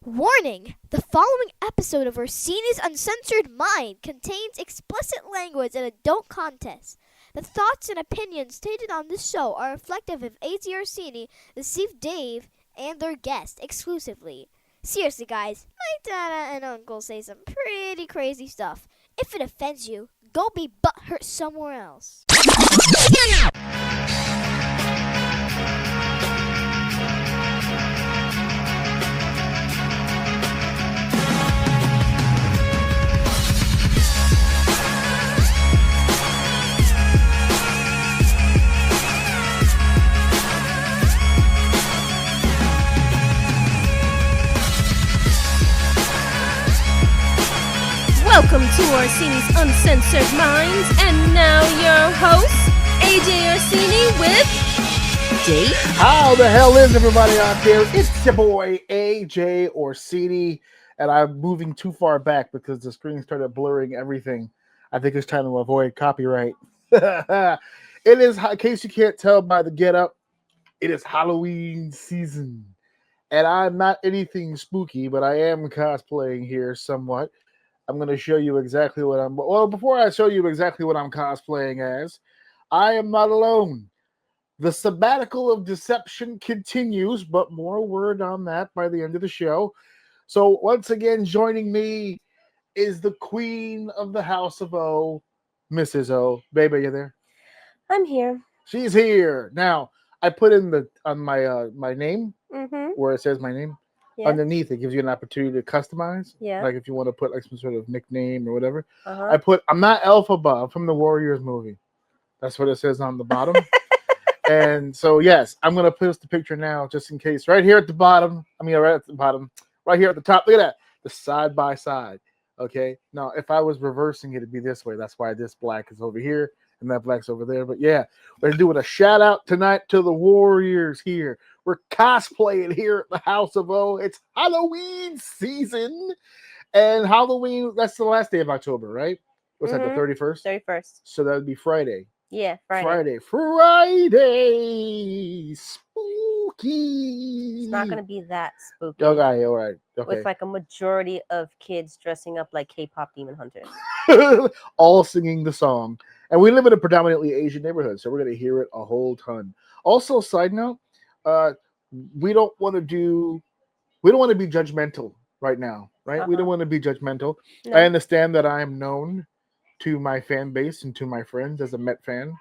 Warning! The following episode of Orsini's Uncensored Mind contains explicit language and adult content. The thoughts and opinions stated on this show are reflective of AZ Orsini, the Steve Dave, and their guests exclusively. Seriously, guys, my dada and uncle say some pretty crazy stuff. If it offends you, go be butthurt somewhere else. Welcome to Orsini's Uncensored Minds, and now your host, AJ Orsini with Dave. How the hell is everybody out there? It's your boy AJ Orsini, and I'm moving too far back because the screen started blurring everything. I think it's trying to avoid copyright. It is, in case you can't tell by the getup, it is Halloween season, and I'm not anything spooky, but I am cosplaying here somewhat. I'm going to show you exactly what I'm... Well, before I show you exactly what I'm cosplaying as, I am not alone. The Sabbatical of Deception continues, but more word on that by the end of the show. So once again, joining me is the queen of the House of O, Mrs. O. Baby, you there? I'm here. She's here. Now, I put in on my name, where it says my name. Yeah. Underneath, it gives you an opportunity to customize. Yeah. Like if you want to put like some sort of nickname or whatever. Uh-huh. I'm not Elphaba. I'm from the Warriors movie. That's what it says on the bottom. And so, yes, I'm going to post the picture now just in case. Right here at the bottom. Right at the bottom. Right here at the top. Look at that. The side by side. Okay. Now, if I was reversing it, it'd be this way. That's why this black is over here and that black's over there. But yeah, we're doing a shout out tonight to the Warriors here. We're cosplaying here at the House of O. It's Halloween season. And Halloween, that's the last day of October, right? What's that, the 31st? 31st. So that would be Friday. Yeah, Friday. Friday. Spooky. It's not going to be that spooky. Okay, all right. Okay. With like a majority of kids dressing up like K-pop demon hunters. All singing the song. And we live in a predominantly Asian neighborhood, so we're going to hear it a whole ton. Also, side note, we don't want to be judgmental right now, right? We don't want to be judgmental. No. I understand that I am known to my fan base and to my friends as a Met fan,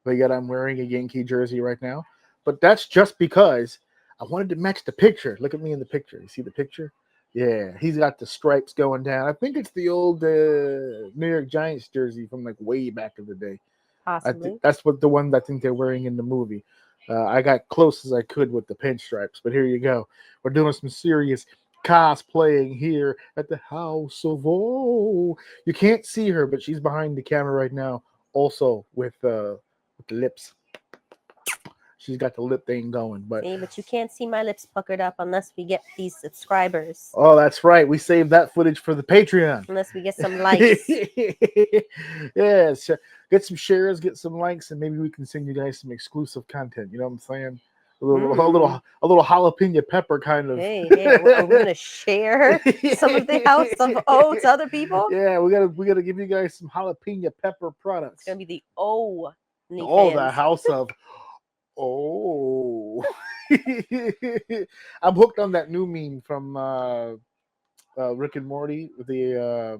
but yet I'm wearing a Yankee jersey right now. But that's just because I wanted to match the picture. Look at me in the picture. You see the picture? Yeah, he's got the stripes going down. I think it's the old New York Giants jersey from like way back in the day. Possibly. That's what the one I think they're wearing in the movie. I got close as I could with the pinstripes, but here you go. We're doing some serious cosplaying here at the House of O. You can't see her, but she's behind the camera right now, also with the lips. She's got the lip thing going, but you can't see my lips puckered up unless we get these subscribers. Oh, that's right. We saved that footage for the Patreon. Unless we get some likes. Yes, get some shares, get some likes, and maybe we can send you guys some exclusive content. You know what I'm saying? A little jalapeno pepper kind of. Hey, we're gonna share some of the House of O to other people. Yeah, we gotta give you guys some jalapeno pepper products. It's gonna be the O. The House of O. I'm hooked on that new meme from Rick and Morty with the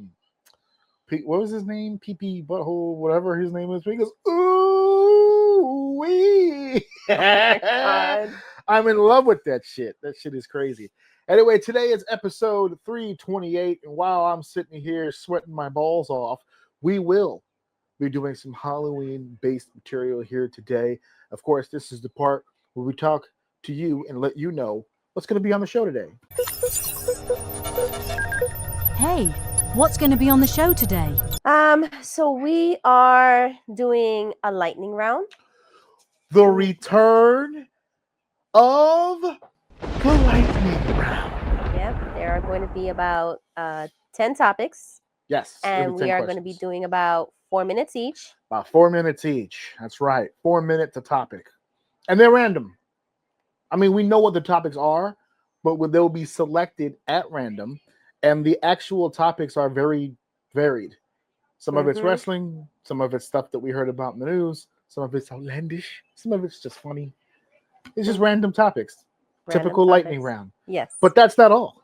what was his name? PP Butthole, whatever his name is. He goes, ooh wee. God. I'm in love with that shit. That shit is crazy. Anyway, today is episode 328, and while I'm sitting here sweating my balls off, we will be doing some Halloween-based material here today. Of course, this is the part where we talk to you and let you know what's going to be on the show today. Hey, what's going to be on the show today? So we are doing a lightning round. The return of the lightning round. Yep, there are going to be about 10 topics. Yes. And we are going to be doing about 4 minutes each. About 4 minutes each. That's right. 4 minutes a topic. And they're random. I mean, we know what the topics are, but they'll be selected at random, and the actual topics are very varied. Some of it's wrestling, some of it's stuff that we heard about in the news, some of it's outlandish, some of it's just funny. It's just random topics. Typical lightning round. Yes. But that's not all.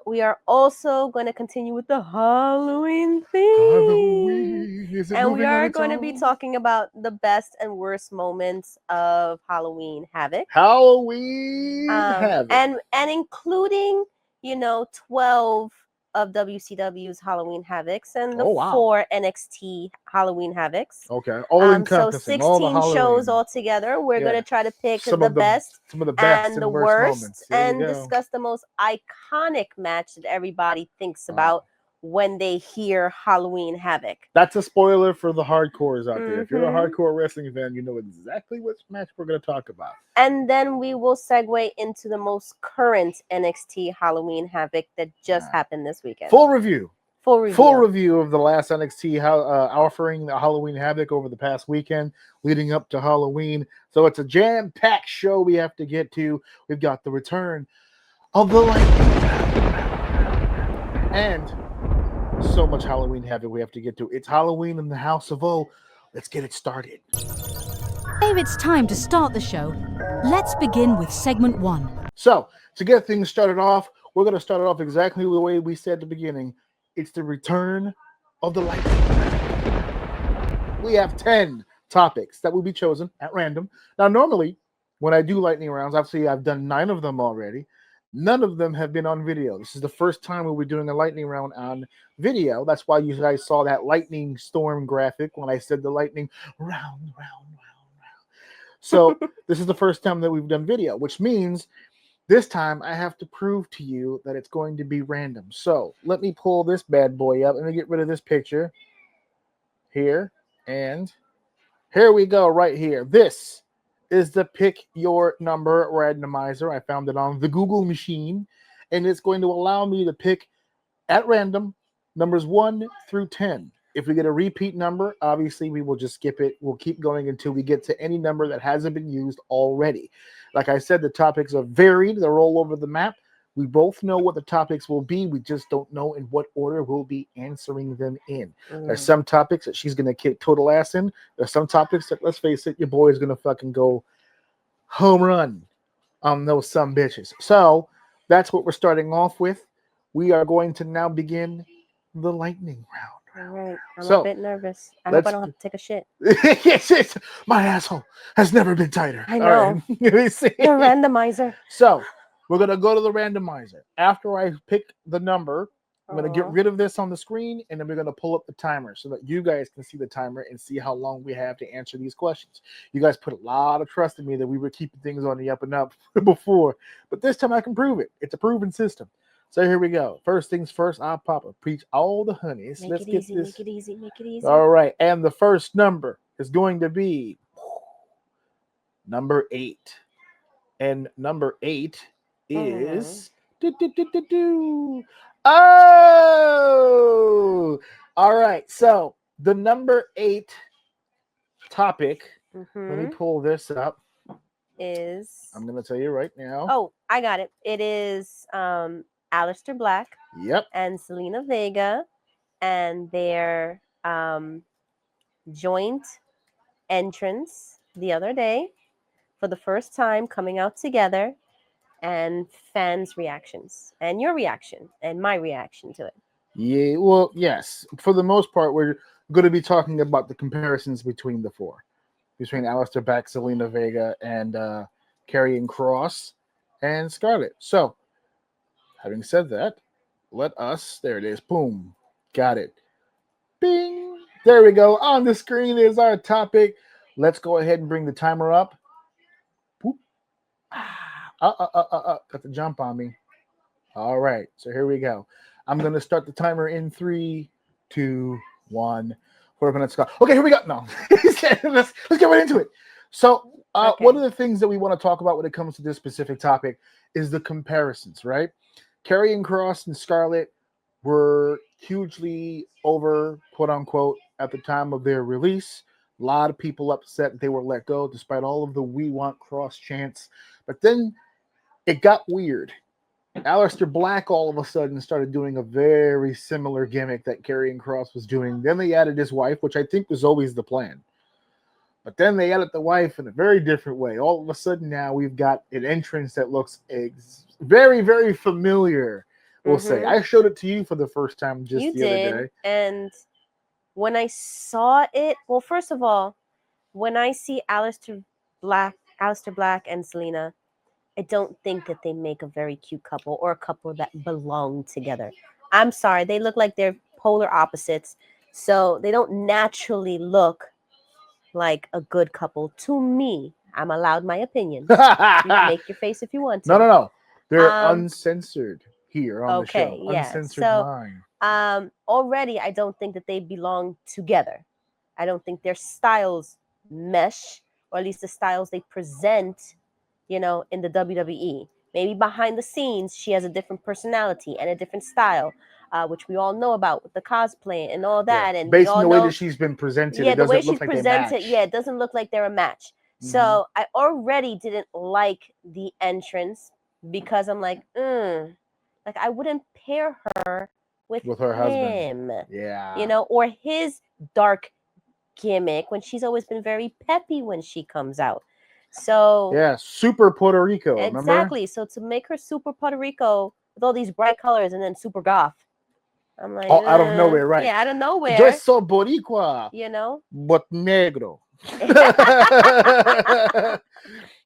We are also going to continue with the Halloween theme. Halloween. Is it And we moving on are its going to be own? talking about the best and worst moments of Halloween Havoc. Halloween Havoc. And including, 12 of WCW's Halloween Havocs and the 4 NXT Halloween Havocs. Okay, all So encompassing, 16 all the Halloween shows altogether. We're going to try to pick some the of the best some of the best and the worst worst moments. There you and go. discuss the most iconic match that everybody thinks about when they hear Halloween Havoc. That's a spoiler for the hardcores out there. If you're a Mhm. hardcore wrestling fan, you know exactly which match we're going to talk about. And then we will segue into the most current NXT Halloween Havoc that just happened this weekend. Full review. Full review. Full review of the last NXT offering the Halloween Havoc over the past weekend leading up to Halloween. So it's a jam-packed show we have to get to. We've got the return of the Lightning and so much Halloween Havoc we have to get to. It's Halloween in the House of O. Let's get it started. Dave, it's time to start the show. Let's begin with segment 1. So, to get things started off, we're going to start it off exactly the way we said at the beginning. It's the return of the Lightning. We have 10 topics that will be chosen at random. Now, normally, when I do lightning rounds, obviously I've done 9 of them already. None of them have been on video. This is the first time we'll be doing a lightning round on video. That's why you guys saw that lightning storm graphic when I said the lightning round. So this is the first time that we've done video, which means this time I have to prove to you that it's going to be random. So let me pull this bad boy up. Let me get rid of this picture here. And here we go right here. This is the Pick Your Number randomizer. I found it on the Google machine. And it's going to allow me to pick at random numbers 1 through 10. If we get a repeat number, obviously we will just skip it. We'll keep going until we get to any number that hasn't been used already. Like I said, the topics are varied. They're all over the map. We both know what the topics will be. We just don't know in what order we'll be answering them in. There's some topics that she's going to kick total ass in. There's some topics that, let's face it, your boy is going to fucking go home run on those some bitches. So that's what we're starting off with. We are going to now begin the lightning round. All right. I'm a bit nervous. I hope I don't have to take a shit. Yes, my asshole has never been tighter. I know. The randomizer. So we're going to go to the randomizer. After I pick the number, I'm going to get rid of this on the screen, and then we're going to pull up the timer so that you guys can see the timer and see how long we have to answer these questions. You guys put a lot of trust in me that we were keeping things on the up and up before, but this time I can prove it. It's a proven system. So here we go. First things first, I'll pop a preach all the honeys. Let's get this. Make it easy. Make it easy. All right. And the first number is going to be number 8. And number 8 is Oh! All right. So the number 8 topic, let me pull this up. Is I'm going to tell you right now. Oh, I got it. It is Aleister Black. Yep. And Selena Vega and their joint entrance the other day for the first time coming out together, and fans' reactions and your reaction and my reaction to it. Yeah, well, yes. For the most part, we're going to be talking about the comparisons between the 4. Between Aleister Black, Selena Vega, and Karrion Kross and Scarlett. So, having said that, let us, there it is, boom, got it. Bing, there we go. On the screen is our topic. Let's go ahead and bring the timer up. Boop. Got the jump on me. All right, so here we go. I'm going to start the timer in 3, 2, 1. 4 minutes ago. Okay, here we go. No, let's get right into it. So, one of the things that we want to talk about when it comes to this specific topic is the comparisons, right? Karrion Kross and Scarlett were hugely over, quote unquote, at the time of their release. A lot of people upset they were let go, despite all of the "We Want Kross" chants. But then it got weird. Aleister Black all of a sudden started doing a very similar gimmick that Karrion Kross was doing. Then they added his wife, which I think was always the plan. But then they added the wife in a very different way. All of a sudden now we've got an entrance that looks very, very familiar, we'll say. I showed it to you for the first time just the other day. And when I saw it, well, first of all, when I see Aleister Black and Selena, I don't think that they make a very cute couple or a couple that belong together. I'm sorry. They look like they're polar opposites. So they don't naturally look like a good couple to me. I'm allowed my opinion. You can make your face if you want to. No. They're uncensored here on the show. Yeah. Uncensored mind. Already, I don't think that they belong together. I don't think their styles mesh, or at least the styles they present, in the WWE. Maybe behind the scenes, she has a different personality and a different style, which we all know about with the cosplay and all that. Yeah. And based we all on the way know, that she's been presented, yeah, it the way doesn't look she's like presented, they match. yeah, it doesn't look like they're a match. So I already didn't like the entrance because I'm like, like I wouldn't pair her with her him, husband. Yeah. Or his dark gimmick when she's always been very peppy when she comes out. So yeah, super Puerto Rico. Exactly. Remember? So to make her super Puerto Rico with all these bright colors and then super goth, I'm like, out of nowhere, right? Yeah, out of nowhere. Yo soy boricua, but negro.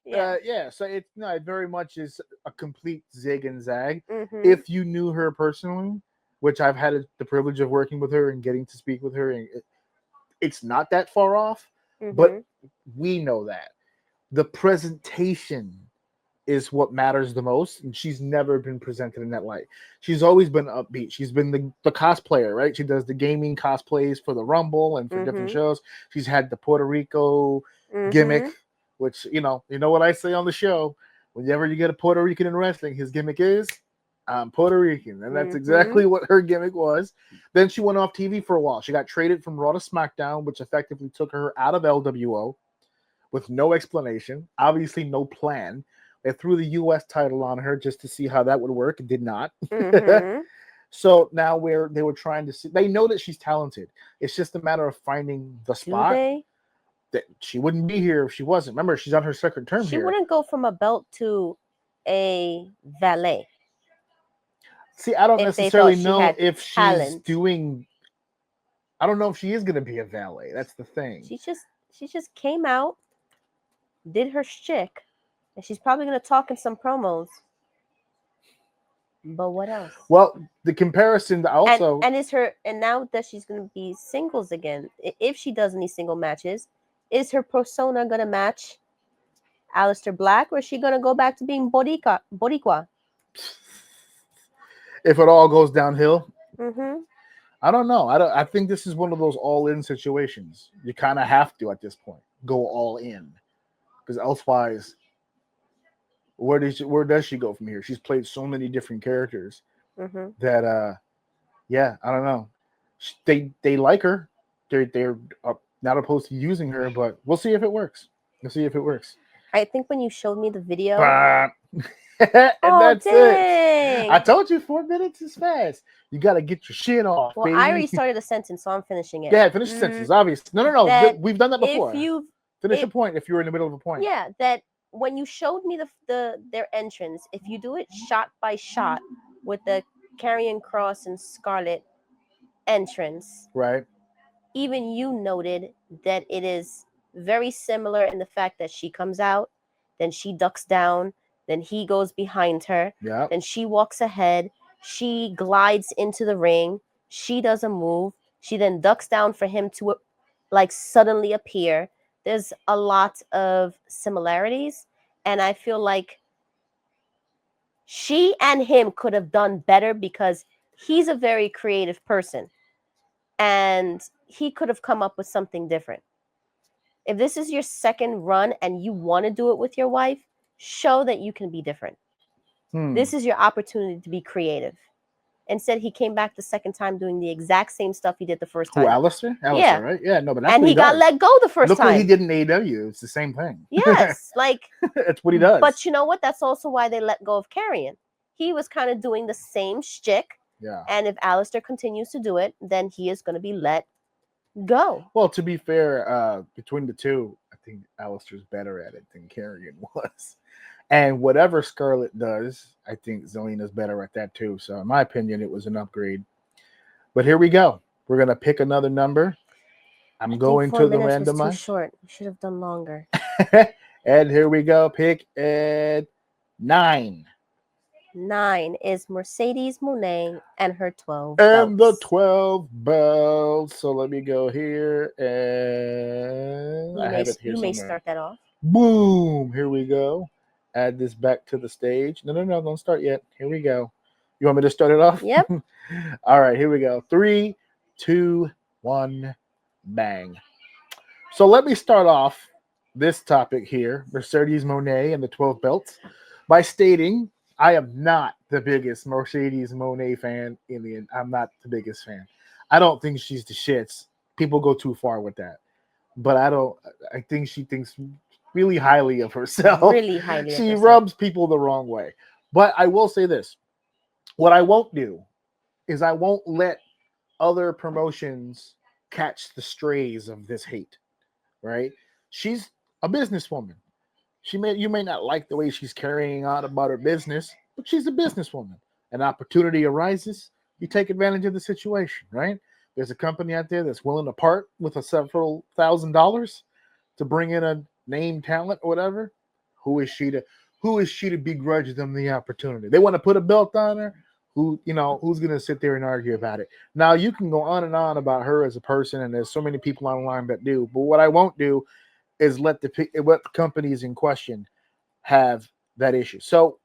Yeah. So it very much is a complete zig and zag. If you knew her personally, which I've had the privilege of working with her and getting to speak with her, and it's not that far off, but we know that the presentation is what matters the most, and she's never been presented in that light. She's always been upbeat. She's been the cosplayer, right? She does the gaming cosplays for the Rumble and for different shows. She's had the Puerto Rico gimmick, which you know what I say on the show. Whenever you get a Puerto Rican in wrestling, his gimmick is I'm Puerto Rican, and that's exactly what her gimmick was. Then she went off TV for a while. She got traded from Raw to SmackDown, which effectively took her out of LWO with no explanation, obviously no plan. They threw the U.S. title on her just to see how that would work. It did not. So now they were trying to see. They know that she's talented. It's just a matter of finding the spot. That she wouldn't be here if she wasn't. Remember, she's on her second term here. She wouldn't go from a belt to a valet. See, I don't necessarily know if she's doing. I don't know if she is going to be a valet. That's the thing. She just came out, did her shtick, and she's probably going to talk in some promos. But what else? Well, the comparison also, and now that she's going to be singles again, if she does any single matches, is her persona going to match Aleister Black, or is she going to go back to being Boricua? If it all goes downhill, I don't know. I think this is one of those all-in situations. You kind of have to at this point go all in, because elsewise, where does she go from here? She's played so many different characters that I don't know. They like her. They're not opposed to using her, but we'll see if it works. I think when you showed me the video, that's dang. it. I told you 4 minutes is fast. You got to get your shit off. Well, baby. I already started a sentence, so I'm finishing it. Yeah, finish the sentence. Obviously, no. We've done that before. Finish a point if you're in the middle of a point. Yeah, that when you showed me their entrance, if you do it shot by shot with the Karrion Kross and Scarlett entrance, right? Even you noted that it is very similar in the fact that she comes out, then she ducks down, then he goes behind her, then she walks ahead, she glides into the ring, she does a move, she then ducks down for him to like suddenly appear. There's a lot of similarities, and I feel like she and him could have done better because he's a very creative person and he could have come up with something different. If this is your second run and you want to do it with your wife, show that you can be different. This is your opportunity to be creative. Instead, he came back the second time doing the exact same stuff he did the first Who, time. Alistair? Alistair, Yeah. right? Yeah, no, but that's And what he got does. let go the first Look time. what he did in AEW. It's the same thing. Yes, like That's what he does. But you know what? That's also why they let go of Carrion. He was kind of doing the same shtick. Yeah. And if Alistair continues to do it, then he is going to be let go. Well, to be fair, between the two, I think Alistair's better at it than Carrion was. And whatever Scarlett does, I think Zelina's better at that too. So in my opinion, it was an upgrade. But here we go. We're going to pick another number. I'm going to the 4 minutes was too randomize. short. We should have done longer. And here we go. Pick at 9. 9 is Mercedes Monet and her 12 And belts. the 12 belts. So let me go here. And I have it here You may somewhere. start that off. Boom. Here we go. Add this back to the stage. No, don't start yet. Here we go. You want me to start it off? Yep. All right, here we go. 3, 2, 1, bang. So let me start off this topic here, Mercedes Monet and the 12 belts, by stating I am not the biggest Mercedes Monet fan I'm not the biggest fan. I don't think she's the shits. People go too far with that. But I think she thinks really highly of herself. Really highly of She herself. rubs people the wrong way. But I will say this. What I won't do is I won't let other promotions catch the strays of this hate, right? She's a businesswoman. You may not like the way she's carrying on about her business, but she's a businesswoman. An opportunity arises, you take advantage of the situation, right? There's a company out there that's willing to part with several $1,000s to bring in a named talent or whatever. Who is she to begrudge them the opportunity? They want to put a belt on her. Who's going to sit there and argue about it? Now, you can go on and on about her as a person, and there's so many people online that do. But what I won't do is let the companies in question have that issue. So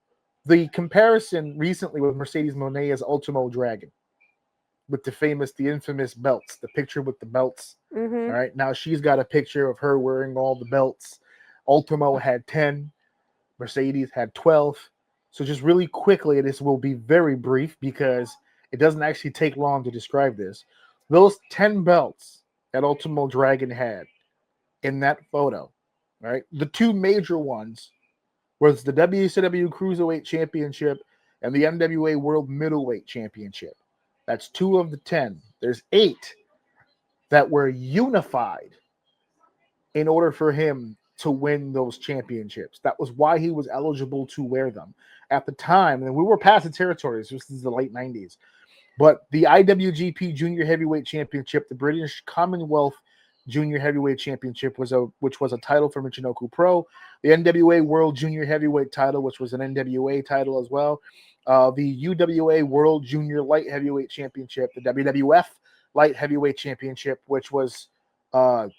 the comparison recently with Mercedes Monet is Ultimo Dragon with the infamous belts, the picture with the belts. Mm-hmm. All right. Now she's got a picture of her wearing all the belts. Ultimo had 10. Mercedes had 12. So just really quickly, this will be very brief because it doesn't actually take long to describe this. Those 10 belts that Ultimo Dragon had in that photo, right? The two major ones was the WCW Cruiserweight Championship and the NWA World Middleweight Championship. That's 2 of the 10. There's 8 that were unified in order for him to win those championships. That was why he was eligible to wear them. At the time, and we were past the territories, this is the late 90s, but the IWGP Junior Heavyweight Championship, the British Commonwealth Junior Heavyweight Championship, which was a title for Michinoku Pro, the NWA World Junior Heavyweight title, which was an NWA title as well, the UWA World Junior Light Heavyweight Championship, the WWF Light Heavyweight Championship, which was kind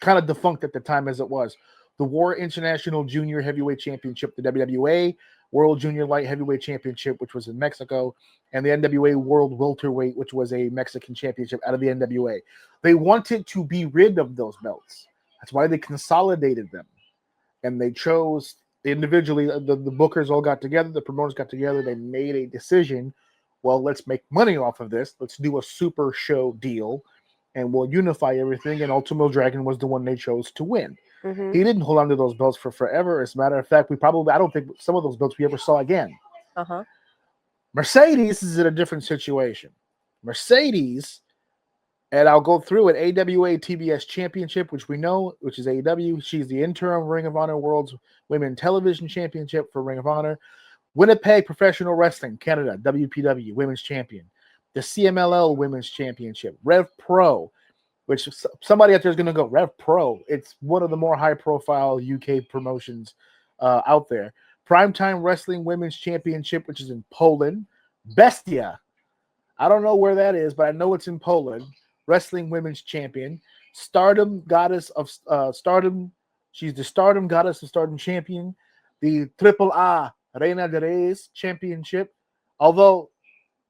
of defunct at the time as it was, the War International Junior Heavyweight Championship, the WWA World Junior Light Heavyweight Championship, which was in Mexico, and the NWA World Welterweight, which was a Mexican championship out of the NWA. They wanted to be rid of those belts. That's why they consolidated them. And they chose individually, the bookers all got together, the promoters got together, they made a decision, well, let's make money off of this. Let's do a super show deal, and we'll unify everything. And Ultimo Dragon was the one they chose to win. Mm-hmm. He didn't hold on to those belts for forever. As a matter of fact, I don't think some of those belts we ever saw again. Uh-huh. Mercedes is in a different situation. Mercedes, and I'll go through it, AWA TBS Championship, which we know, which is AEW. She's the interim Ring of Honor World's Women Television Championship for Ring of Honor. Winnipeg Professional Wrestling, Canada, WPW, Women's Champion. The CMLL Women's Championship. Rev Pro, which somebody out there is going to go, Rev Pro. It's one of the more high-profile UK promotions out there. Primetime Wrestling Women's Championship, which is in Poland. Bestia. I don't know where that is, but I know it's in Poland. Wrestling Women's Champion. Stardom Goddess of Stardom. She's the Stardom Goddess of Stardom Champion. The AAA Reina de Reyes Championship. Although,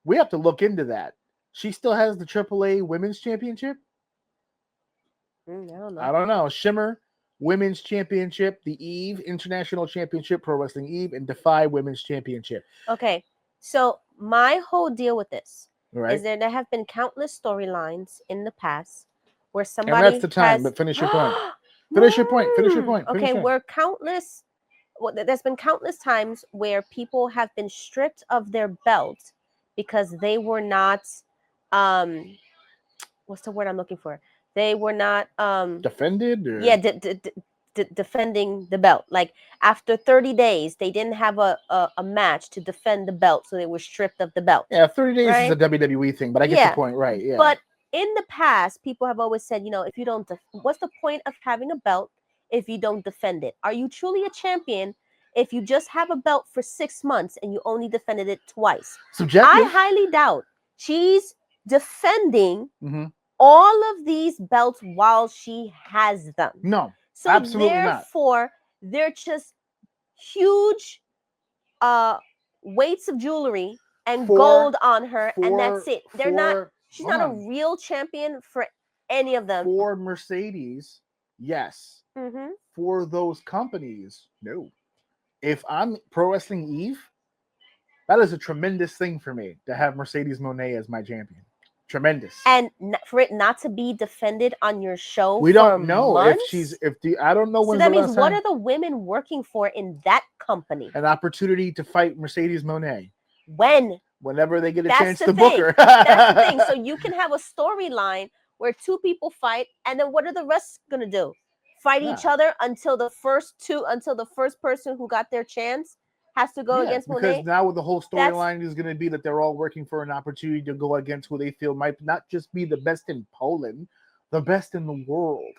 we have to look into that. She still has the AAA Women's Championship? I don't know. Shimmer Women's Championship, the Eve International Championship, Pro Wrestling Eve, and Defy Women's Championship. Okay, so my whole deal with this Right. is there have been countless storylines in the past where And somebody that's the time, has, but finish your point. Finish your point. Finish your point. Finish Okay, your point. where countless there's been countless times where people have been stripped of their belt because they were not what's the word I'm looking for? They were not Defended? Or? yeah, defending the belt. Like after 30 days, they didn't have a match to defend the belt, so they were stripped of the belt. Yeah, 30 days is right? a WWE thing, but I get Yeah, the point, right? Yeah. But in the past, people have always said, you know, if you don't, what's the point of having a belt if you don't defend it? Are you truly a champion if you just have a belt for 6 months and you only defended it twice? Subjective. I highly doubt she's defending Mhm. all of these belts while she has them. No, So absolutely not. therefore, they're just huge weights of jewelry and gold on her, and that's it. They're not. She's not a real champion for any of them. For Mercedes, yes. Mm-hmm. For those companies, no. If I'm Pro Wrestling Eve, that is a tremendous thing for me to have Mercedes Moné as my champion. Tremendous. And for it not to be defended on your show, we don't know months? I don't know So when. that means what are the women working for in that company? An opportunity to fight Mercedes Moné. Whenever they get a chance to book her. That's the thing. So you can have a storyline where two people fight, and then what are the rest gonna do? Fight each other until the first person who got their chance has to go against Moné. Because now the whole storyline is going to be that they're all working for an opportunity to go against who they feel might not just be the best in Poland, the best in the world.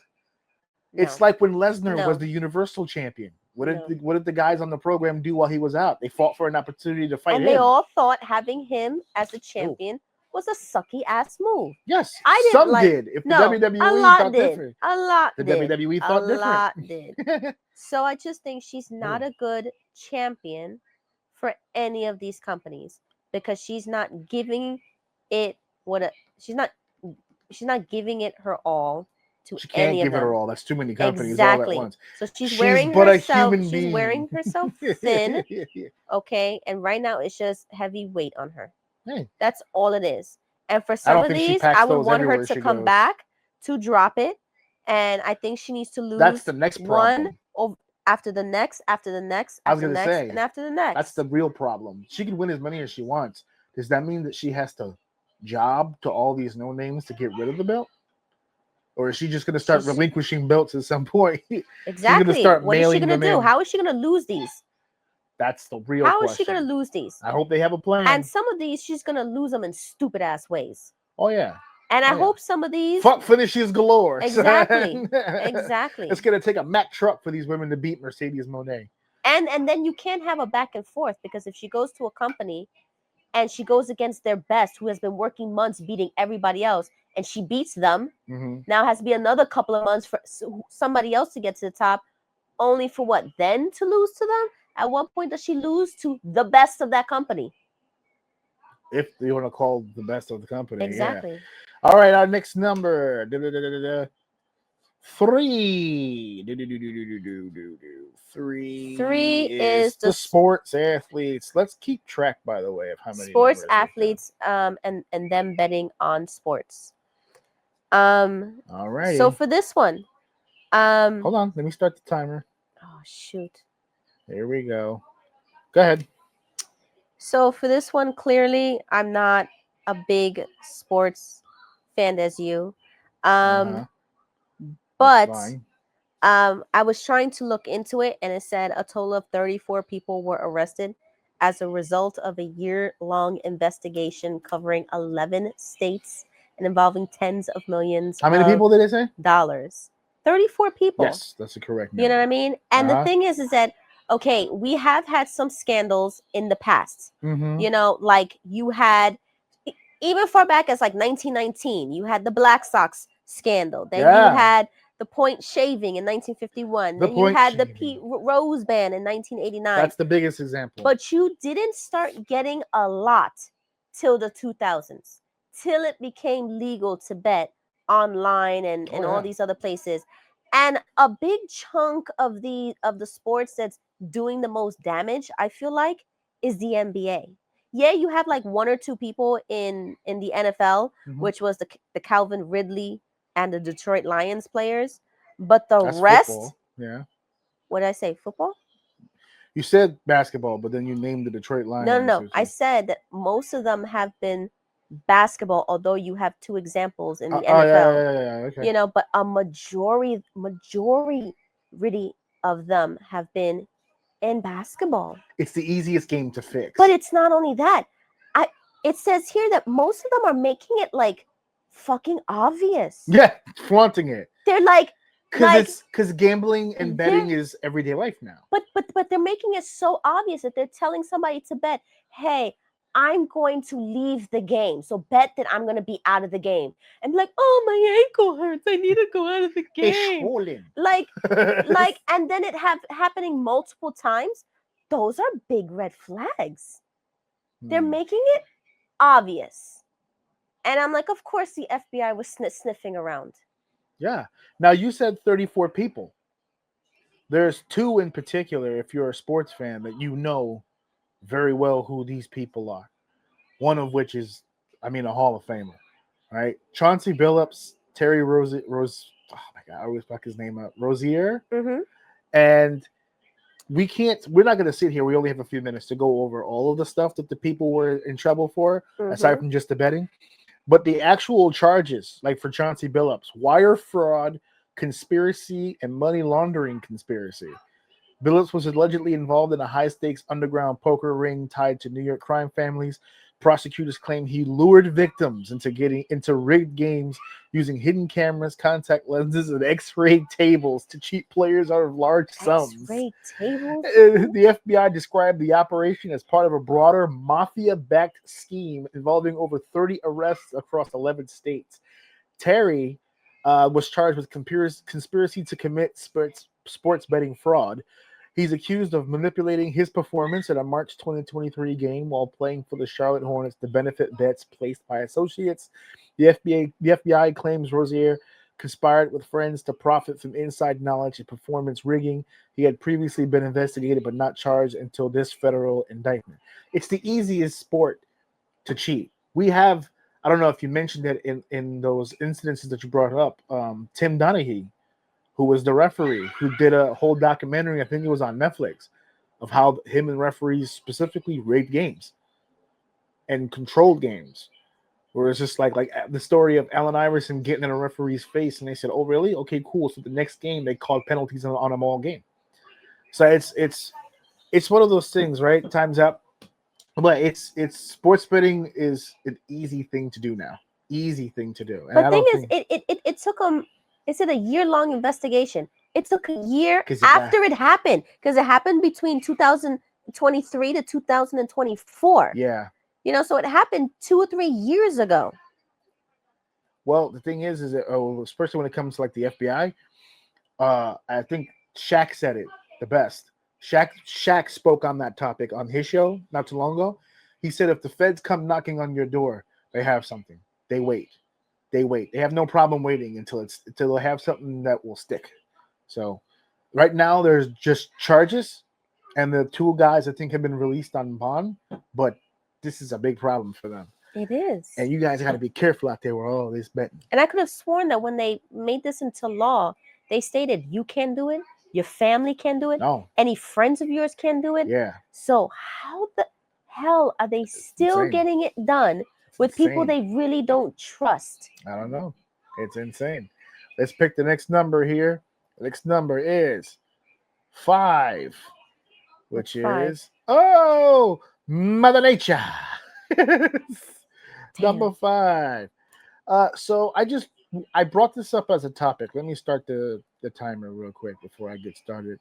No. It's like when Lesnar was the Universal Champion. What did the guys on the program do while he was out? They fought for an opportunity to fight him. And they all thought having him as a champion was a sucky ass move. Yes, some did. If the WWE thought different. A lot the did. WWE thought different. A lot did. So I just think she's not a good champion for any of these companies because she's not giving it she's not giving it her all to she can't any of give them. it her all. That's too many companies Exactly. all at once. So she's wearing herself thin. Okay, and right now it's just heavy weight on her. Hey. That's all it is. And for some of these, I would want her to come back to drop it. And I think she needs to lose. That's the next problem. One after the next, after the next, after the next, and after the next. That's the real problem. She can win as many as she wants. Does that mean that she has to job to all these no names to get rid of the belt? Or is she just going to start relinquishing belts at some point? Exactly. What is she going to do? How is she going to lose these? That's the real question. How is she going to lose these? I hope they have a plan. And some of these, she's going to lose them in stupid ass ways. Oh, yeah. And I hope some of these... Fuck finishes galore. Exactly. Exactly. It's going to take a Mack truck for these women to beat Mercedes Moné. And then you can't have a back and forth because if she goes to a company and she goes against their best, who has been working months beating everybody else, and she beats them, now has to be another couple of months for somebody else to get to the top, only for what? Then to lose to them? At what point does she lose to the best of that company? If you want to call the best of the company. Exactly. Yeah. All right, our next number. 3. 3 is the sports athletes. Let's keep track, by the way, of how many sports athletes and them betting on sports. All right. So for this one, hold on, let me start the timer. Oh shoot. There we go. Go ahead. So for this one, clearly, I'm not a big sports fan as you. But I was trying to look into it, and it said a total of 34 people were arrested as a result of a year-long investigation covering 11 states and involving tens of millions. How many people did they say? Dollars. 34 people. Yes, that's the correct number. You know what I mean? And the thing is that, okay, we have had some scandals in the past. You know, like you had, even far back as like 1919, you had the Black Sox scandal. Then you had the point shaving in 1951. Then you had the Pete Rose ban in 1989. That's the biggest example. But you didn't start getting a lot till the 2000s, till it became legal to bet online and all these other places. And a big chunk of the sports that's doing the most damage, I feel like, is the NBA. yeah, you have like one or two people in the NFL, Mhm. which was the Calvin Ridley and the Detroit Lions players, but the That's rest, football. Yeah. what did I say? Football? You said basketball, but then you named the Detroit Lions. No. I said that most of them have been basketball, although you have two examples in the Oh, NFL. yeah. Okay. But a majority of them have been in basketball. It's the easiest game to fix. But it's not only that. It says here that most of them are making it like fucking obvious. yeah, flaunting it. They're like Because gambling and betting is everyday life now. But they're making it so obvious that they're telling somebody to bet, hey, I'm going to leave the game. So bet that I'm going to be out of the game. And be like, oh, my ankle hurts. I need to go out of the game. And then it happening multiple times. Those are big red flags. They're making it obvious. And I'm like, of course the FBI was sniffing around. Yeah. Now you said 34 people. There's two in particular, if you're a sports fan, that you know very well who these people are. One of which is, a Hall of Famer, right? Chauncey Billups, Terry Rose. Oh my God, I always fuck his name up. Rozier. Mm-hmm. And we're not going to sit here. We only have a few minutes to go over all of the stuff that the people were in trouble for, aside from just the betting. But the actual charges, like for Chauncey Billups, wire fraud, conspiracy, and money laundering conspiracy. Billups was allegedly involved in a high-stakes underground poker ring tied to New York crime families. Prosecutors claim he lured victims into getting into rigged games using hidden cameras, contact lenses, and X-ray tables to cheat players out of large sums. X-ray tables? The FBI described the operation as part of a broader mafia-backed scheme involving over 30 arrests across 11 states. Terry was charged with conspiracy to commit sports betting fraud. He's accused of manipulating his performance at a March 2023 game while playing for the Charlotte Hornets to benefit bets placed by associates. The FBI claims Rozier conspired with friends to profit from inside knowledge of performance rigging. He had previously been investigated but not charged until this federal indictment. It's the easiest sport to cheat. We have, I don't know if you mentioned that in those incidences that you brought up, Tim Donaghy, who was the referee, who did a whole documentary, I think it was on Netflix, of how him and referees specifically rigged games and controlled games. Where it's just like the story of Allen Iverson getting in a referee's face, and they said, "Oh, really? Okay, cool." So the next game, they called penalties on them all game. So it's one of those things, right? Time's up. But it's sports betting is an easy thing to do now. Easy thing to do. And the thing is, it took them. It's a year-long investigation. It took a year after it happened, because it happened between 2023 to 2024. Yeah. So it happened 2 or 3 years ago. Well, the thing is that especially when it comes to like the FBI, I think Shaq said it the best. Shaq spoke on that topic on his show not too long ago. He said if the feds come knocking on your door, they have something. They wait. They have no problem waiting until they have something that will stick. So right now there's just charges, and the two guys I think have been released on bond, but this is a big problem for them. It is. And you guys got to be careful out there with all this betting. And I could have sworn that when they made this into law, they stated you can't do it, your family can do it, any friends of yours can do it. Yeah. So how the hell are they still getting it done with people they really don't trust? I don't know. It's insane. Let's pick the next number here. The next number is 5, which is Mother Nature. Number 5. So I brought this up as a topic. Let me start the timer real quick before I get started.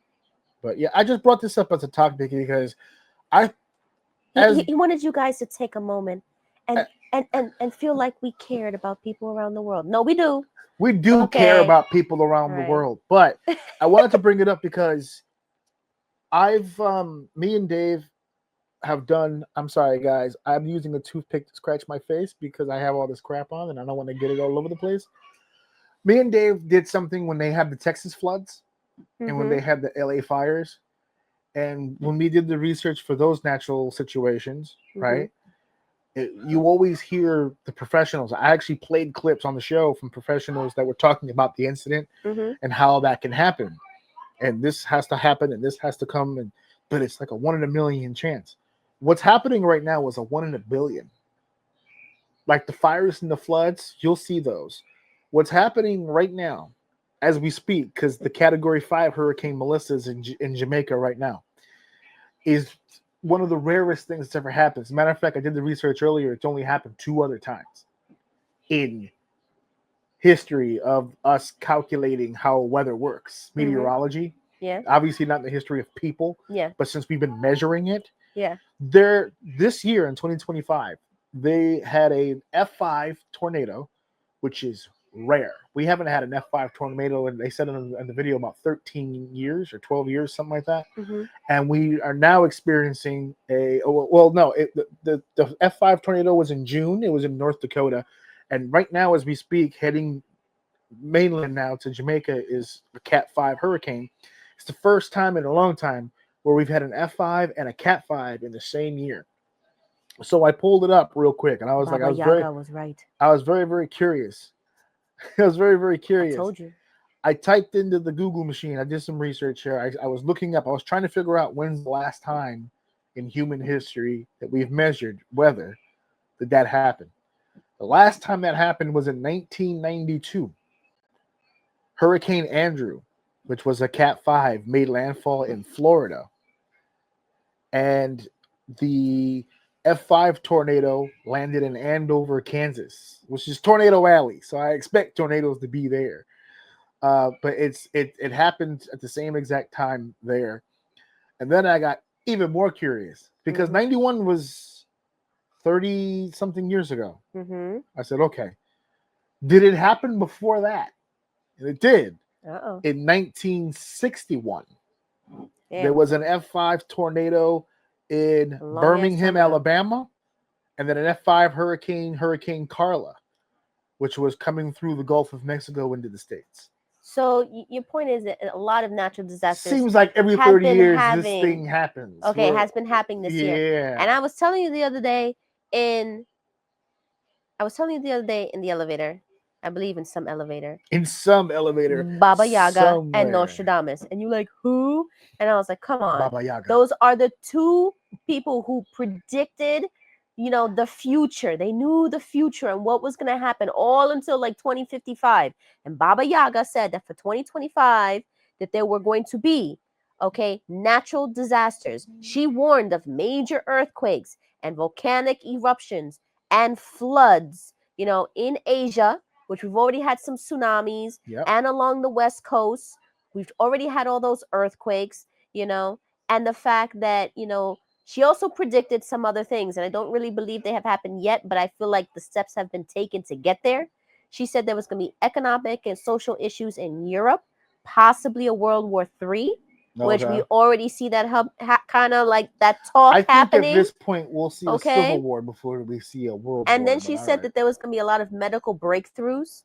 But yeah, I just brought this up as a topic because he wanted you guys to take a moment and feel like we cared about people around the world. No, we do. We do care about people around the world. But I wanted to bring it up because me and Dave have done, I'm sorry guys, I'm using a toothpick to scratch my face because I have all this crap on and I don't want to get it all over the place. Me and Dave did something when they had the Texas floods and when they had the LA fires, And when we did the research for those natural situations, Mhm. right? You always hear the professionals. I actually played clips on the show from professionals that were talking about the incident Mhm. and how that can happen. And this has to happen and this has to come. But it's like a 1 in a million chance. What's happening right now is a 1 in a billion. Like the fires and the floods, you'll see those. What's happening right now as we speak, because the Category 5 Hurricane Melissa is in Jamaica right now, is one of the rarest things that's ever happened. As a matter of fact, I did the research earlier. It's only happened 2 other times in history of us calculating how weather works, meteorology. Yeah. Obviously not in the history of people, Yeah. but since we've been measuring it, Yeah. this year in 2025, they had a F5 tornado, which is rare. We haven't had an F5 tornado, and they said in the video about 13 years or 12 years, something like that. Mhm. And we are now experiencing the F5 tornado was in June. It was in North Dakota, and right now as we speak, heading mainland now to Jamaica is a Cat 5 hurricane. It's the first time in a long time where we've had an F5 and a Cat 5 in the same year. So I pulled it up real quick, and I was Baba like, Yaga was right. I was very, very curious. I was very, very I curious. told you. I typed into the Google machine. I did some research here. I was looking up. I was trying to figure out when's the last time in human history that we've measured weather that happened. The last time that happened was in 1992. Hurricane Andrew, which was a Cat 5, made landfall in Florida. And the F5 tornado landed in Andover, Kansas, which is Tornado Alley. So I expect tornadoes to be there. But it happened at the same exact time there. And then I got even more curious because 91 was 30 something years ago. Mhm. I said, okay, did it happen before that? And it did. Uh-oh. In 1961, Damn. there was an F5 tornado in A long-ass Birmingham, time ago. Alabama, and then an F5 Hurricane Carla, which was coming through the Gulf of Mexico into the States. So your point is that a lot of natural disasters Seems like every have 30 been years having- this thing happens. Okay, it has been happening this year. Yeah. And I was telling you the other day in the elevator, I believe in some elevator, In some elevator. Baba Yaga somewhere. and Nostradamus. And you like, who? And I was like, come on. Baba Yaga. Those are the two people who predicted, the future. They knew the future and what was going to happen all until like 2055. And Baba Yaga said that for 2025, that there were going to be, natural disasters. She warned of major earthquakes and volcanic eruptions and floods, in Asia, which we've already had some tsunamis, Yep. and along the West Coast, we've already had all those earthquakes, and the fact that, she also predicted some other things, and I don't really believe they have happened yet, but I feel like the steps have been taken to get there. She said there was going to be economic and social issues in Europe, possibly a World War III, which we already see that kind of like that talk I think happening. at this point we'll see a civil war before we see a world war. And then she said that there was going to be a lot of medical breakthroughs,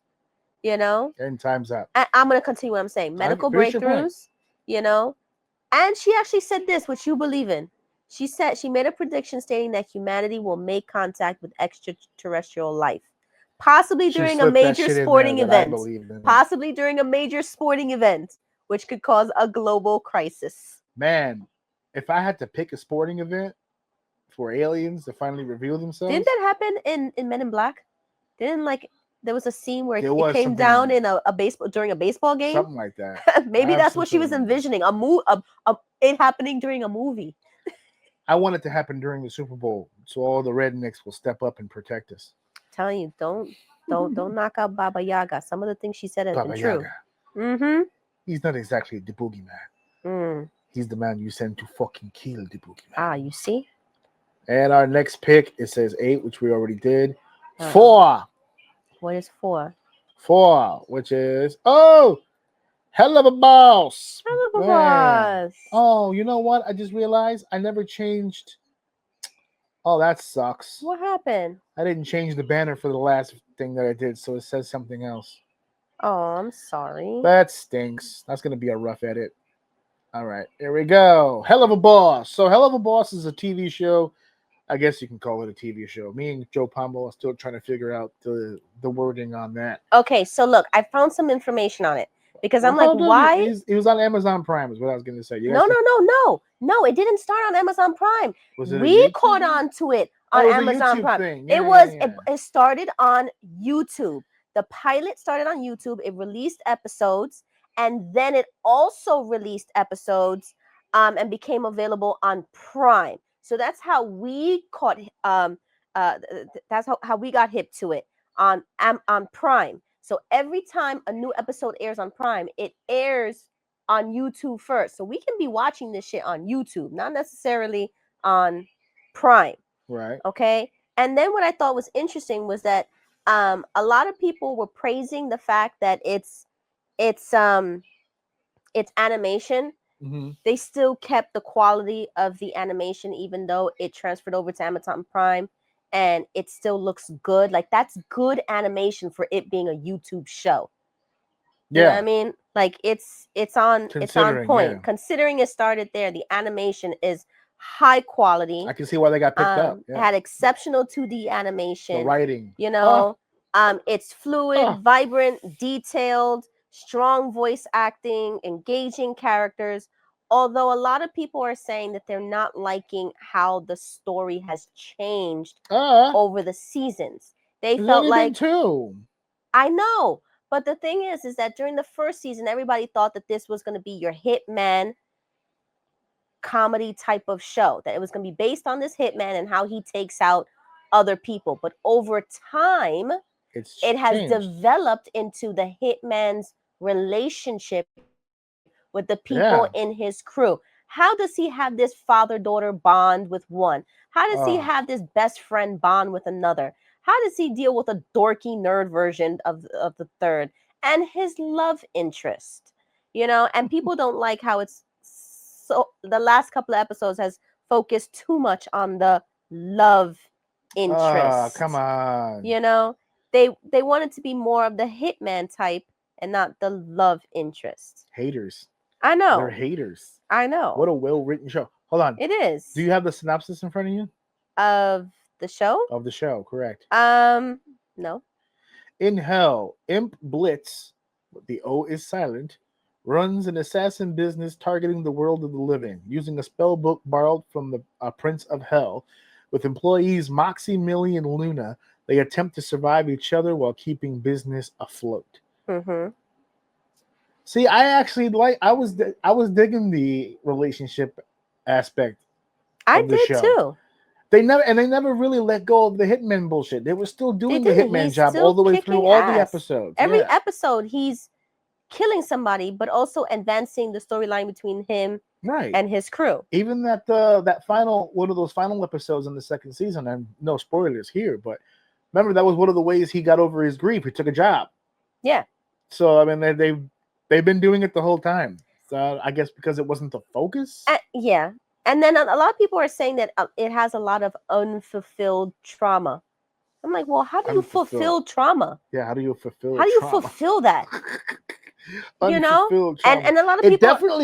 And time's up. I'm going to continue what I'm saying. Medical breakthroughs, And she actually said this, which you believe in. She said she made a prediction stating that humanity will make contact with extraterrestrial life, possibly during a major sporting event. Possibly during a major sporting event, which could cause a global crisis. Man, if I had to pick a sporting event for aliens to finally reveal themselves, didn't that happen in Men in Black? There was a scene where it came something down in a baseball during a baseball game, something like that. Maybe that's what she was envisioning, it happening during a movie. I want it to happen during the Super Bowl, so all the rednecks will step up and protect us. Telling you, don't knock out Baba Yaga. Some of the things she said have been true. Mm-hmm. He's not exactly the boogeyman. He's the man you send to fucking kill the boogeyman. Ah, you see. And our next pick, it says 8, which we already did. 4. What is 4? 4, which is hell of a boss. Hell of a boss. Oh, you know what? I just realized I never changed. Oh, that sucks. What happened? I didn't change the banner for the last thing that I did, so it says something else. Oh, I'm sorry. That stinks. That's going to be a rough edit. All right, here we go. Hell of a Boss. So, Hell of a Boss is a TV show. I guess you can call it a TV show. Me and Joe Pombo are still trying to figure out the wording on that. Okay, so look, I found some information on it because I'm Well, like, why? He was on Amazon Prime, is what I was going to say. You No, guys no. It didn't start on Amazon Prime. Was it a We YouTube caught thing? on to it Oh, on it was a Amazon YouTube Prime. thing. It Yeah, was. yeah. It started on YouTube. The pilot started on YouTube. It released episodes, and then it also released episodes, and became available on Prime. So that's how we caught. That's how we got hip to it on Prime. So every time a new episode airs on Prime, it airs on YouTube first. So we can be watching this shit on YouTube, not necessarily on Prime. Right. Okay. And then what I thought was interesting was that a lot of people were praising the fact that it's animation. Mm-hmm. They still kept the quality of the animation, even though it transferred over to Amazon Prime, and it still looks good. Like, that's good animation for it being a YouTube show. You know what I mean? Like, it's on point. Yeah. Considering it started there, the animation is high quality. I can see why they got picked up. It had exceptional 2D animation. The writing. You know, it's fluid, vibrant, detailed, strong voice acting, engaging characters. Although a lot of people are saying that they're not liking how the story has changed over the seasons. They felt like too. I know, but the thing is that during the first season, everybody thought that this was going to be your hitman comedy type of show, that it was going to be based on this hitman and how he takes out other people. But over time, it has developed into the hitman's relationship with the people in his crew. How does he have this father-daughter bond with one? How does he have this best friend bond with another? How does he deal with a dorky nerd version of the third? And his love interest, you know? And people don't like how it's so, the last couple of episodes has focused too much on the love interest. Come on. You know? They want it to be more of the hitman type and not the love interest. Haters. I know. They're haters. I know. What a well-written show. Hold on. It is. Do you have the synopsis in front of you? Of the show? Of the show, correct. No. In hell, Imp Blitz, the O is silent, runs an assassin business targeting the world of the living, using a spell book borrowed from the Prince of Hell. With employees Moxie, Millie, and Luna, they attempt to survive each other while keeping business afloat. Mm-hmm. See, I was digging the relationship aspect. I did show. too. They never really let go of the hitman bullshit. They were still doing the hitman job all the way through all the episodes. Every episode, he's killing somebody, but also advancing the storyline between him and his crew. Even that one of those final episodes in the second season, and no spoilers here, but remember that was one of the ways he got over his grief. He took a job. Yeah. So I mean, they've been doing it the whole time. So I guess because it wasn't the focus. Yeah. And then a lot of people are saying that it has a lot of unfulfilled trauma. I'm like, well, how do you fulfill trauma? Yeah, how do you fulfill? How do you fulfill that? You know, and a lot of people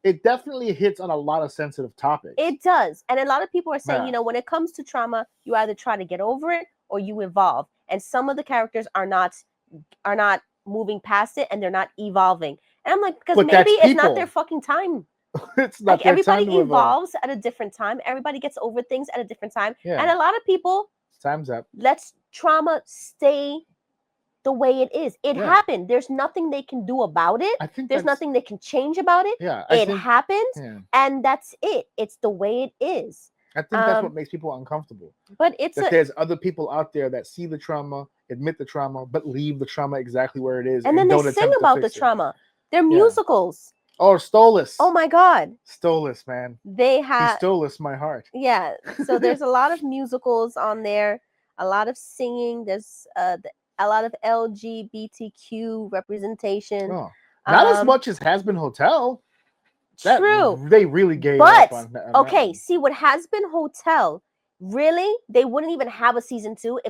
it definitely hits on a lot of sensitive topics. It does, and a lot of people are saying, you know, when it comes to trauma, you either try to get over it or you evolve. And some of the characters are not moving past it, and they're not evolving. And I'm like, because maybe it's not their fucking time. It's not like everybody evolves at a different time. Everybody gets over things at a different time. Yeah. And a lot of people, time's up. Let's trauma stay the way it is. It happened. There's nothing they can do about it. There's nothing they can change about it. Yeah, it happened, and that's it. It's the way it is. I think that's what makes people uncomfortable. But there's other people out there that see the trauma, admit the trauma, but leave the trauma exactly where it is, and then they sing about the trauma. They're musicals. Oh, Stolus. Oh my God. Stolus, man. They have Stolus my heart. Yeah. So there's a lot of musicals on there, a lot of singing. There's a lot of LGBTQ representation. Oh. Not as much as Has Been Hotel. True. They really gave up on okay, see what Has Been Hotel. Really, they wouldn't even have a season 2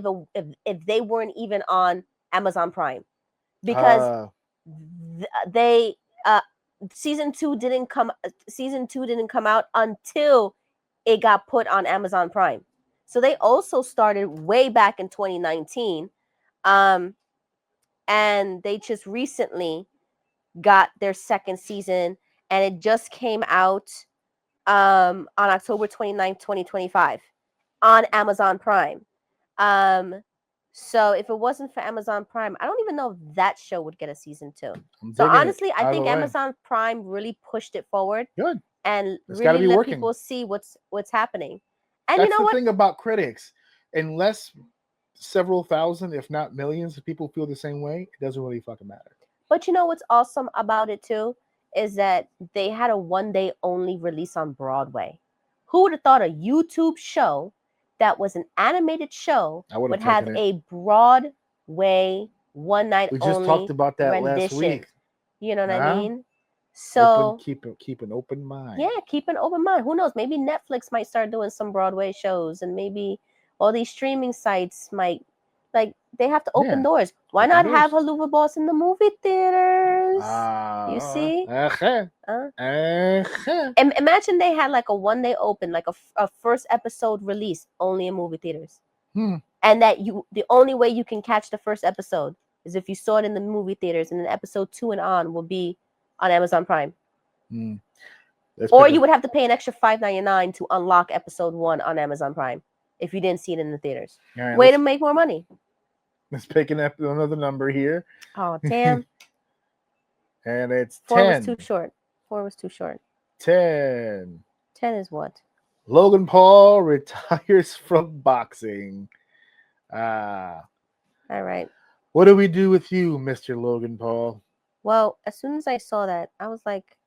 if they weren't even on Amazon Prime, because season 2 didn't come out until it got put on Amazon Prime. So they also started way back in 2019. And they just recently got their second season, and it just came out on October 29th, 2025 on Amazon Prime. So if it wasn't for Amazon Prime, I don't even know if that show would get a season 2. So honestly, I think Amazon Prime really pushed it forward. Good. And It's really let working. people see what's happening. And that's you know the thing about critics. Unless several thousand, if not millions, of people feel the same way, it doesn't really fucking matter. But you know what's awesome about it too is that they had a one-day only release on Broadway. Who would have thought a YouTube show that was an animated show would have a Broadway one-night only? We just talked about that last week. You know what I mean? So keep an open mind. Yeah, keep an open mind. Who knows? Maybe Netflix might start doing some Broadway shows, and maybe all these streaming sites might, like, they have to open doors. Why not have Haluva Boss in the movie theaters? You see? Imagine they had like a one-day open, like a first episode release only in movie theaters. And that the only way you can catch the first episode is if you saw it in the movie theaters, and then episode 2 and on will be on Amazon Prime. Or you would have to pay an extra $5.99 to unlock episode 1 on Amazon Prime if you didn't see it in the theaters. Right, way to make more money. Let's pick another number here. Oh, damn. And it's 4 10. was too short. 4 was too short. 10. 10 is what? Logan Paul retires from boxing. All right. What do we do with you, Mr. Logan Paul? Well, as soon as I saw that, I was like,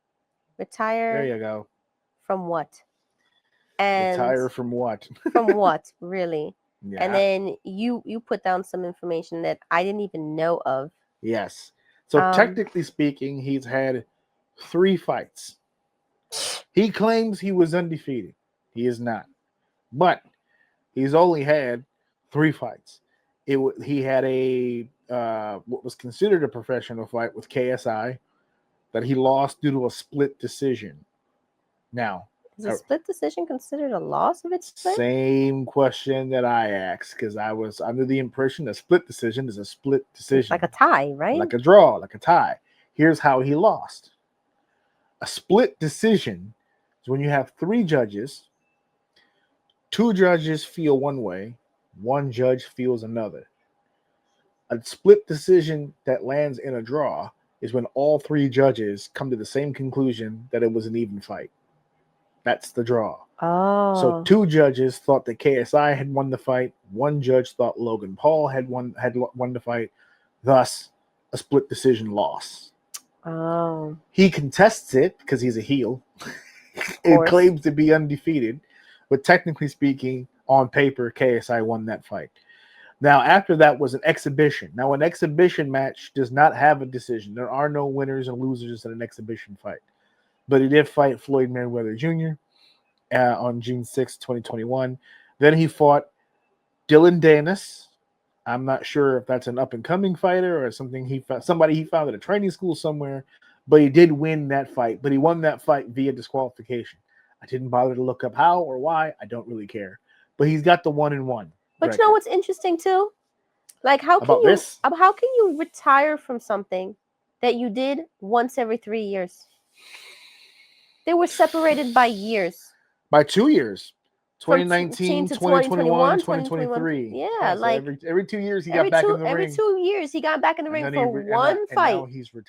retire. There you go. From what? And retire from what? From what, really? Yeah. And then you put down some information that I didn't even know of. Yes. So technically speaking, he's had 3 fights. He claims he was undefeated. He is not. But he's only had 3 fights. He had a what was considered a professional fight with KSI that he lost due to a split decision. Now, is a split decision considered a loss if it's split? Same question that I asked, because I was under the impression a split decision is a split decision. It's like a tie, right? Like a draw, like a tie. Here's how he lost. A split decision is when you have 3 judges. 2 judges feel one way, 1 judge feels another. A split decision that lands in a draw is when all 3 judges come to the same conclusion that it was an even fight. That's the draw. Oh. So 2 judges thought that KSI had won the fight. 1 judge thought Logan Paul had won the fight. Thus, a split decision loss. Oh. He contests it because he's a heel. It claims to be undefeated. But technically speaking, on paper, KSI won that fight. Now, after that was an exhibition. Now, an exhibition match does not have a decision. There are no winners and losers in an exhibition fight. But he did fight Floyd Mayweather Jr. On June 6, 2021. Then he fought Dylan Danis. I'm not sure if that's an up-and-coming fighter or somebody he found at a training school somewhere. But he did win that fight. But he won that fight via disqualification. I didn't bother to look up how or why. I don't really care. But he's got the 1-1. But record. You know what's interesting too? Like how can you retire from something that you did once every 3 years? They were separated by years. By 2 years. 2019, 2021, 2023. Yeah, so like every 2 years he got back in the ring. Every 2 years he got back in the ring for one fight.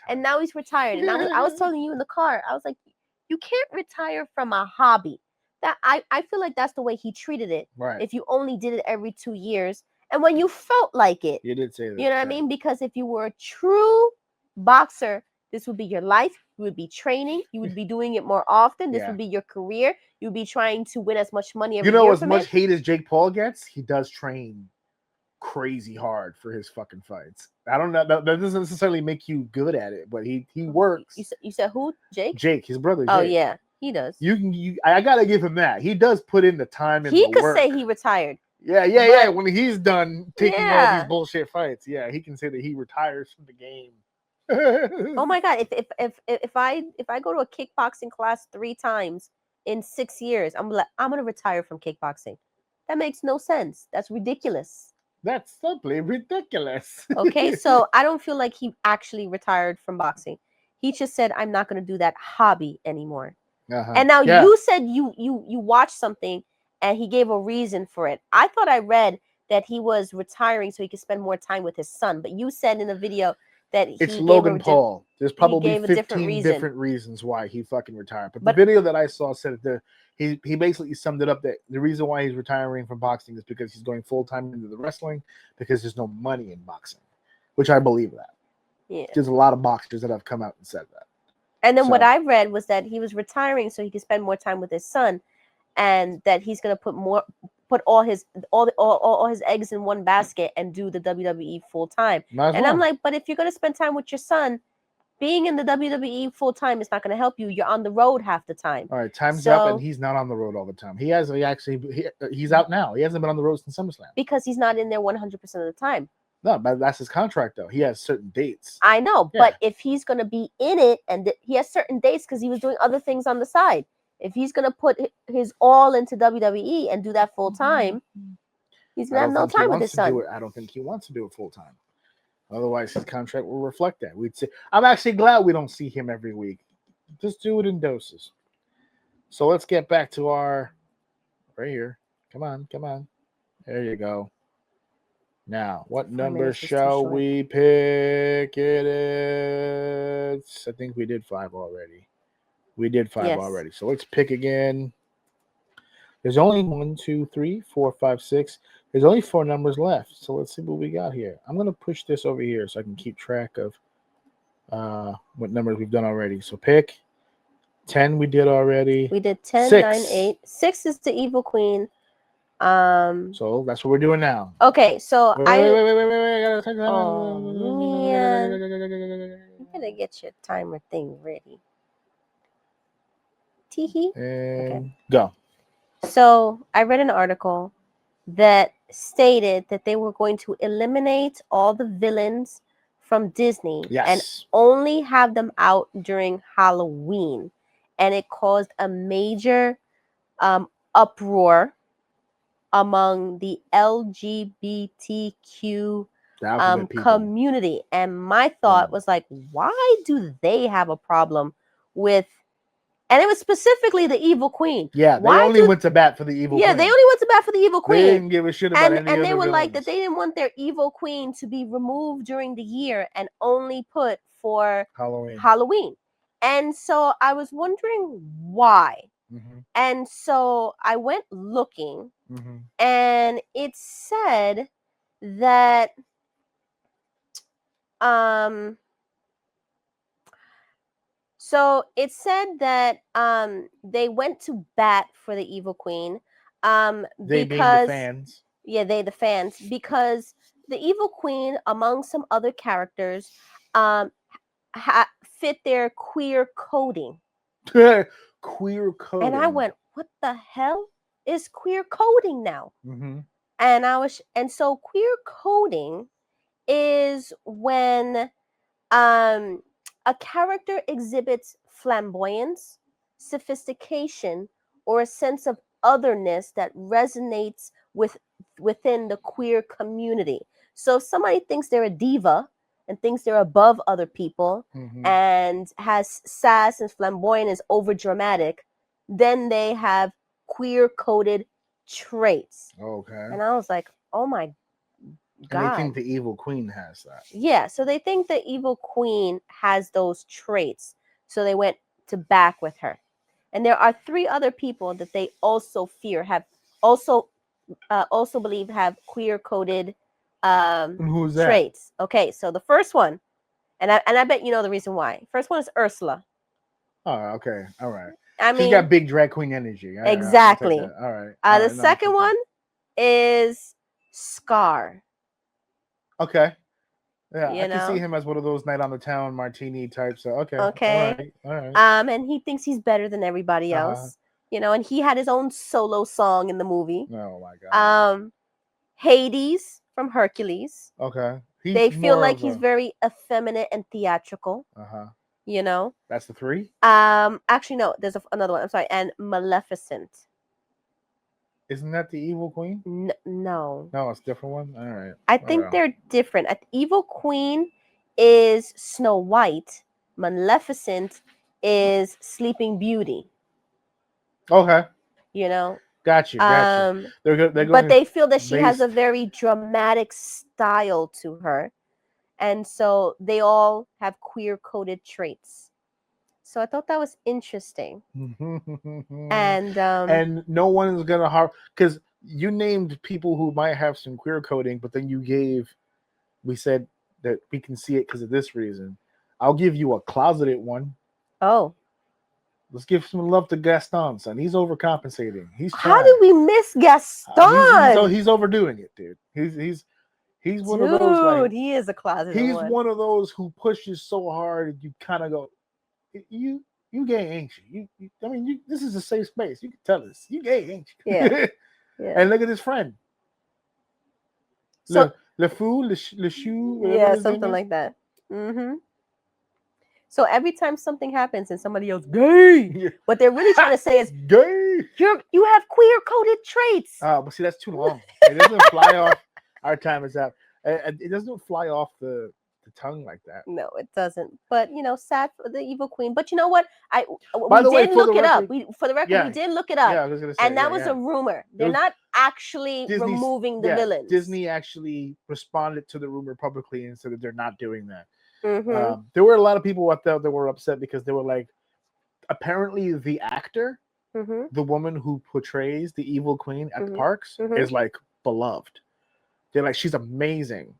And now he's retired. And I was telling you in the car, I was like, you can't retire from a hobby. That I feel like that's the way he treated it. Right. If you only did it every 2 years, and when you felt like it. You did say that. You know what I mean? Because if you were a true boxer, this would be your life. You would be training. You would be doing it more often. This would be your career. You'd be trying to win as much money every year. As much hate as Jake Paul gets, he does train crazy hard for his fucking fights. I don't know. That doesn't necessarily make you good at it, but he works. You said who? Jake? Jake, his brother. Oh, Jake. yeah. He does. I gotta give him that. He does put in the time and he the could work. say he retired. Yeah. When he's done taking all these bullshit fights, he can say that he retires from the game. Oh my God! If I go to a kickboxing class 3 times in 6 years, I'm gonna retire from kickboxing. That makes no sense. That's ridiculous. That's simply ridiculous. Okay, so I don't feel like he actually retired from boxing. He just said, "I'm not gonna do that hobby anymore." And now Yeah. you said you watched something, and he gave a reason for it. I thought I read that he was retiring so he could spend more time with his son, but you said in the video that he It's gave Logan Paul. There's probably gave a different 15 reason. different reasons why he fucking retired. But the But- video that I saw said that he basically summed it up that the reason why he's retiring from boxing is because he's going full time into the wrestling because there's no money in boxing, which I believe that. Yeah. There's a lot of boxers that have come out and said that. And then what So- I read was that he was retiring so he could spend more time with his son, and that he's gonna put all his eggs in one basket and do the WWE full time. Might as And well. I'm like, but if you're gonna spend time with your son, being in the WWE full time is not gonna help you. You're on the road half the time. All right, time's up, So- and he's not on the road all the time. He's out now. He hasn't been on the road since SummerSlam. Because he's not in there 100% of the time. No, but that's his contract though. He has certain dates. I know, Yeah. but if he's gonna be in it, and he has certain dates because he was doing other things on the side. If he's gonna put his all into WWE and do that full time, he's gonna have no time with his son. I don't think he wants to do it full time. Otherwise, his contract will reflect that. We'd say, I'm actually glad we don't see him every week. Just do it in doses. So let's get back to our right here. Come on. There you go. Now, what 5 number minutes is too shall short. we pick? It is. I think we did 5 already. We did 5 Yes. already. So let's pick again. There's only 1, 2, 3, 4, 5, 6. There's only 4 numbers left. So let's see what we got here. I'm going to push this over here so I can keep track of what numbers we've done already. So pick 10 we did already. We did 10, 6. 9, 8. 6 is the Evil Queen. So that's what we're doing now. Okay, so Wait. I gotta take Oh, man. I'm gonna get your timer thing ready. Teehee. And go. So I read an article that stated that they were going to eliminate all the villains from Disney and Yes. only have them out during Halloween. And it caused a major uproar among the LGBTQ The alphabet people. community. And my thought was like, why do they have a problem with, and it was specifically the Evil Queen. Yeah, they Why only do- went to bat for the evil Yeah, queen. they only went to bat for the Evil They Queen. didn't give a shit about any And they other were like that villains. they didn't want their Evil Queen to be removed during the year and only put for Halloween. Halloween. And so I was wondering why. Mhm, And so I went looking, mhm. and it said that so it said that they went to bat for the Evil Queen They being because the fans. yeah, they the fans, because the Evil Queen, among some other characters, fit their queer coding. Queer coding. And I went, what the hell is queer coding now? Mhm. And so queer coding is when a character exhibits flamboyance, sophistication, or a sense of otherness that resonates within the queer community. So if somebody thinks they're a diva and thinks they're above other people Mhm. and has sass and flamboyant, is over dramatic, then they have queer coded traits. Okay. And I was like, oh my And God. they think the evil queen has that. Yeah, so they think the Evil Queen has those traits. So they went to back with her. And there are 3 other people that they also fear have also believe have queer coded And who's that? traits. Okay, so the first one, and I bet you know the reason why. First one is Ursula. Oh, okay. All right. I She's mean, got big drag queen energy. All right, I'll take Exactly. that. All right. All the right, no, I'll second take that. one is Scar. Okay. Yeah, You I can see know? him as one of those night on the town martini types. So okay. Okay. All right. And he thinks he's better than everybody Uh-huh. else. You know, and he had his own solo song in the movie. Oh my god. Hades, from Hercules. Okay. They feel more like of he's very effeminate and theatrical. Uh-huh. You know. That's the 3? Actually, no. There's another one. I'm sorry. And Maleficent. Isn't that the evil queen? No. No, it's a different one. All right. I think they're different. Evil Queen is Snow White. Maleficent is Sleeping Beauty. Okay. You know. Got you. They're going. But they feel that she has a based- very dramatic style to her, and so they all have queer-coded traits. So I thought that was interesting. And and no one is gonna harm because you named people who might have some queer coding, but then we said that we can see it because of this reason. I'll give you a closeted one. oh, Let's give some love to Gaston, son. He's overcompensating. He's how trying. did we miss Gaston? He's overdoing it, dude. He's one Dude, of those like he is a closeted he's one. one of those who pushes so hard you kind of go, you gay, ain't you? I mean, this is a safe space. You can tell us you gay, ain't you? Yeah. Yeah. And look at his friend. So Le Fou, Le Chou, yeah, something like that. Mm-hmm. So every time something happens and somebody yells gay, what they're really trying to say is gay. You have queer coded traits. But see, that's too long. It doesn't fly off. Our time is up. It doesn't fly off the tongue like that. No, it doesn't. But sad for the evil queen. But you know what? By the way, did for look the it up. record- For the record, Yeah. we did look it up. Yeah, I was gonna say, And that was a rumor. They're was- not actually Disney's- removing the villains. Disney actually responded to the rumor publicly and said that they're not doing that. Mm-hmm. There were a lot of people out there that were upset because they were like, apparently the actor, Mm-hmm. the woman who portrays the evil queen at the parks, Mhm. is like beloved. They're like, she's amazing.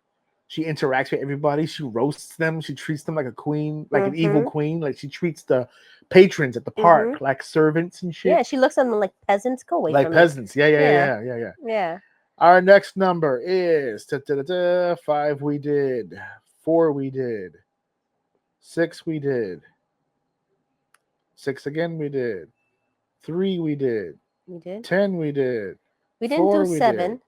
She interacts with everybody. She roasts them. She treats them like a queen, like an evil queen. Like she treats the patrons at the park like servants and shit. Yeah, she looks at them like peasants. Go away like from peasants. me. Yeah. Our next number is 5 we did, 4 we did, 6 we did, 6 again we did, 3 we did, We did. 10 we did. We didn't 4 do we 7. did.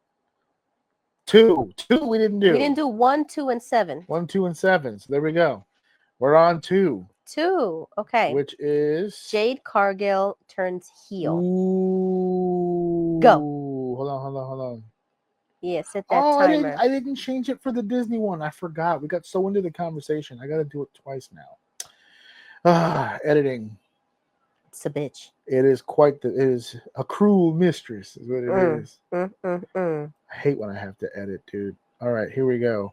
2 we didn't do. We didn't do 1, 2, and 7. 1, 2, and 7. So there we go. We're on 2. 2. Okay. Which is Jade Cargill turns heel. Ooh. Go. Hold on. Yeah, set that timer. I didn't change it for the Disney one. I forgot. We got so into the conversation. I got to do it twice now. Editing. It's a bitch. It is a cruel mistress is what it is. I hate when I have to edit, dude. All right, here we go.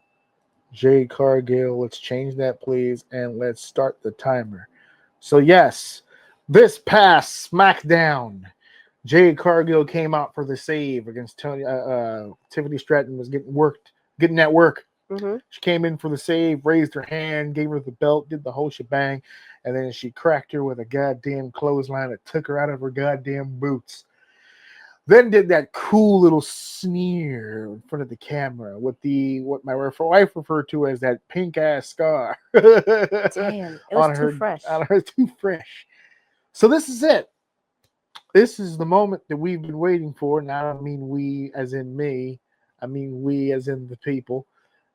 Jade Cargill, let's change that, please, and let's start the timer. So, yes, this past SmackDown, Jade Cargill came out for the save against Tiffany Stratton was getting at work. She came in for the save, raised her hand, gave her the belt, did the whole shebang, and then she cracked her with a goddamn clothesline that took her out of her goddamn boots. Then did that cool little sneer in front of the camera with what my wife referred to as that pink ass scar. Damn, it was too fresh. On her, too fresh. So this is it. This is the moment that we've been waiting for. Now I don't mean we as in me. I mean we as in the people.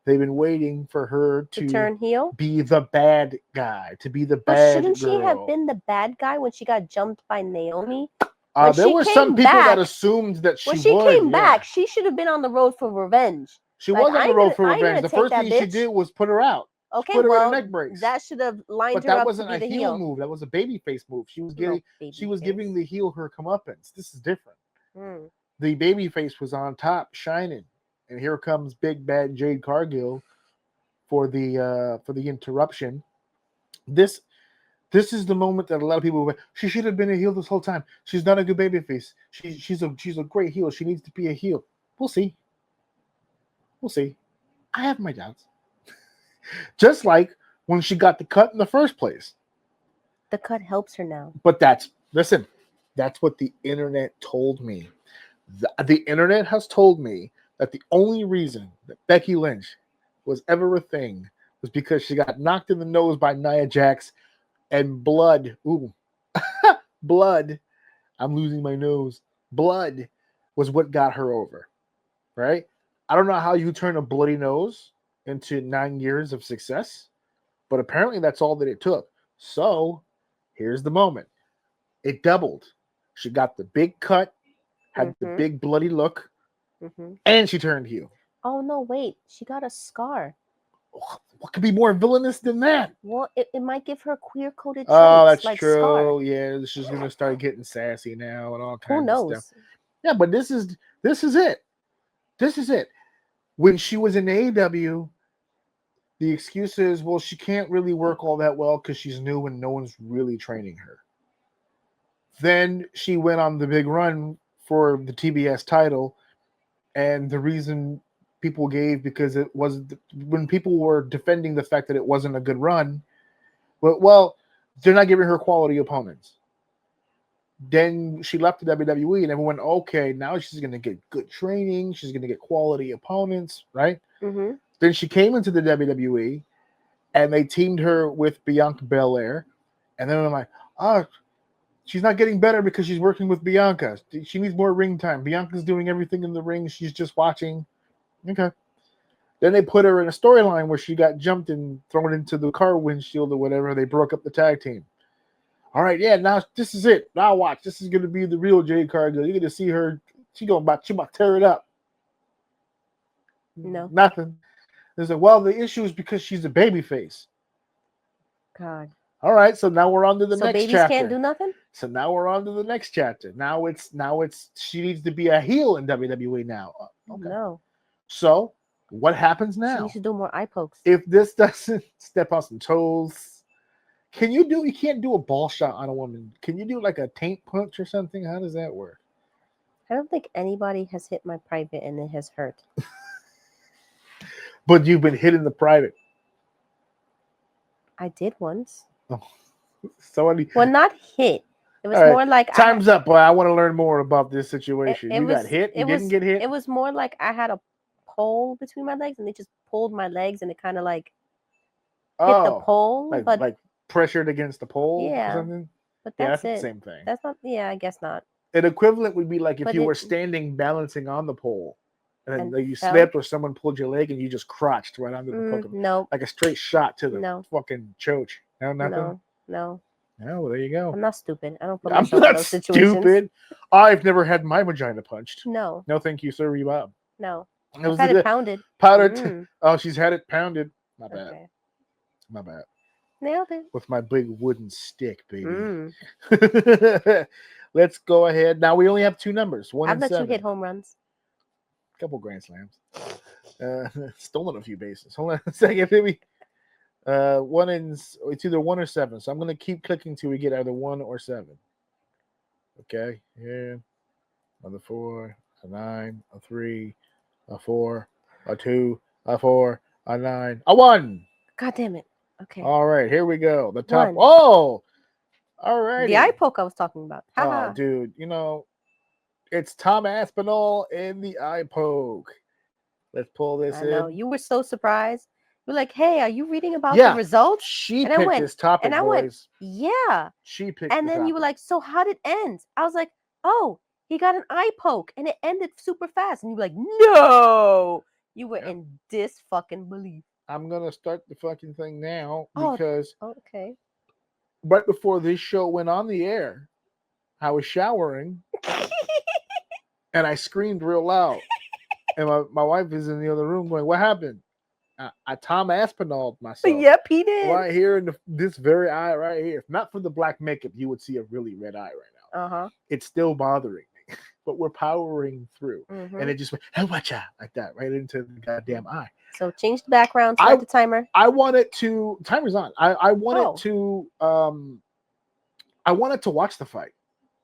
They've been waiting for her to turn heel, be the bad guy, to be the but bad shouldn't girl. she have been the bad guy when she got jumped by Naomi? There were some people that assumed that she when she would. came back, she should have been on the road for revenge. She was on the road for revenge. The first thing she did was put her out. Okay, put her well, in a neck brace. that should have lined but her that up wasn't to be a the heel move. That was a babyface move. She was giving the heel her comeuppance. This is different. The babyface was on top, shining, and here comes big bad Jade Cargill for the interruption. This is the moment that a lot of people went, she should have been a heel this whole time. She's not a good babyface. She's a great heel. She needs to be a heel. We'll see. I have my doubts. Just like when she got the cut in the first place. The cut helps her now. But that's what the internet told me. The internet has told me that the only reason that Becky Lynch was ever a thing was because she got knocked in the nose by Nia Jax and blood. Ooh, blood. I'm losing my nose. Blood was what got her over, right? I don't know how you turn a bloody nose into 9 years of success, but apparently that's all that it took. So here's the moment. It doubled. She got the big cut, had the big bloody look, and she turned heel. Oh no, wait. She got a scar. What could be more villainous than that? Well, it might give her queer-coded traits. Oh, that's like true. Scar. Yeah, she's gonna start getting sassy now and all Who kinds of knows? stuff. Yeah, but this is it. This is it. When she was in AEW, the excuse is, well, she can't really work all that well because she's new and no one's really training her. Then she went on the big run for the TBS title, and the reason people gave, because it was when people were defending the fact that it wasn't a good run, well, they're not giving her quality opponents. Then she left the WWE, and everyone, okay, now she's going to get good training, she's going to get quality opponents, right? Then she came into the WWE, and they teamed her with Bianca Belair, and then I'm like, oh, she's not getting better because she's working with Bianca. She needs more ring time. Bianca's doing everything in the ring. She's just watching. Okay. Then they put her in a storyline where she got jumped and thrown into the car windshield or whatever. They broke up the tag team. All right, yeah, now this is it. Now watch. This is going to be the real Jade Cargill. You're going to see her. She about to tear it up. No. Nothing. They said, well, the issue is because she's a baby face. God. All right, so now we're on to the next babies chapter. can't do nothing? So now we're on to the next chapter. Now it's she needs to be a heel in WWE now. Okay. No. So what happens She now? needs to do more eye pokes. If this doesn't step on some toes, you can't do a ball shot on a woman. Can you do like a taint punch or something? How does that work? I don't think anybody has hit my private and it has hurt. But you've been hit in the private. I did once. Oh. Somebody. Well, not hit. It was All right, more like time's up, boy. I want to learn more about this situation. You got hit? You didn't get hit? It was more like I had a pole between my legs and they just pulled my legs and it kind of like hit the pole. Like pressured against the pole Yeah, or something? but that's the it. same thing. That's not, yeah, I guess not. An equivalent would be like if But you were standing balancing on the pole and And then you fell? slipped or someone pulled your leg and you just crotched right onto the fucking, Nope. like a straight shot to the No. fucking choach. No, nothing? No. No, well, there you go. I'm not stupid. I don't put I'm myself in not those situations. stupid. I've never had my vagina punched. No. No, thank you, sir. You up? No. It I've was had the it pounded. powdered. Oh, she's had it pounded. My bad. Okay. My bad. Nailed it. With my big wooden stick, baby. Mm. Let's go ahead. Now we only have two numbers. 1 I've and let 7. you hit home runs. Couple grand slams. Stolen a few bases. Hold on a second, baby. It's either 1 or 7. So I'm gonna keep clicking till we get either 1 or 7. Okay. Yeah. Another 4, a 9, a 3, a 4, a 2, a 4, a 9, a 1. God damn it. Okay. All right, here we go. The top. 1. Oh, all right. The eye poke I was talking about. Oh, Haha. dude, it's Tom Aspinall in the eye poke. Let's pull this I in. know. You were so surprised. You're like, hey, are you reading about Yeah. the results? She And I picked went- this topic, and I went, boys. Yeah. She picked And the then you were topic. like, so how did it end? I was like, oh, he got an eye poke and it ended super fast. And you were like, no. You were Yeah. in fucking belief. I'm going to start the fucking thing now Oh. because Okay. right before this show went on the air, I was showering and I screamed real loud. And my wife is in the other room going, what happened? I Tom Aspinalled myself. Yep, he did. Right here in this very eye right here. If not for the black makeup, you would see a really red eye right now. Uh-huh. It's still bothering me, but we're powering through. Mhm. And it just went, hey, watch out, like that, right into the goddamn eye. So change the background, start the timer. I wanted to, timer's on. I wanted Oh. to, I wanted to watch the fight,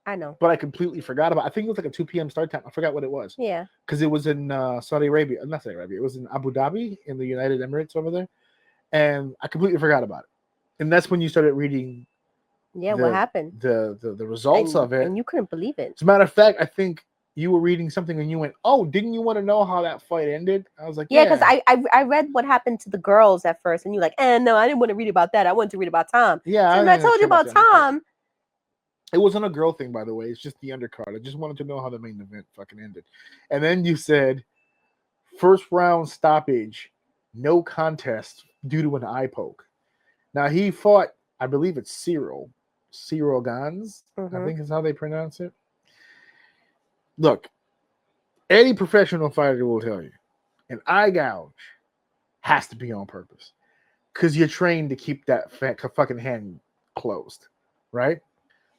I know. but I completely forgot about it. I think it was like a 2 p.m. start time. I forgot what it was. Yeah. Because it was in Saudi Arabia. Not Saudi Arabia. It was in Abu Dhabi in the United Emirates over there. And I completely forgot about it. And that's when you started reading Yeah, what happened? the results of it. And you couldn't believe it. As a matter of fact, I think you were reading something and you went, oh, didn't you want to know how that fight ended? I was like, Yeah, because I read what happened to the girls at first, and you're like, no, I didn't want to read about that. I wanted to read about Tom. Yeah. So I told you about Tom. It wasn't a girl thing, by the way. It's just the undercard. I just wanted to know how the main event fucking ended. And then you said, First round stoppage, no contest due to an eye poke. Now he fought, I believe it's Cyril Gans, I think is how they pronounce it. Look, any professional fighter will tell you, an eye gouge has to be on purpose because you're trained to keep that fucking hand closed, right?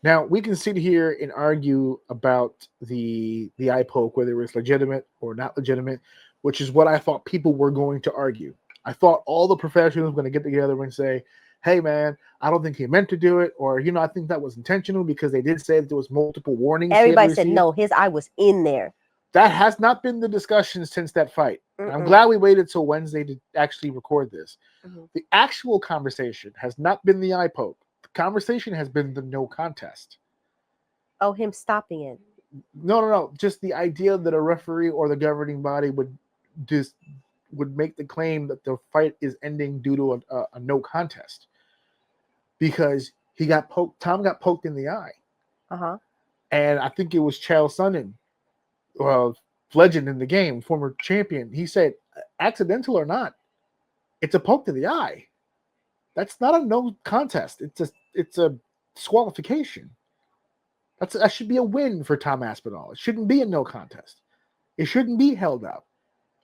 Now we can sit here and argue about the eye poke, whether it's legitimate or not legitimate, which is what I thought people were going to argue. I thought all the professionals were going to get together and say, hey man, I don't think he meant to do it, or I think that was intentional because they did say that there was multiple warnings. Everybody said no, his eye was in there. That has not been the discussion since that fight. I'm glad we waited till Wednesday to actually record this. The actual conversation has not been the eye poke. The conversation has been the no contest. Oh, him stopping it. No. Just the idea that a referee or the governing body would make the claim that the fight is ending due to a no contest because he got poked. Tom got poked in the eye. And I think it was Chael Sonnen, legend in the game, former champion. He said, accidental or not, it's a poke to the eye. That's not a no contest. It's a disqualification. That should be a win for Tom Aspinall. It shouldn't be a no contest. It shouldn't be held up.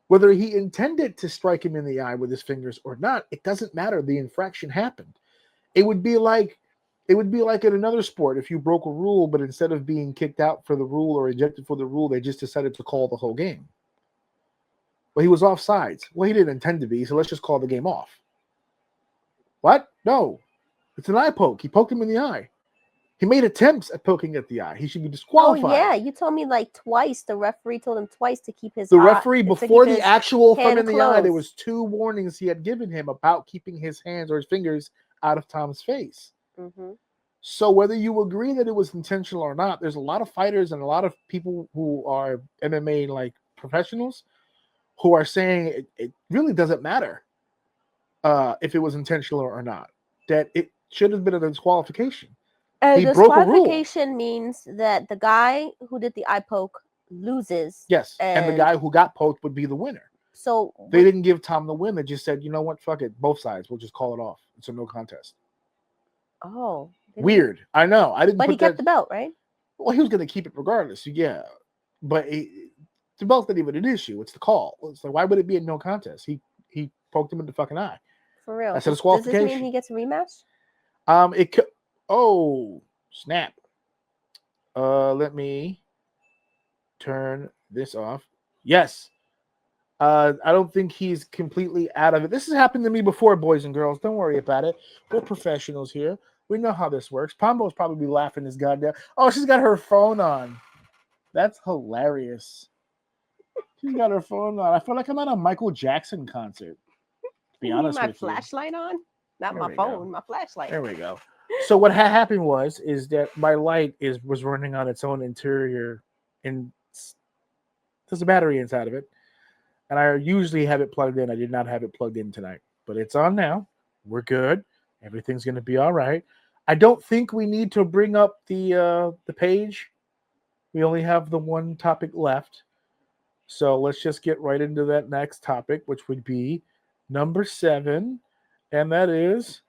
Whether he intended to strike him in the eye with his fingers or not, it doesn't matter. The infraction happened. It would be like in another sport if you broke a rule, but instead of being kicked out for the rule or ejected for the rule, they just decided to call the whole game. Well, he was offsides. Well, he didn't intend to be, so let's just call the game off. What? No. It's an eye poke. He poked him in the eye. He made attempts at poking at the eye. He should be disqualified. Oh, yeah. You told me like twice. The referee told him twice to keep his referee, before the actual thumb in the eye, there closed. was 2 warnings he had given him about keeping his hands or his fingers out of Tom's face. So whether you agree that it was intentional or not, there's a lot of fighters and a lot of people who are MMA like professionals who are saying it really doesn't matter if it was intentional or not. That it should have been a disqualification. He broke a rule. Disqualification means that the guy who did the eye poke loses. Yes, and the guy who got poked would be the winner. So they didn't give Tom the win. They just said, you know what, fuck it, both sides. We'll just call it off. It's a no contest. Oh, weird. I know. I didn't. But he kept the belt, right? Well, he was going to keep it regardless. Yeah, but the belt's not even an issue. It's the call. It's like, why would it be a no contest? He poked him in the fucking eye. For real. That's a disqualification. Does this mean he gets a rematch? It could. Oh, snap. Let me turn this off. Yes. I don't think he's completely out of it. This has happened to me before, boys and girls. Don't worry about it. We're professionals here. We know how this works. Pombo's probably laughing his goddamn. Oh, she's got her phone on. That's hilarious. She's got her phone on. I feel like I'm at a Michael Jackson concert. To be honest with you. My flashlight on? Not my phone, my flashlight. There we go. So what happened is that my light was running on its own interior, and there's a battery inside of it. And I usually have it plugged in. I did not have it plugged in tonight, but it's on now. We're good. Everything's going to be all right. I don't think we need to bring up the page. We only have the one topic left. So let's just get right into that next topic, which would be number 7. And that is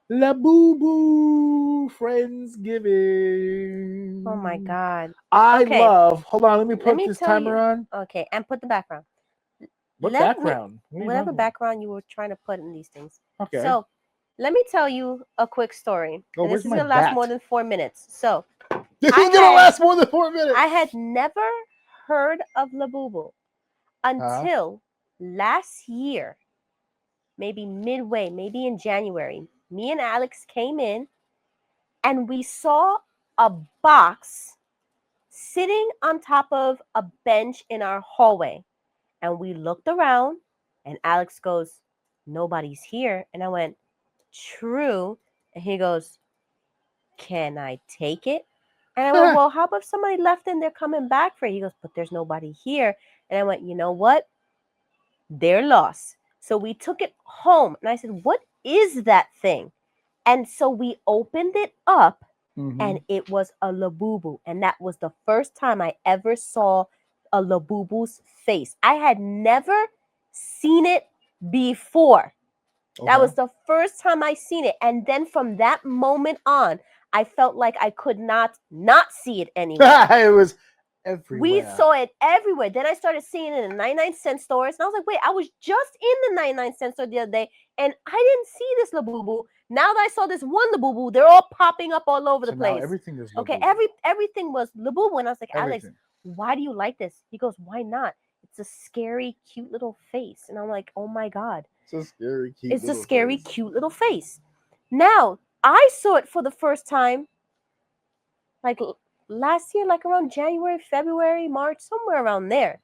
La Boo Boo Friendsgiving. Oh my God. I love. Hold on, let me put this timer on. Okay, and put the background. What background? Whatever background you were trying to put in these things. Okay. So let me tell you a quick story. Oh, this is gonna last more than 4 minutes. So this is gonna last more than 4 minutes. I had never heard of La Boo Boo until last year, maybe midway, maybe in January. Me and Alex came in and we saw a box sitting on top of a bench in our hallway. And we looked around and Alex goes, nobody's here. And I went, true. And he goes, can I take it? And I went, well, how about if somebody left and they're coming back for it? He goes, but there's nobody here. And I went, you know what? They're lost. So we took it home. And I said, what is that thing? And so we opened it up and it was a La Boo Boo. And that was the first time I ever saw a Labubu's face. I had never seen it before. That was the first time I seen it. And then from that moment on, I felt like I could not see it anymore. It was everywhere. We saw it everywhere. Then I started seeing it in 99-cent stores. And I was like, wait, I was just in the 99-cent store the other day, and I didn't see this Labubu. Now that I saw this one Labubu, they're all popping up all over the place. Now everything is Labubu. Okay, everything was Labubu. And I was like, Alex, why do you like this? He goes, why not? It's a scary, cute little face. And I'm like, oh my God. It's a scary, cute It's a scary, cute little face. Now, I saw it for the first time, like last year, like around January, February, March, somewhere around there.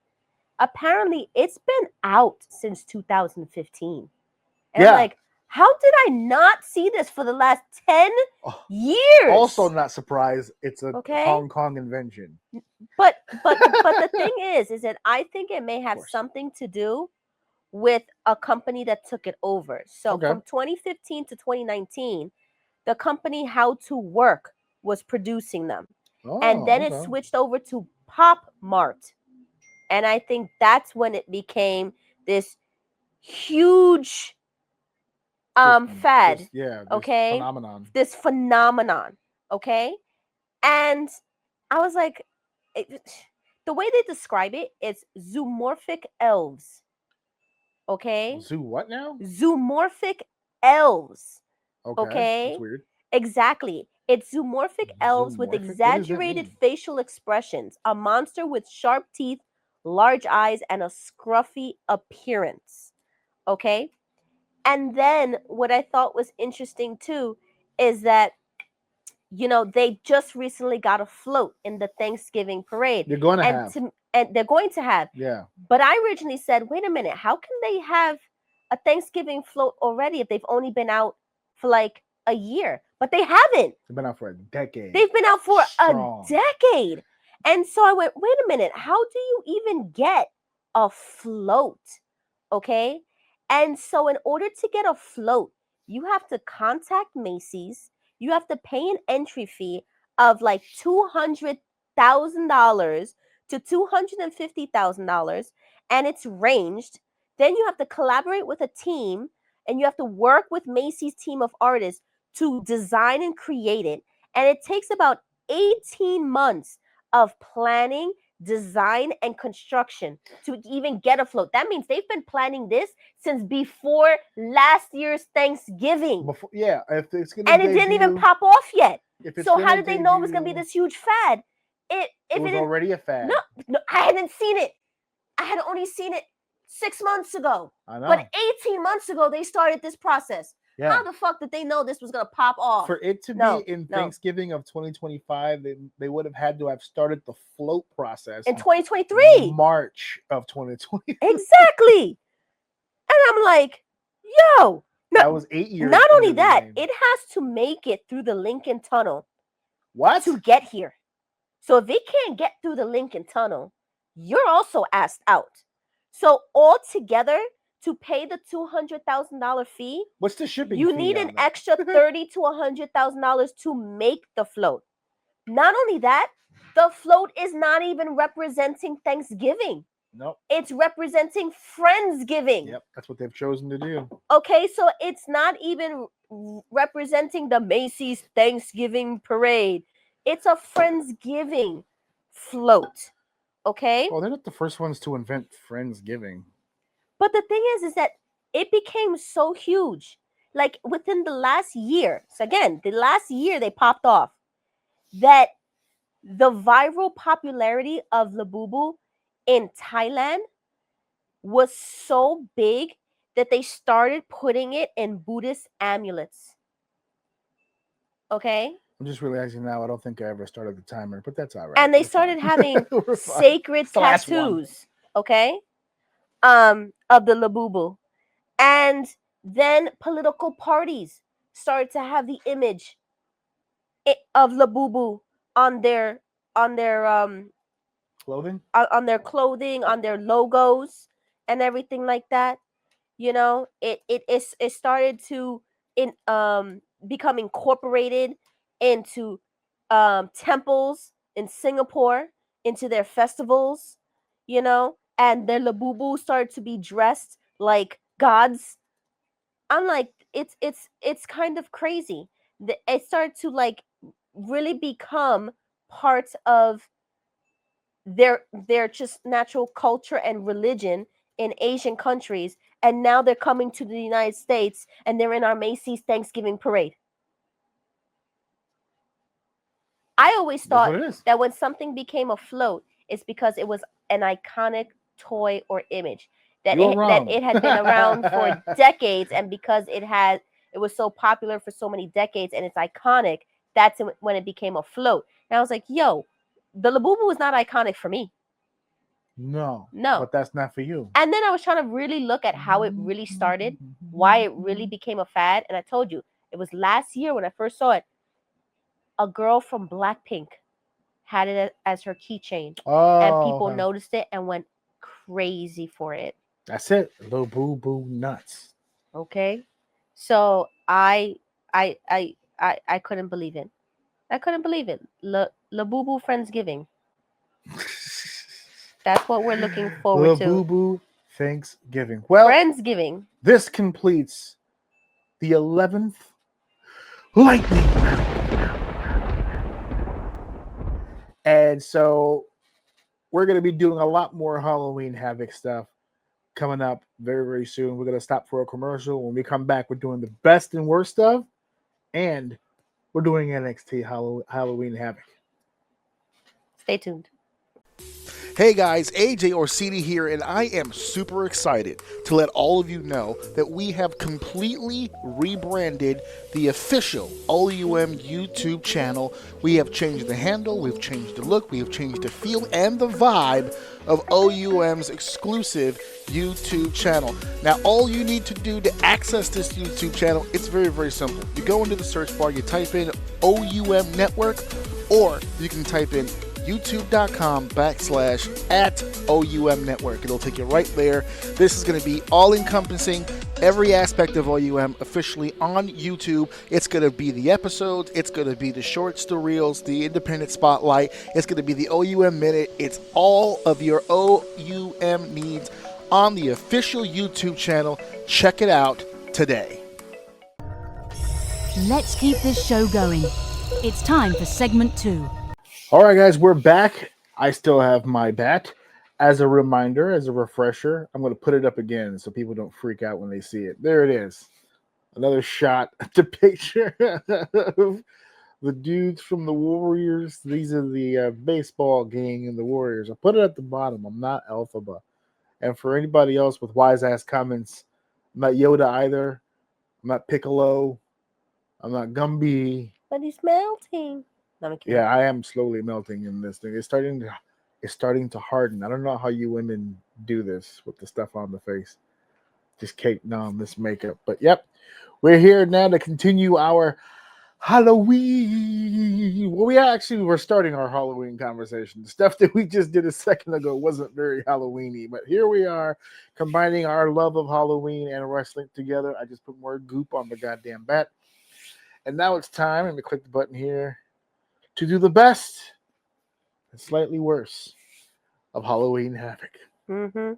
Apparently, it's been out since 2015. And I'm like, how did I not see this for the last 10 years? Also not surprised. It's a Hong Kong invention. But the thing is that I think it may have something to do with a company that took it over. So from 2015 to 2019, the company How to Work was producing them. And then it switched over to Pop Mart. And I think that's when it became this huge fad. Phenomenon. This phenomenon. Okay. And I was like, the way they describe it is zoomorphic elves. Okay. Zoo what now? Zoomorphic elves. Okay. That's weird. Exactly. It's zoomorphic elves with exaggerated facial expressions, a monster with sharp teeth, large eyes, and a scruffy appearance. Okay. And then what I thought was interesting too is that, you know, they just recently got a float in the Thanksgiving parade. They're going to have. And they're going to have. Yeah. But I originally said, wait a minute, how can they have a Thanksgiving float already if they've only been out for like a year? But they haven't. They've been out for a decade. They've been out for a decade. And so I went, wait a minute, how do you even get a float? Okay. And so in order to get a float, you have to contact Macy's. You have to pay an entry fee of like $200,000 to $250,000, and it's ranged. Then you have to collaborate with a team, and you have to work with Macy's team of artists to design and create it. And it takes about 18 months of planning, design, and construction to even get a float. That means they've been planning this since before last year's Thanksgiving. If it's gonna and it didn't even pop off yet. So how did they know it was going to be this huge fad? It was already a fad. No, I hadn't seen it. I had only seen it 6 months ago. I know. But 18 months ago, they started this process. Yeah. How the fuck did they know this was going to pop off? For it to be in Thanksgiving of 2025, they would have had to have started the float process in 2023. March of 2020. Exactly. And I'm like, yo. That was 8 years. Not only that, it has to make it through the Lincoln Tunnel. What? To get here. So if it can't get through the Lincoln Tunnel, you're also asked out. So altogether, to pay the $200,000 fee, what's the shipping? You need an extra $30,000 to $100,000 to make the float. Not only that, the float is not even representing Thanksgiving. Nope. It's representing Friendsgiving. Yep, that's what they've chosen to do. Okay, so it's not even representing the Macy's Thanksgiving parade. It's a Friendsgiving float. Okay? Well, they're not the first ones to invent Friendsgiving. But the thing is that it became so huge. Like within the last year. So again, the last year they popped off. That the viral popularity of Labubu in Thailand was so big that they started putting it in Buddhist amulets. Okay? I'm just realizing now I don't think I ever started the timer, but that's all right. And they started having sacred tattoos, okay? Of the Labubu. And then political parties started to have the image of Labubu on their clothing, on their clothing, on their logos, and everything like that. You know, it started to become incorporated into temples in Singapore, into their festivals. you know, and the Labubu started to be dressed like gods. I'm like, it's kind of crazy. It started to like really become part of their just natural culture and religion in Asian countries, and now they're coming to the United States and they're in our Macy's Thanksgiving parade. I always That's thought what it is. that when something became afloat, it's because it was an iconic toy or image that You're that wrong. it had been around for decades, and because it was so popular for so many decades and it's iconic, that's when it became afloat. And I was like, yo, the Labubu was not iconic for me. No. No. But that's not for you. And then I was trying to really look at how it really started, why it really became a fad. And I told you, it was last year when I first saw it. A girl from Blackpink had it as her keychain. Oh. And people noticed it and went crazy for it. That's it. Little boo boo nuts. Okay. So I couldn't believe it. I couldn't believe it. La Boo Boo Friendsgiving. That's what we're looking forward to. Boo Boo Thanksgiving. Well, Friendsgiving. This completes the 11th lightning round. And so we're going to be doing a lot more Halloween Havoc stuff coming up very, very soon. We're going to stop for a commercial. When we come back, we're doing the best and worst stuff, and we're doing NXT Halloween Havoc. Stay tuned. Hey guys, AJ Orsini here, and I am super excited to let all of you know that we have completely rebranded the official OUM YouTube channel. We have changed the handle, we've changed the look, we have changed the feel and the vibe of OUM's exclusive YouTube channel. Now, all you need to do to access this YouTube channel, it's very, very simple. You go into the search bar, you type in OUM Network, or you can type in youtube.com/@OUM Network. It'll take you right there. This is going to be all encompassing, every aspect of OUM officially on YouTube. It's going to be the episodes, it's going to be the shorts, the reels, the independent spotlight, it's going to be the OUM Minute. It's all of your OUM needs on the official YouTube channel. Check it out today. Let's keep this show going. It's time for segment 2. All right, guys, we're back. I still have my bat. As a reminder, as a refresher, I'm going to put it up again so people don't freak out when they see it. There it is. Another shot at the picture of the dudes from the Warriors. These are the baseball gang and the Warriors. I put it at the bottom. I'm not Alphaba. And for anybody else with wise-ass comments, I'm not Yoda either. I'm not Piccolo. I'm not Gumby. But he's melting. No, Yeah, I am slowly melting in this thing. It's starting to harden. I don't know how you women do this with the stuff on the face. Just caked on this makeup. But yep, we're here now to continue our Halloween. Well, we're starting our Halloween conversation. The stuff that we just did a second ago wasn't very Halloween-y, but here we are combining our love of Halloween and wrestling together. I just put more goop on the goddamn bat. And now it's time, let me click the button here, to do the best and slightly worse of Halloween Havoc. Mm-hmm.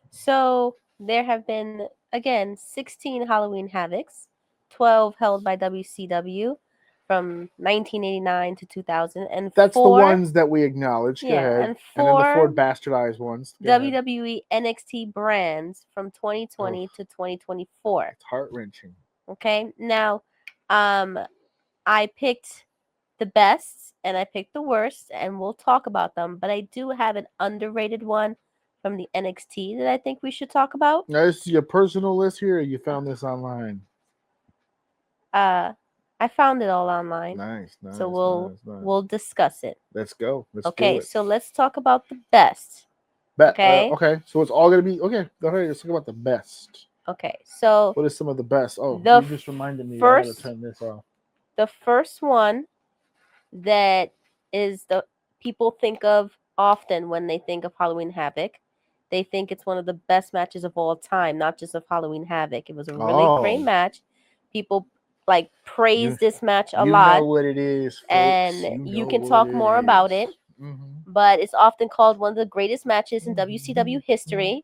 So there have been, again, 16 Halloween Havocs, 12 held by WCW from 1989 to 2000. And that's four, the ones that we acknowledged. Go ahead. And then the 4 4 bastardized ones. WWE NXT brands from 2020 to 2024. It's heart-wrenching. Okay, now I picked the best and I picked the worst, and we'll talk about them. But I do have an underrated one from the NXT that I think we should talk about. Now, this is your personal list here, or you found this online? I found it all online. Nice. So we'll discuss it. Let's go. Let's okay, do it. So let's talk about the best. Okay. Okay. So it's all gonna be okay. Go ahead. Let's talk about the best. Okay. So what is some of the best? Oh, you just reminded me. First, I gotta turn this off. The first one that is the people think of often when they think of Halloween Havoc. They think it's one of the best matches of all time, not just of Halloween Havoc. It was a really great match. People praise this match a lot. You know what it is, folks. And you can talk more about it. Mm-hmm. but it's often called one of the greatest matches in WCW history.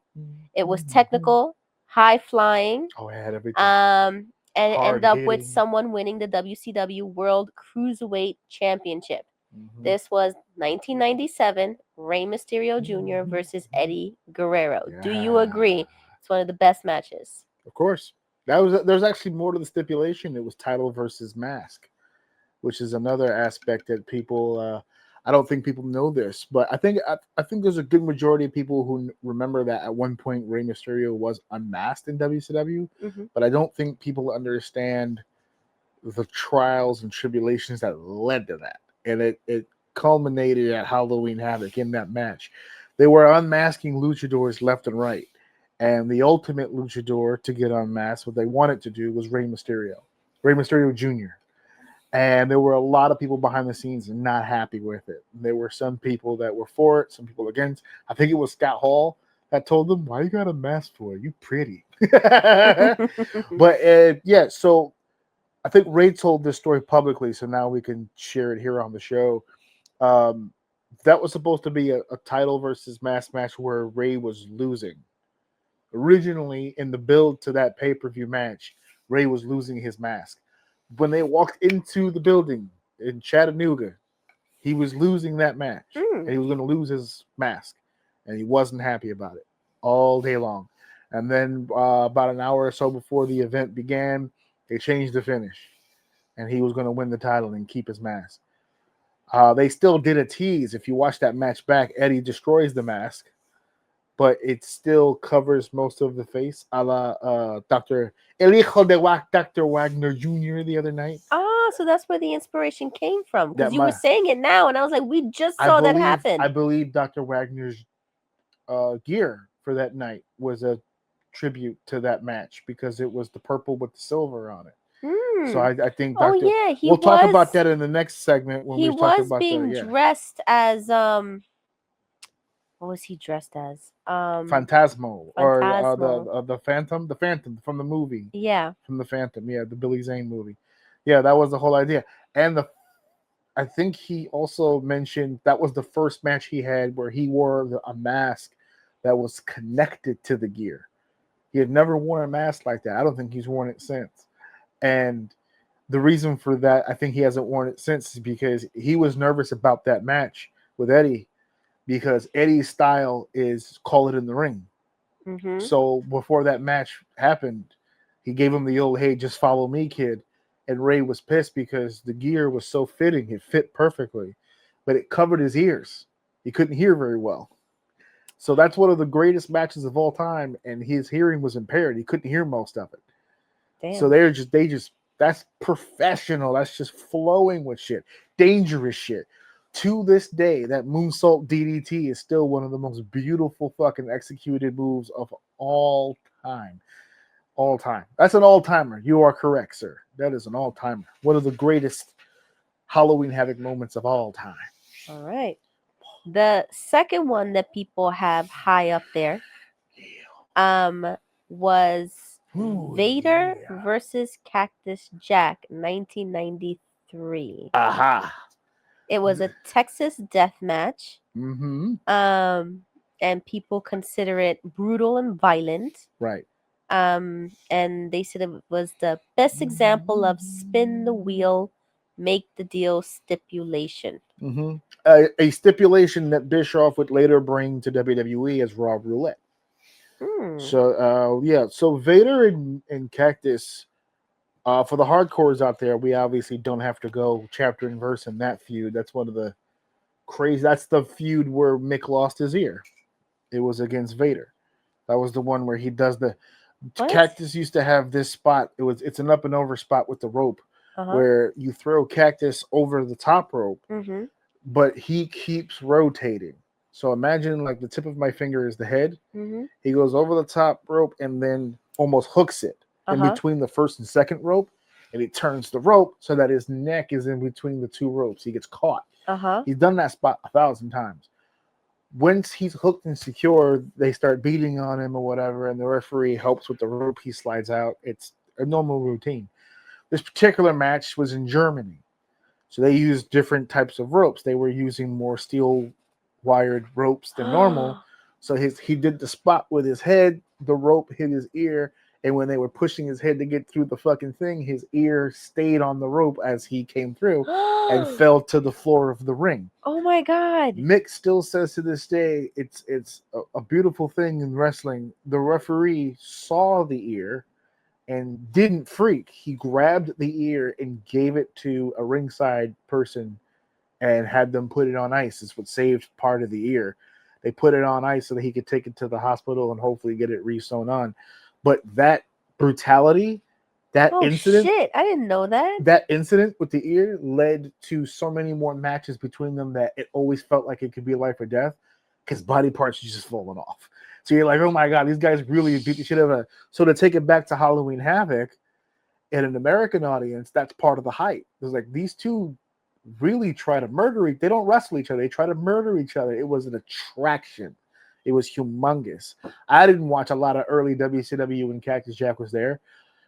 It was technical, high flying, Oh, it had everything. and it ended up with Hard-hitting. someone winning the WCW World Cruiserweight Championship. Mhm. This was 1997, Rey Mysterio Jr. versus Eddie Guerrero. Do you agree? It's one of the best matches. Of course. There's actually more to the stipulation. It was title versus mask, which is another aspect that people I don't think people know this, but I think there's a good majority of people who remember that at one point Rey Mysterio was unmasked in WCW, Mm-hmm. but I don't think people understand the trials and tribulations that led to that. And it culminated at Halloween Havoc in that match. They were unmasking luchadors left and right. And the ultimate luchador to get unmasked, what they wanted to do was Rey Mysterio Jr. And there were a lot of people behind the scenes not happy with it. There were some people that were for it, some people against. I think it was Scott Hall that told them, "Why you got a mask for? You pretty." But yeah, so I think Ray told this story publicly, so now we can share it here on the show. That was supposed to be a title versus mask match where Ray was losing. Originally, in the build to that pay-per-view match, Ray was losing his mask. When they walked into the building in Chattanooga, he was losing that match. And he was going to lose his mask. And he wasn't happy about it all day long. And then about an hour or so before the event began, they changed the finish. And he was going to win the title and keep his mask. They still did a tease. If you watch that match back, Eddie destroys the mask, but it still covers most of the face, a la Dr. El Hijo de Dr. Wagner Jr. the other night. Ah, so that's where the inspiration came from. Because That you were might- saying it now, and I was like, we just saw that happen. I believe Dr. Wagner's gear for that night was a tribute to that match because it was the purple with the silver on it. So I think Oh yeah, we'll talk about that in the next segment when he we talk was about being dressed as what was he dressed as? Phantasmo or Phantasmo. the Phantom from the movie. Yeah. From the Phantom, yeah, the Billy Zane movie. Yeah, that was the whole idea. And I think he also mentioned that was the first match he had where he wore a mask that was connected to the gear. He had never worn a mask like that. I don't think he's worn it since. And the reason for that, I think he hasn't worn it since, is because he was nervous about that match with Eddie because Eddie's style is call it in the ring. Mm-hmm. So before that match happened, he gave him the old, "Hey, just follow me, kid." And Ray was pissed because the gear was so fitting. It fit perfectly, but it covered his ears. He couldn't hear very well. So that's one of the greatest matches of all time, and his hearing was impaired. He couldn't hear most of it. Damn. So they just that's professional. That's just flowing with shit. Dangerous shit. To this day, that moonsault DDT is still one of the most beautiful fucking executed moves of all time. All time. That's an all-timer. You are correct, sir. That is an all-timer. One of the greatest Halloween Havoc moments of all time. All right. The second one that people have high up there was Vader versus Cactus Jack, 1993. Aha. It was a Texas death match. Mm-hmm. And people consider it brutal and violent. Right. And they said it was the best example of spin the wheel, make the deal stipulation. Mm-hmm. A stipulation that Bischoff would later bring to WWE as Raw Roulette. So so Vader and Cactus, for the hardcores out there, we obviously don't have to go chapter and verse in that feud. That's one of the crazy. That's the feud where Mick lost his ear. It was against Vader. That was the one where he does the Cactus used to have this spot. It's an up and over spot with the rope where you throw Cactus over the top rope, but he keeps rotating. So imagine like the tip of my finger is the head. He goes over the top rope and then almost hooks it in between the first and second rope, and he turns the rope so that his neck is in between the two ropes. He gets caught. He's done that spot 1,000 times. Once he's hooked and secure, they start beating on him or whatever, and the referee helps with the rope. He slides out. It's a normal routine. This particular match was in Germany, so they used different types of ropes. They were using more steel wired ropes than normal. So he did the spot with his head, the rope hit his ear, and when they were pushing his head to get through the fucking thing, his ear stayed on the rope as he came through and fell to the floor of the ring. Oh my God. Mick still says to this day, it's a beautiful thing in wrestling. The referee saw the ear and didn't freak. He grabbed the ear and gave it to a ringside person and had them put it on ice. It's what saved part of the ear. They put it on ice so that he could take it to the hospital and hopefully get it re-sewn on. But that brutality, that incident, shit, I didn't know that. that incident with the ear led to so many more matches between them that it always felt like it could be life or death because body parts are just falling off. So you're like, oh my God, these guys really beat the shit out of it. So to take it back to Halloween Havoc in an American audience, that's part of the hype. It's like these two really try to murder each. They don't wrestle each other. They try to murder each other. It was an attraction. It was humongous. I didn't watch a lot of early WCW when Cactus Jack was there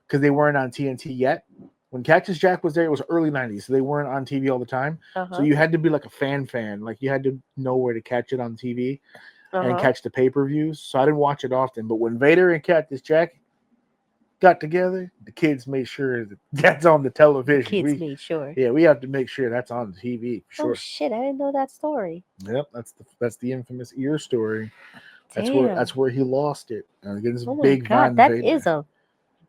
because they weren't on TNT yet. When Cactus Jack was there, it was early 90s, so they weren't on TV all the time. So you had to be like a fan. Like you had to know where to catch it on TV and catch the pay-per-views. So I didn't watch it often. But when Vader and Cactus Jack got together, the kids made sure that that's on the television. Made sure. Yeah, we have to make sure that's on the TV for sure. Oh shit, I didn't know that story. Yep, that's the infamous ear story. Damn. That's where he lost it against Oh my Big God, Von that Vader.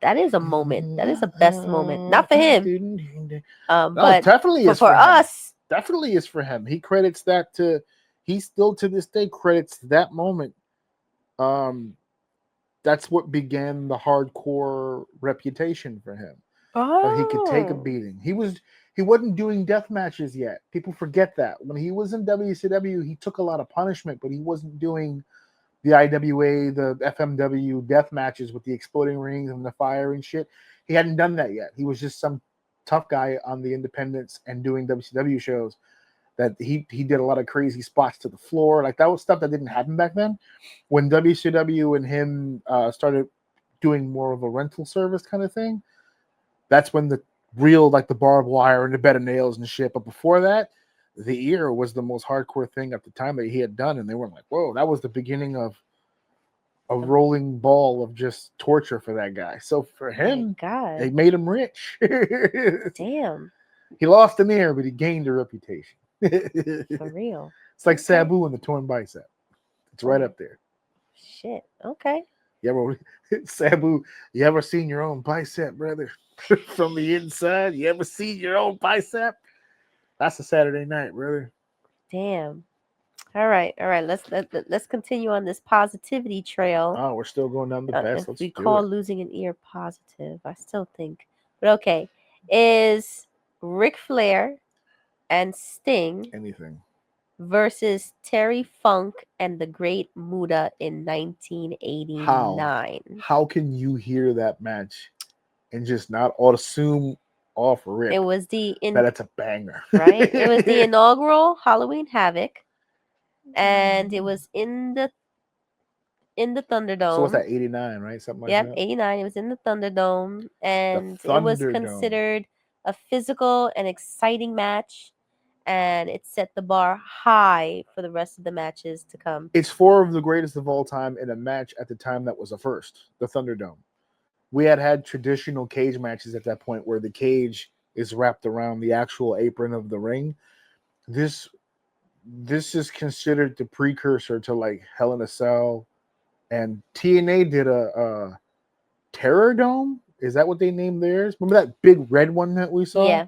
that is a moment. That is the best moment. Not for him. But definitely is for us. Definitely is for him. He credits that to. He still to this day credits that moment. That's what began the hardcore reputation for him. That he could take a beating. He wasn't doing death matches yet. People forget that. When he was in WCW, he took a lot of punishment, but he wasn't doing the IWA, the FMW death matches with the exploding rings and the fire and shit. He hadn't done that yet. He was just some tough guy on the independents and doing WCW shows. That he did a lot of crazy spots to the floor. Like that was stuff that didn't happen back then. When WCW and him started doing more of a rental service kind of thing, that's when the real, like the barbed wire and the bed of nails and shit. But before that, the ear was the most hardcore thing at the time that he had done. And they were like, whoa, that was the beginning of a rolling ball of just torture for that guy. So for him, they made him rich. Damn. He lost an ear, but he gained a reputation. For real. It's like Sabu and the torn bicep. It's right up there. Shit. Okay. Sabu, you ever seen your own bicep, brother? From the inside? You ever seen your own bicep? That's a Saturday night, brother. Damn. All right. Let's continue on this positivity trail. Oh, we're still going down the path. If we call losing an ear positive, I still think. But okay. Is Ric Flair and Sting versus Terry Funk and the Great Muta in 1989. How can you hear that match and just not assume off rip? It was that it's a banger, right? It was the inaugural Halloween Havoc, and it was in the Thunderdome. So what's that? 89, right? Something like that. 89. It was in the Thunderdome, and it was considered a physical and exciting match. And it set the bar high for the rest of the matches to come. It's 4 of the greatest of all time in a match at the time that was a first, the Thunderdome. We had traditional cage matches at that point where the cage is wrapped around the actual apron of the ring. This is considered the precursor to like Hell in a Cell, and TNA did a Terror Dome. Is that what they named theirs? Remember that big red one that we saw? Yeah.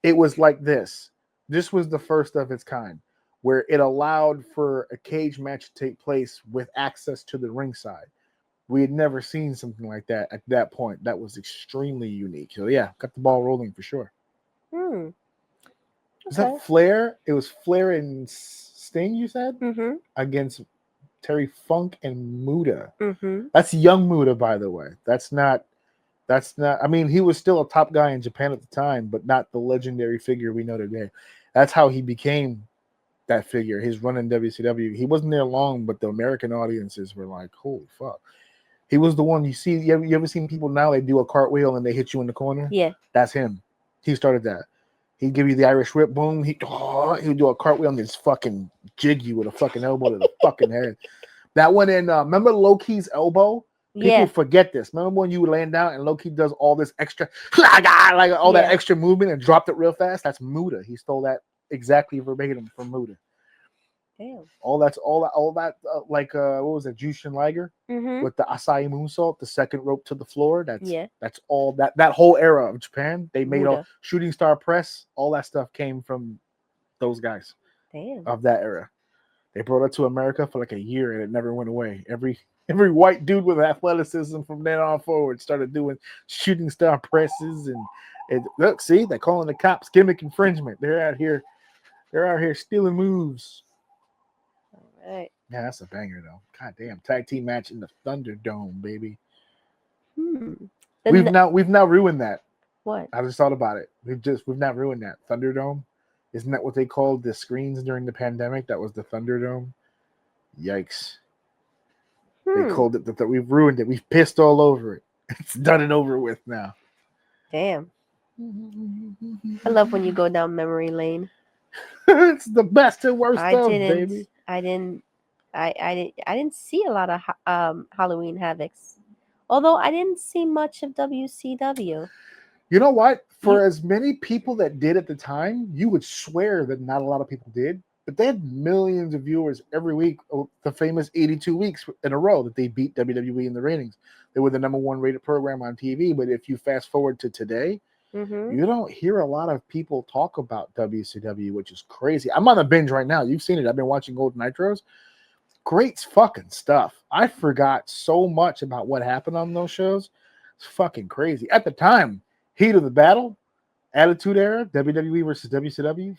It was like this. This was the first of its kind, where it allowed for a cage match to take place with access to the ringside. We had never seen something like that at that point. That was extremely unique. So yeah, got the ball rolling for sure. Okay. Is that Flair? It was Flair and Sting, you said? Mm-hmm. Against Terry Funk and Muta. Mm-hmm. That's young Muta, by the way. That's not. I mean, he was still a top guy in Japan at the time, but not the legendary figure we know today. That's how he became that figure. His run in WCW. He wasn't there long, but the American audiences were like, holy fuck. He was the one you see. You ever seen people now, they do a cartwheel and they hit you in the corner? Yeah. That's him. He started that. He'd give you the Irish whip, boom. He'd do a cartwheel and just fucking jig you with a fucking elbow to the fucking head. That one in, remember Low-Key's elbow? People Yeah. forget this. Remember when you were laying down and Low-Key does all this extra, like all that extra movement and dropped it real fast? That's Muda. He stole that exactly verbatim from Muda. Damn. All that, what was it, Jushin Liger with the Asai moonsault, the second rope to the floor. That's all that whole era of Japan. They made all shooting star press. All that stuff came from those guys. Damn. Of that era. They brought it to America for like a year and it never went away. Every white dude with athleticism from then on forward started doing shooting star presses and look, see, they're calling the cops gimmick infringement. They're out here stealing moves. Right. Yeah, that's a banger though. God damn, tag team match in the Thunderdome, baby. We've now ruined that. What? I just thought about it. We've not ruined that. Thunderdome. Isn't that what they called the screens during the pandemic? That was the Thunderdome. Yikes. They called it that. We've ruined it. We've pissed all over it. It's done and over with now. Damn. I love when you go down memory lane. It's the best and worst of, baby. I didn't see a lot of Halloween Havocs. Although I didn't see much of WCW. You know what? For as many people that did at the time, you would swear that not a lot of people did. But they had millions of viewers every week. The famous 82 weeks in a row that they beat WWE in the ratings. They were the number one rated program on TV. But if you fast forward to today, you don't hear a lot of people talk about WCW, which is crazy. I'm on a binge right now. You've seen it. I've been watching Gold Nitros. Great fucking stuff. I forgot so much about what happened on those shows. It's fucking crazy. At the time, heat of the battle, Attitude Era, WWE versus WCW,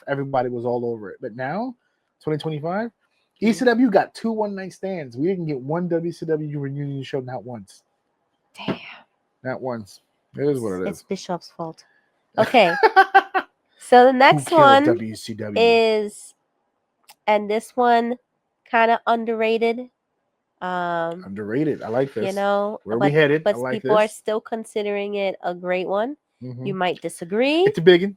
everybody was all over it. But now, 2025, ECW got 2 one-night stands. We didn't get one WCW reunion show, not once. Damn. Not once. It is what it is. It's Bishop's fault. Okay. So the next one WCW? is, and this one kind of underrated. Underrated. I like this. You know, where we headed. But I like people this. are still considering it a great one. You might disagree. It's a biggin.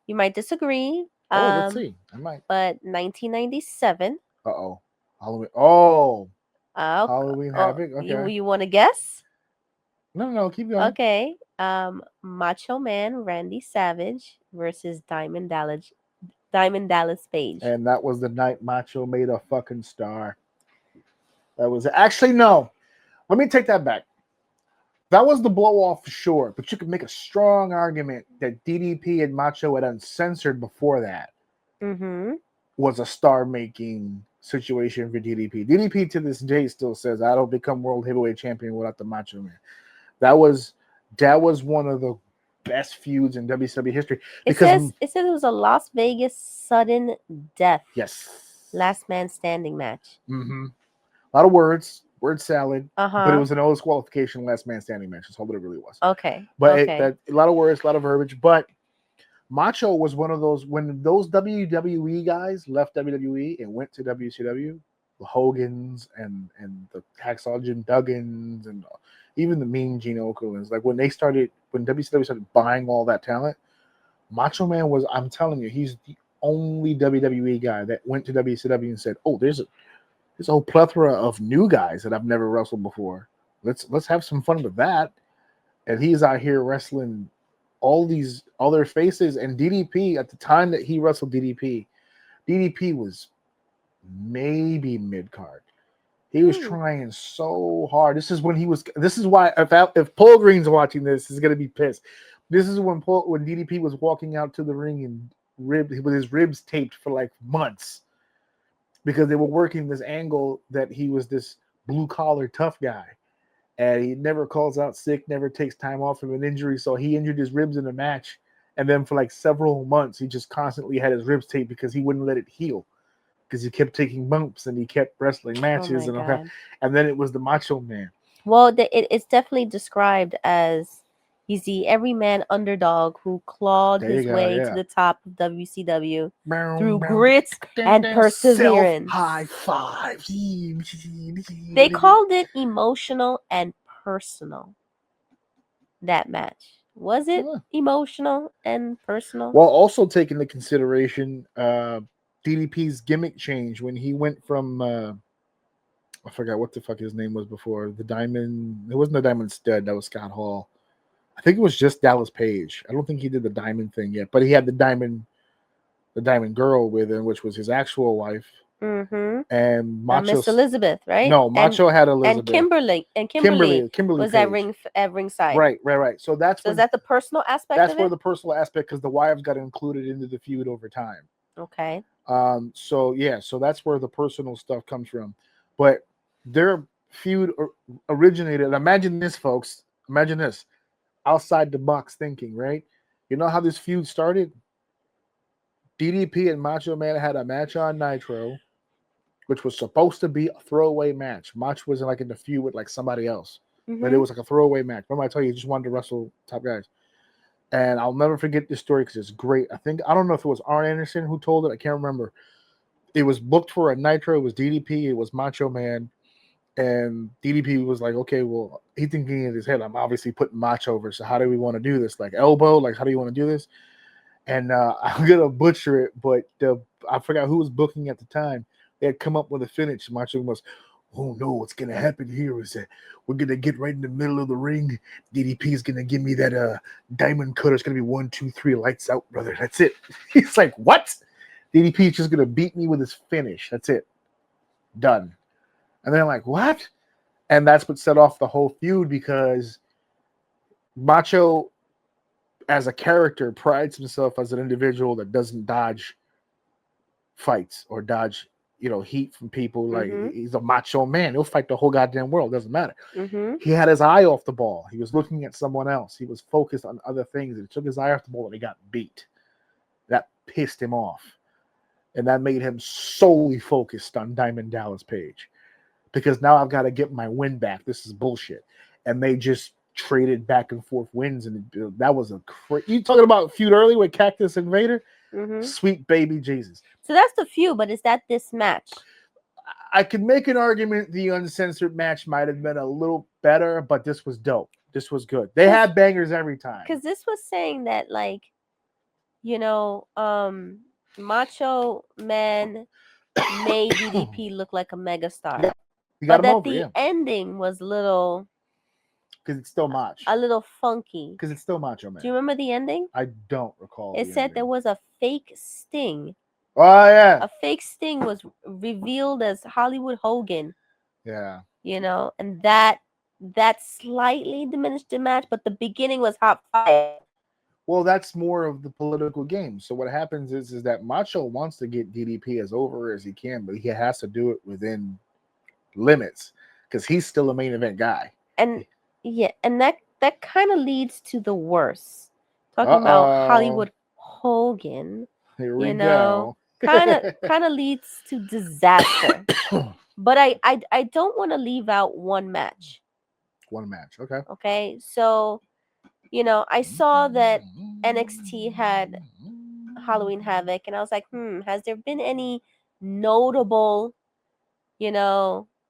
You might disagree. Let's see. I might. But 1997. Halloween. Halloween Havoc. Okay. You want to guess? No. Keep going. Okay. Macho Man Randy Savage versus Diamond Dallas Page. And that was the night Macho made a fucking star. That was actually no. Let me take that back. That was the blow off for sure, but you could make a strong argument that DDP and Macho had uncensored before that was a star making situation for DDP. DDP to this day still says, "I don't become world heavyweight champion without the Macho Man." That was one of the best feuds in WCW history. Because it says it was a Las Vegas sudden death. Yes. Last man standing match. A lot of words, word salad, but it was an no disqualification last man standing match. That's all that it really was. Okay. But a lot of words, a lot of verbiage. But Macho was one of those, when those WWE guys left WWE and went to WCW, the Hogans and the Hacksaw Jim Duggins and even the Mean Gene Okerlunds, like when WCW started buying all that talent, Macho Man was, I'm telling you, he's the only WWE guy that went to WCW and said, "Oh, there's a whole plethora of new guys that I've never wrestled before. Let's have some fun with that." And he's out here wrestling all their faces. And DDP, at the time that he wrestled DDP was maybe mid card. He was trying so hard. This is why if Paul Green's watching this, he's gonna be pissed. This is when DDP was walking out to the ring and with his ribs taped for like months, because they were working this angle that he was this blue collar tough guy, and he never calls out sick, never takes time off from an injury. So he injured his ribs in a match, and then for like several months he just constantly had his ribs taped because he wouldn't let it heal, because he kept taking bumps and he kept wrestling matches and all that. And then it was the Macho Man. Well, it's definitely described as he's the everyman underdog who clawed his way to the top of WCW through grit and perseverance. High five. They called it emotional and personal, that match. Was it Yeah. emotional and personal? Well, also take into consideration DDP's gimmick change when he went from I forgot what the fuck his name was before. The Diamond. It wasn't the Diamond Stud. That was Scott Hall. I think it was just Dallas Page. I don't think he did the Diamond thing yet, but he had the Diamond Girl with him, which was his actual wife. Mm-hmm. And Macho. Miss Elizabeth, right? No, Macho had Elizabeth. And Kimberly. Kimberly was Page. at ringside. Right. So that's So is that the personal aspect that's of where it? the personal aspect, because the wives got included into the feud over time. Okay. So yeah, so that's where the personal stuff comes from. But their feud originated. Imagine this, folks. Imagine this. Outside the box thinking, right? You know how this feud started? DDP and Macho Man had a match on Nitro, which was supposed to be a throwaway match. Macho was like in the feud with like somebody else, but it was like a throwaway match. Remember I told you, he just wanted to wrestle top guys. And I'll never forget this story because it's great. I don't know if it was Arn Anderson who told it. I can't remember. It was booked for a Nitro. It was DDP. It was Macho Man. And DDP was like, okay, well, he thinking in his head, I'm obviously putting Macho over. So how do we want to do this? Like elbow? Like, how do you want to do this? And I'm going to butcher it, but I forgot who was booking at the time. They had come up with a finish. Macho was, oh no, what's going to happen here is that we're going to get right in the middle of the ring. DDP is going to give me that diamond cutter. It's going to be 1, 2, 3, lights out, brother. That's it. He's like, what? DDP is just going to beat me with his finish. That's it. Done. And they're like, what? And that's what set off the whole feud, because Macho, as a character, prides himself as an individual that doesn't dodge fights or dodge, heat from people. Like, he's a macho man. He'll fight the whole goddamn world. Doesn't matter. He had his eye off the ball. He was looking at someone else. He was focused on other things, and he took his eye off the ball and he got beat. That pissed him off. And that made him solely focused on Diamond Dallas Page. Because now I've got to get my win back. This is bullshit. And they just traded back and forth wins. And that was you talking about feud early with Cactus and Vader? Sweet baby Jesus. So that's the feud, but is that this match? I could make an argument the uncensored match might have been a little better, but this was dope. This was good. They had bangers every time. Because this was saying that, like, Macho Man made DDP look like a megastar. Yeah. But that the ending was little... Because it's still Macho. A little funky. Because it's still Macho Man. Do you remember the ending? I don't recall. It said there was a fake sting. Oh, yeah. A fake sting was revealed as Hollywood Hogan. Yeah. And that slightly diminished the match, but the beginning was hot fire. Well, that's more of the political game. So what happens is that Macho wants to get DDP as over as he can, but he has to do it within limits because he's still a main event guy. And yeah, and that kind of leads to the worst. Talking about Hollywood Hogan, here we go. kind of leads to disaster. But I don't want to leave out one match. One match, okay. Okay, so I saw that NXT had Halloween Havoc, and I was like, has there been any notable,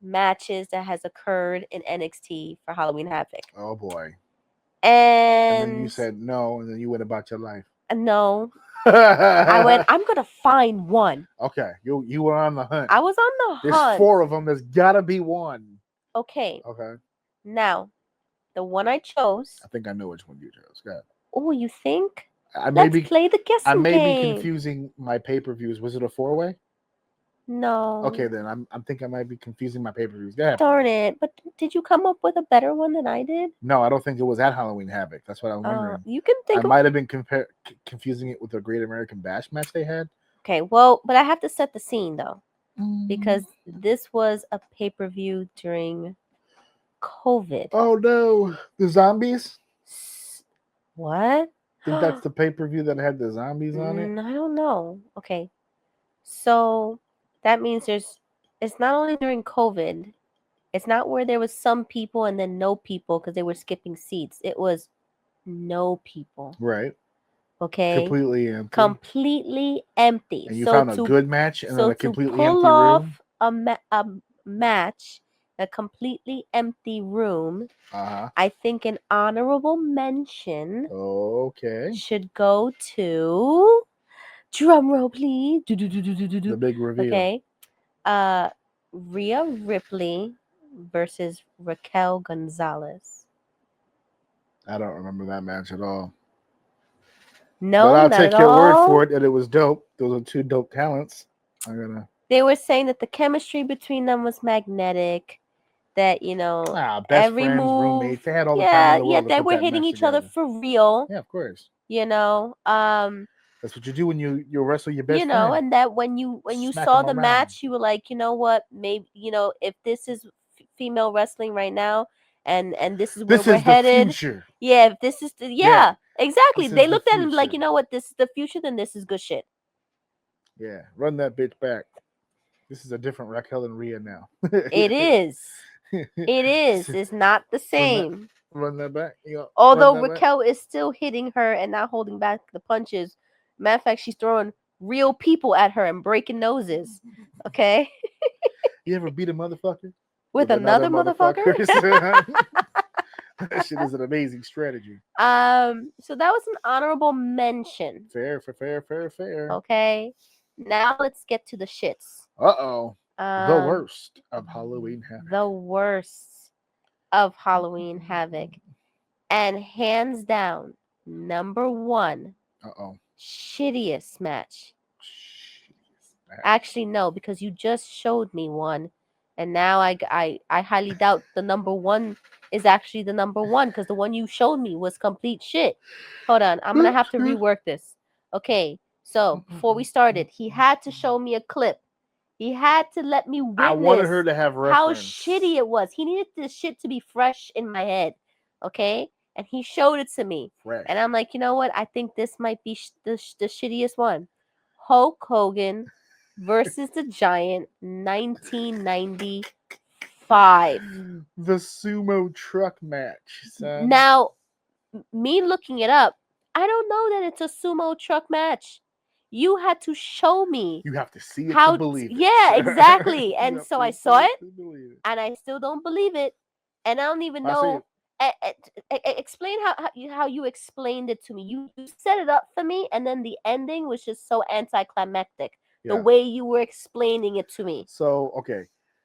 matches that has occurred in NXT for Halloween Havoc? Oh boy. And then you said no, and then you went about your life. No. I went, I'm gonna find one. Okay. You were on the hunt. I was on the hunt. There's 4 of them. There's gotta be one. Okay. Okay. Now, the one I chose. I think I know which one you chose. Go ahead. Oh, you think? Let's play the guessing game. I may be confusing my pay-per-views. Was it a 4-way? No. Okay, then I think I might be confusing my pay-per-views. Go ahead. Darn it. But did you come up with a better one than I did? No, I don't think it was at Halloween Havoc. That's what I'm wondering. You can think I might have been confusing it with the Great American Bash match they had. Okay, well, but I have to set the scene, though. Because this was a pay-per-view during COVID. Oh, no. The zombies? What? I think that's the pay-per-view that had the zombies on it. I don't know. Okay. So that means it's not only during COVID. It's not where there was some people and then no people because they were skipping seats. It was no people. Right. Okay. Completely empty. And you found a good match and then a completely empty room? A match a completely empty room, Uh-huh. I think an honorable mention Okay. should go to, drum roll please, The big reveal. okay, Rhea Ripley versus Raquel Gonzalez. I don't remember that match at all. No, but I'll not take at your all. word for it that it was dope. Those are two dope talents. They were saying that the chemistry between them was magnetic. That, you know, best every friends, move, roommates. They had all the time in the world to they put were that hitting match each other together. for real. Yeah, of course. You know, that's what you do when you wrestle your best you know, friend. and that when you Smack saw 'em the around. match, you were like, you know what, maybe, you know, if this is female wrestling right now, and this is where this we're is headed. The future. Yeah, if this is the exactly. This They is the looked at him like, future. you know what, this is the future, then this is good shit. Yeah, run that bitch back. This is a different Raquel and Rhea now. It is. It is. It's not the same. Run that back. Although Raquel is still hitting her and not holding back the punches. Matter of fact, she's throwing real people at her and breaking noses. Okay? You ever beat a motherfucker? With another motherfucker? That shit is an amazing strategy. So that was an honorable mention. Fair. Okay. Now let's get to the shits. Uh-oh. The worst of Halloween Havoc. The worst of Halloween Havoc. And hands down, number one. Uh-oh. Shittiest match. Actually, no, because you just showed me one. And now I highly doubt the number one is actually the number one, because the one you showed me was complete shit. Hold on, I'm gonna have to rework this. Okay, so before we started, he had to show me a clip. He had to let me witness I wanted her to have reference. how shitty it was. He needed this shit to be fresh in my head. Okay, and he showed it to me. Fresh. And I'm like, you know what? I think this might be the shittiest one. Hulk Hogan versus the Giant, 1995. The sumo truck match, son. Now, me looking it up, I don't know that it's a sumo truck match. You had to show me. You have to see it to believe it. Yeah, exactly. And so I saw it, and I still don't believe it. And I don't even know. Explain how you explained it to me. You set it up for me, and then the ending was just so anticlimactic. The way you were explaining it to me. So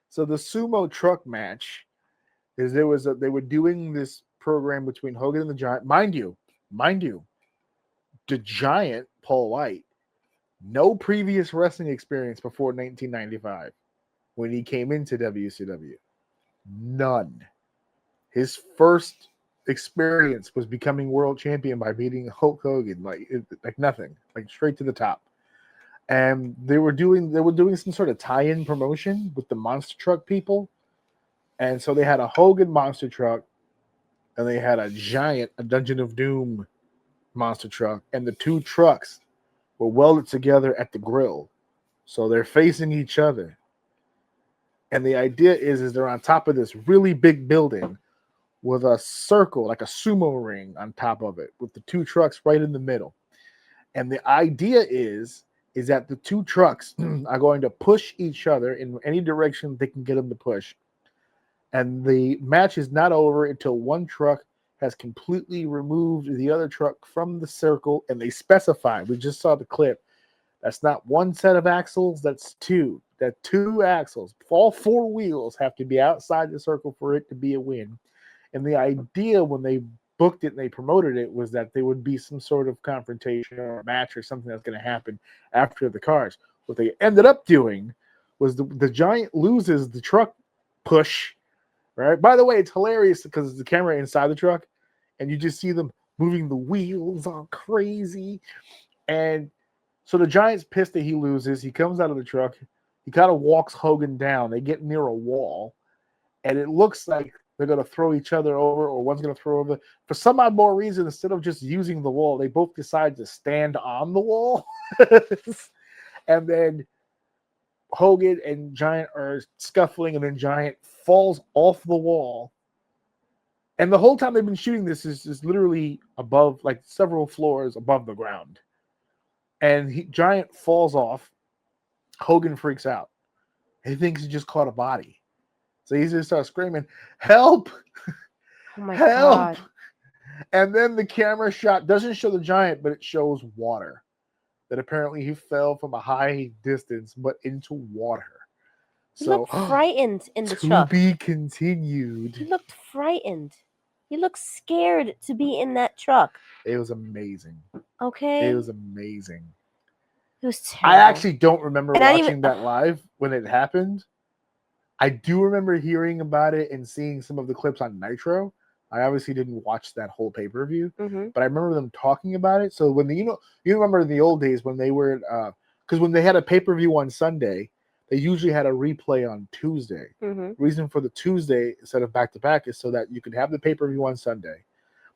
so the sumo truck match is they were doing this program between Hogan and the Giant. Mind you, the Giant, Paul White, no previous wrestling experience before 1995 when he came into WCW. None. His first experience was becoming world champion by beating Hulk Hogan, like nothing, like straight to the top. And they were doing some sort of tie-in promotion with the monster truck people. And so they had a Hogan monster truck, and they had a Dungeon of Doom monster truck, and the two trucks were welded together at the grill. So they're facing each other. And the idea is they're on top of this really big building with a circle, like a sumo ring on top of it, with the two trucks right in the middle. And the idea is that the two trucks are going to push each other in any direction they can get them to push. And the match is not over until one truck has completely removed the other truck from the circle, and they specify, we just saw the clip, that's not one set of axles, that's two. That two axles, all four wheels have to be outside the circle for it to be a win. And the idea when they booked it and they promoted it was that there would be some sort of confrontation or a match or something that's going to happen after the cars. What they ended up doing was the Giant loses the truck push, right? By the way, it's hilarious because the camera inside the truck and you just see them moving the wheels all crazy. And so the Giant's pissed that he loses. He comes out of the truck. He kind of walks Hogan down. They get near a wall, and it looks like they're going to throw each other over, or one's going to throw over. For some odd more reason, instead of just using the wall, they both decide to stand on the wall. And then Hogan and Giant are scuffling, and then Giant falls off the wall. And the whole time they've been shooting this is literally above, like several floors above the ground. And Giant falls off. Hogan freaks out. He thinks he just caught a body. So he just starts screaming, "Help! Oh my Help!" God. And then the camera shot doesn't show the giant, but it shows water. That apparently he fell from a high distance, but into water. He So looked frightened in the to truck. be continued. He looked frightened. He looked scared to be in that truck. It was amazing. Okay? It was amazing. It was terrible. I actually don't remember And I watching didn't even- that live when it happened. I do remember hearing about it and seeing some of the clips on Nitro. I obviously didn't watch that whole pay-per-view, Mhm. but I remember them talking about it. So when you remember in the old days when they were because when they had a pay-per-view on Sunday, they usually had a replay on Tuesday. Mhm. Reason for the Tuesday instead of back-to-back is so that you could have the pay-per-view on Sunday.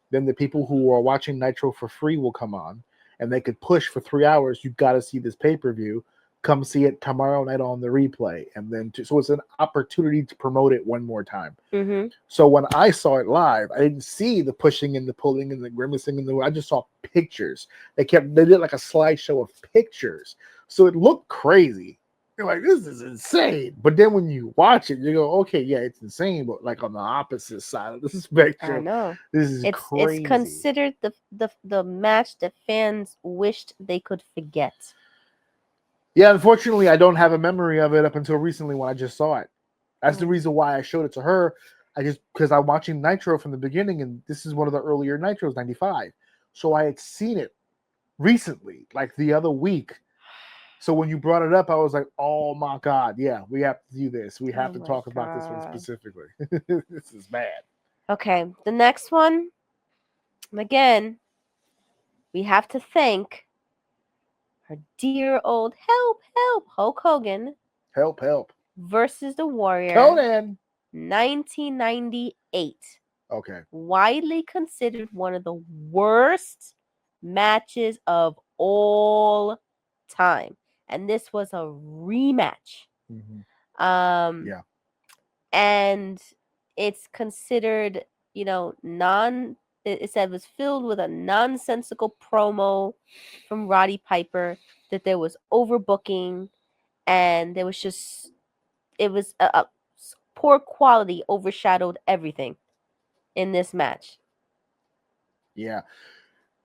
Then the people who are watching Nitro for free will come on, and they could push for 3 hours. You got to see this pay-per-view. Come see it tomorrow night on the replay, and then so it's an opportunity to promote it one more time. Mhm. So when I saw it live, I didn't see the pushing and the pulling and the grimacing and I just saw pictures. They did like a slideshow of pictures, so it looked crazy. You're like, this is insane. But then when you watch it, you go, okay, yeah, it's insane, but like on the opposite side of the I spectrum, know. this is crazy. It's considered the match that fans wished they could forget. Yeah, unfortunately, I don't have a memory of it up until recently when I just saw it. That's the reason why I showed it to her. Because I'm watching Nitro from the beginning, and this is one of the earlier Nitros, 95. So I had seen it recently, like the other week. So when you brought it up, I was like, oh my God, yeah, we have to do this. We have Oh to my talk about this one God. specifically. This is bad. Okay, the next one. And again, we have to thank our dear old help Hulk Hogan Help, help. versus the Warrior, Conan. 1998. Okay. Widely considered one of the worst matches of all time. And this was a rematch. Mhm. Yeah. And it's considered, it said it was filled with a nonsensical promo from Roddy Piper, that there was overbooking, and there was just, it was a poor quality overshadowed everything in this match. Yeah.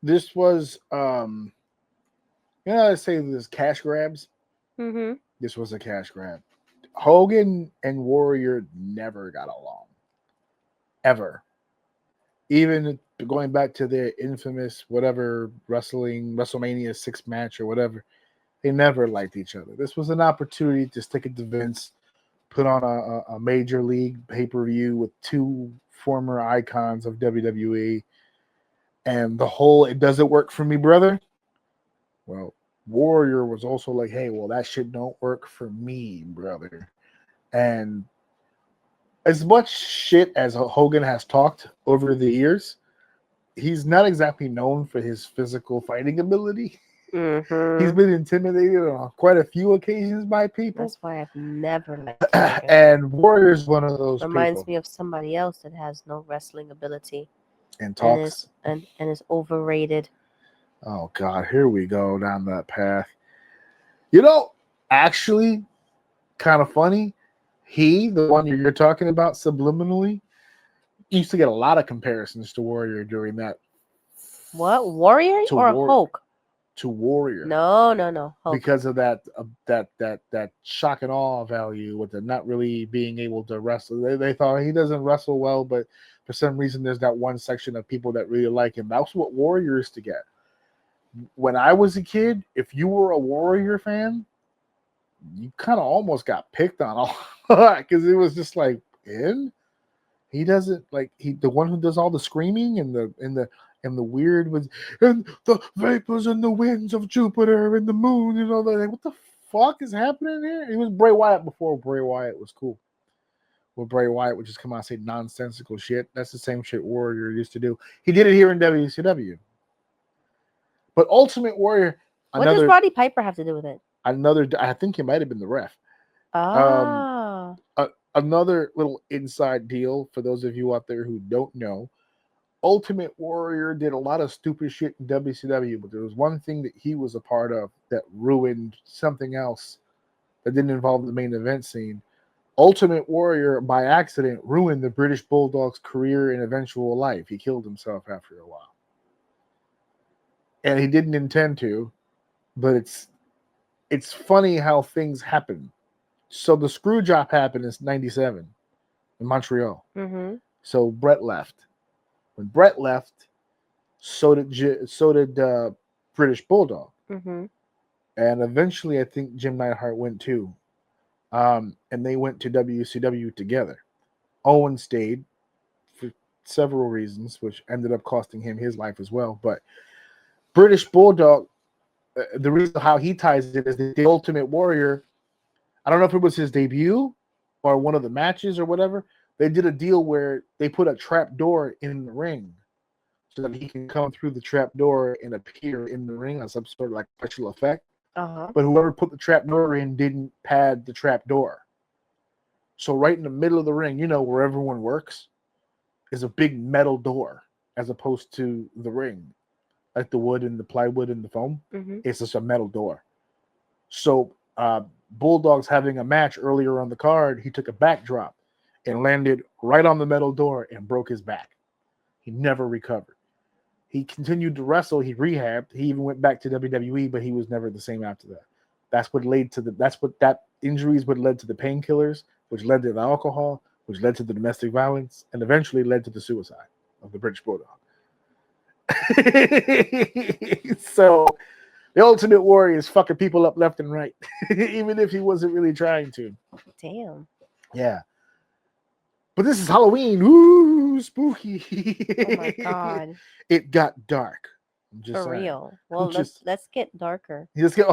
This was, I say this cash grabs. Mm-hmm. This was a cash grab. Hogan and Warrior never got along. Ever. Even going back to their infamous whatever WrestleMania 6 match or whatever, they never liked each other. This was an opportunity to stick it to Vince, put on a major league pay-per-view with two former icons of WWE, and the whole "it doesn't work for me, brother." Well, Warrior was also like, "Hey, well, that shit don't work for me, brother." And as much shit as Hogan has talked over the years, he's not exactly known for his physical fighting ability. Mm-hmm. He's been intimidated on quite a few occasions by people. That's why I've never liked Hogan. And Warrior's one of those Reminds people. me of somebody else that has no wrestling ability And talks. and is overrated. Oh God, here we go down that path. Actually, kind of funny. He, the one you're talking about subliminally, used to get a lot of comparisons to Warrior during that. What, Warrior To or War- Hulk? To Warrior. No, Hulk. Because of that shock and awe value with the not really being able to wrestle. They thought he doesn't wrestle well, but for some reason there's that one section of people that really like him. That's what Warrior used to get. When I was a kid, if you were a Warrior fan, you kind of almost got picked on a lot because it was just like, he doesn't like the one who does all the screaming and the weird with and the vapors and the winds of Jupiter and the moon and all that. Like, what the fuck is happening here? It was Bray Wyatt before Bray Wyatt was cool. Where Bray Wyatt would just come out and say nonsensical shit. That's the same shit Warrior used to do. He did it here in WCW. But Ultimate Warrior, What does Roddy Piper have to do with it? I think he might have been the ref. Ah. Another little inside deal for those of you out there who don't know. Ultimate Warrior did a lot of stupid shit in WCW, but there was one thing that he was a part of that ruined something else that didn't involve the main event scene. Ultimate Warrior, by accident, ruined the British Bulldog's career and eventual life. He killed himself after a while. And he didn't intend to, but it's funny how things happen. So the screw job happened in 97 in Montreal. Mm-hmm. So Brett left. When Brett left, so did British Bulldog. Mm-hmm. And eventually, I think Jim Neidhart went too. And they went to WCW together. Owen stayed for several reasons, which ended up costing him his life as well. But British Bulldog, the reason how he ties it is the Ultimate Warrior. I don't know if it was his debut or one of the matches or whatever. They did a deal where they put a trap door in the ring so that he can come through the trap door and appear in the ring on some sort of like special effect. Uh-huh. But whoever put the trap door in didn't pad the trap door. So right in the middle of the ring, where everyone works, is a big metal door as opposed to the ring, like the wood and the plywood and the foam. Mm-hmm. It's just a metal door. So Bulldog's having a match earlier on the card. He took a backdrop and landed right on the metal door and broke his back. He never recovered. He continued to wrestle. He rehabbed. He even went back to WWE, but he was never the same after that. That injuries would led to the painkillers, which led to the alcohol, which led to the domestic violence, and eventually led to the suicide of the British Bulldog. So the Ultimate Warrior is fucking people up left and right, even if he wasn't really trying to. Damn. Yeah. But this is Halloween. Ooh, spooky. Oh my god. It got dark. I'm just For saying. real. Well, let's get darker. Let's get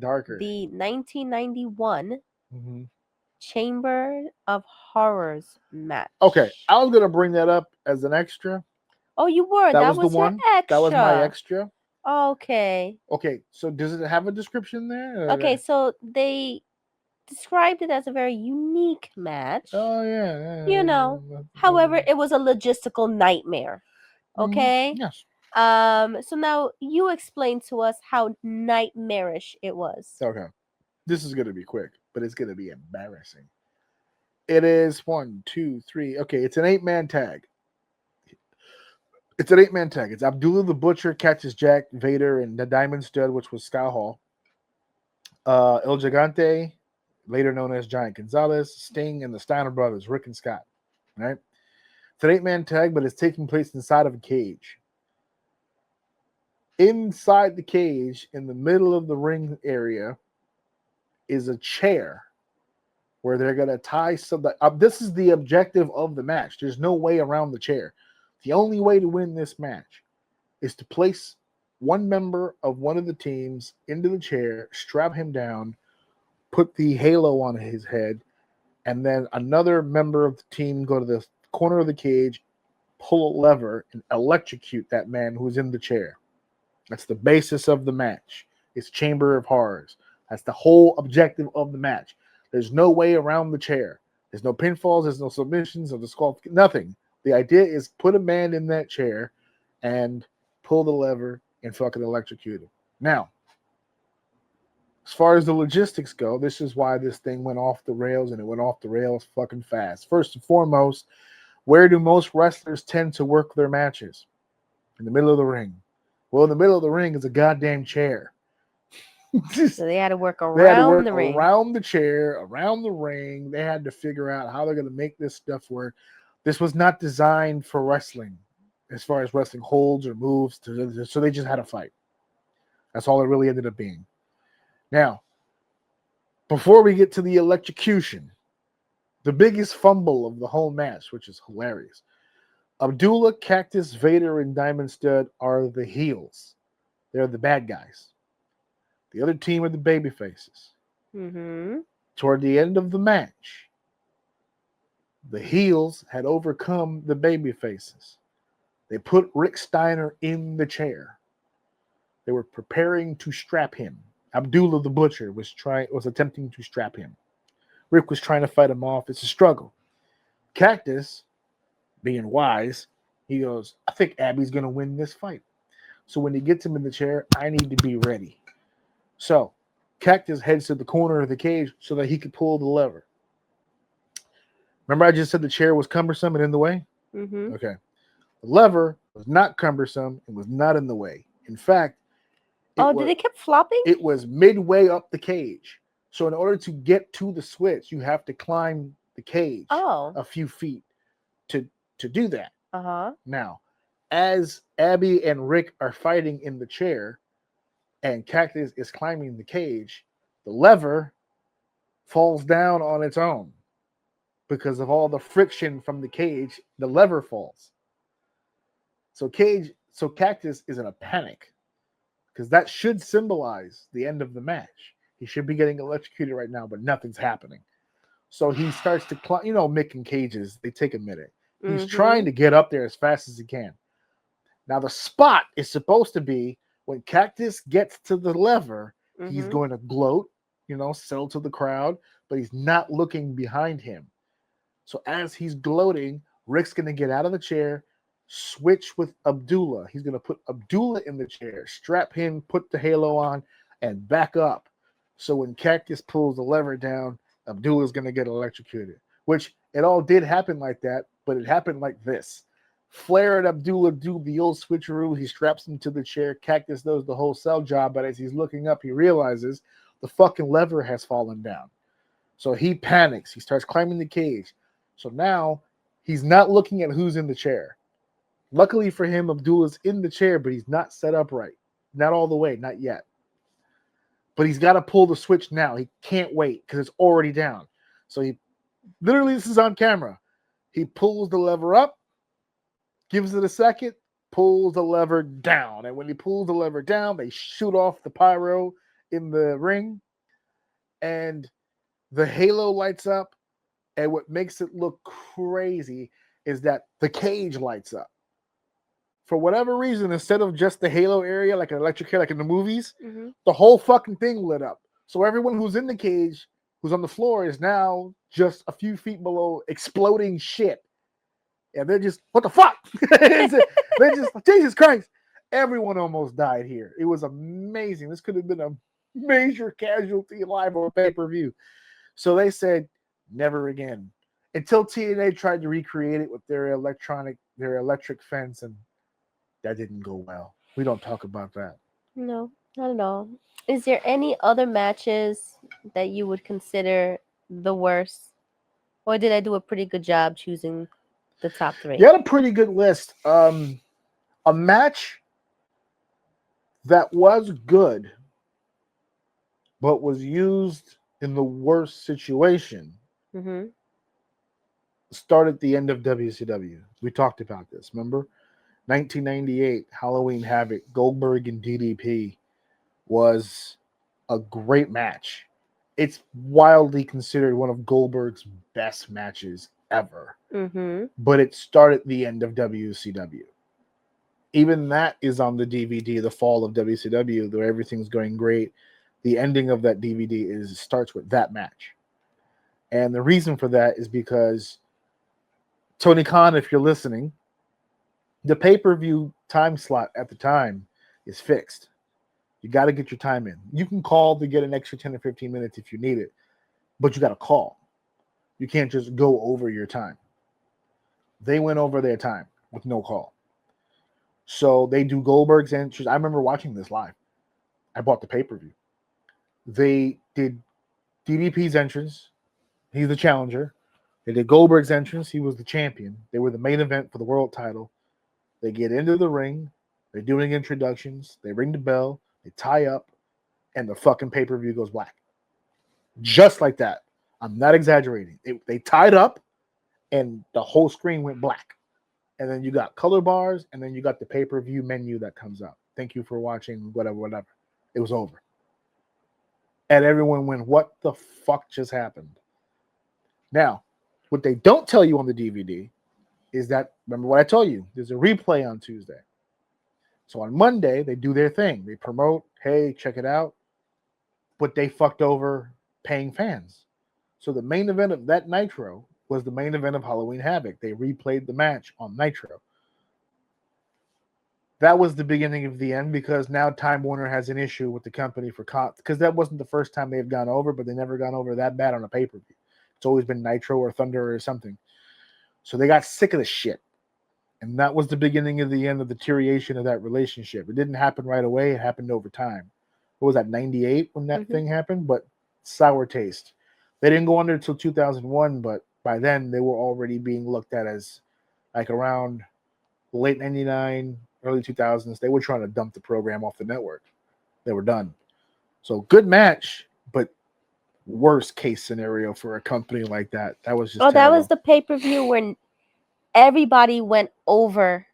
darker. The 1991 Mm-hmm. Chamber of Horrors match. Okay, I was gonna bring that up as an extra. Oh, you were. That was the one. your extra. That was my extra. Okay. Okay, so does it have a description there? Okay, so they described it as a very unique match. Oh yeah. You know. However, it was a logistical nightmare. Okay. Yes. So now you explain to us how nightmarish it was. Okay. This is gonna be quick, but it's gonna be embarrassing. It is 1, 2, 3. Okay, it's an 8-man tag. It's Abdullah the Butcher, Cactus Jack, Vader, and the Diamond Stud, which was Scott Hall. El Gigante, later known as Giant Gonzalez, Sting, and the Steiner brothers, Rick and Scott. Right? It's an 8-man tag, but it's taking place inside of a cage. Inside the cage, in the middle of the ring area, is a chair where they're going to tie some. This is the objective of the match. There's no way around the chair. The only way to win this match is to place one member of one of the teams into the chair, strap him down, put the halo on his head, and then another member of the team go to the corner of the cage, pull a lever, and electrocute that man who's in the chair. That's the basis of the match. It's Chamber of Horrors. That's the whole objective of the match. There's no way around the chair. There's no pinfalls. There's no submissions or disqualification. Nothing. The idea is put a man in that chair and pull the lever and fucking electrocute him. Now, as far as the logistics go, this is why this thing went off the rails, and it went off the rails fucking fast. First and foremost, where do most wrestlers tend to work their matches? In the middle of the ring. Well, in the middle of the ring is a goddamn chair. So they had to work around the ring. Around the chair, around the ring. They had to figure out how they're going to make this stuff work. This was not designed for wrestling, as far as wrestling holds or moves. So they just had to fight. That's all it really ended up being. Now, before we get to the electrocution, the biggest fumble of the whole match, which is hilarious. Abdullah, Cactus, Vader, and Diamond Stud are the heels. They're the bad guys. The other team are the baby faces. Mm-hmm. Toward the end of the match, the heels had overcome the baby faces. They put Rick Steiner in the chair. They were preparing to strap him. Abdullah the Butcher was attempting to strap him. Rick was trying to fight him off. It's a struggle. Cactus, being wise, he goes, I think Abby's going to win this fight. So when he gets him in the chair, I need to be ready. So Cactus heads to the corner of the cage so that he could pull the lever. Remember, I just said the chair was cumbersome and in the way? Mm-hmm. Okay. The lever was not cumbersome. It was not in the way. In fact, Did it keep flopping? it was midway up the cage. So in order to get to the switch, you have to climb the cage a few feet to do that. Uh-huh. Now, as Abby and Rick are fighting in the chair and Cactus is climbing the cage, the lever falls down on its own because of all the friction from the cage. The lever falls. So Cactus is in a panic because that should symbolize the end of the match. He should be getting electrocuted right now, but nothing's happening. So he starts to climb. You know, Mick and cages, they take a minute. He's trying to get up there as fast as he can. Now, the spot is supposed to be when Cactus gets to the lever, he's going to gloat, sell to the crowd, but he's not looking behind him. So as he's gloating, Rick's going to get out of the chair, switch with Abdullah. He's going to put Abdullah in the chair, strap him, put the halo on, and back up. So when Cactus pulls the lever down, Abdullah's going to get electrocuted, which it all did happen like that, but it happened like this. Flair and Abdullah do the old switcheroo. He straps him to the chair. Cactus does the whole cell job, but as he's looking up, he realizes the fucking lever has fallen down. So he panics. He starts climbing the cage. So now he's not looking at who's in the chair. Luckily for him, Abdullah's in the chair, but he's not set up right. Not all the way, not yet. But he's got to pull the switch now. He can't wait because it's already down. So this is on camera. He pulls the lever up, gives it a second, pulls the lever down. And when he pulls the lever down, they shoot off the pyro in the ring. And the halo lights up. And what makes it look crazy is that the cage lights up. For whatever reason, instead of just the halo area, like an electric hair, like in the movies, the whole fucking thing lit up. So everyone who's in the cage, who's on the floor, is now just a few feet below exploding shit. And they're just, what the fuck? They're just, Jesus Christ. Everyone almost died here. It was amazing. This could have been a major casualty live on pay-per-view. So they said, never again. Until TNA tried to recreate it with their electric fence, and that didn't go well. We don't talk about that. No, not at all. Is there any other matches that you would consider the worst? Or did I do a pretty good job choosing the top three? You had a pretty good list. A match that was good, but was used in the worst situation, started at the end of WCW. We talked about this, remember? 1998, Halloween Havoc, Goldberg and DDP was a great match. It's wildly considered one of Goldberg's best matches ever. But it started the end of WCW. Even that is on the DVD, The Fall of WCW, though everything's going great. The ending of that DVD starts with that match. And the reason for that is because Tony Khan, if you're listening, the pay-per-view time slot at the time is fixed. You got to get your time in. You can call to get an extra 10 or 15 minutes if you need it, but you got to call. You can't just go over your time. They went over their time with no call. So they do Goldberg's entrance. I remember watching this live. I bought the pay-per-view. They did DDP's entrance. He's the challenger. They did Goldberg's entrance. He was the champion. They were the main event for the world title. They get into the ring. They're doing introductions. They ring the bell. They tie up. And the fucking pay-per-view goes black. Just like that. I'm not exaggerating. They tied up, and the whole screen went black. And then you got color bars, and then you got the pay-per-view menu that comes up. Thank you for watching, whatever. It was over. And everyone went, what the fuck just happened? Now, what they don't tell you on the DVD is that, remember what I told you, there's a replay on Tuesday. So on Monday, they do their thing. They promote, hey, check it out. But they fucked over paying fans. So the main event of that Nitro was the main event of Halloween Havoc. They replayed the match on Nitro. That was the beginning of the end because now Time Warner has an issue with the company for because that wasn't the first time they had gone over, but they never gone over that bad on a pay-per-view It's always been Nitro or Thunder or something. So they got sick of the shit. And that was the beginning of the end of the deterioration of that relationship. It didn't happen right away. It happened over time. What was that, 98 when that thing happened? But sour taste. They didn't go under until 2001, but by then they were already being looked at as like around late 99, early 2000s. They were trying to dump the program off the network. They were done. So good match, but worst case scenario for a company like that. That was just that terrible. was the pay-per-view when everybody went over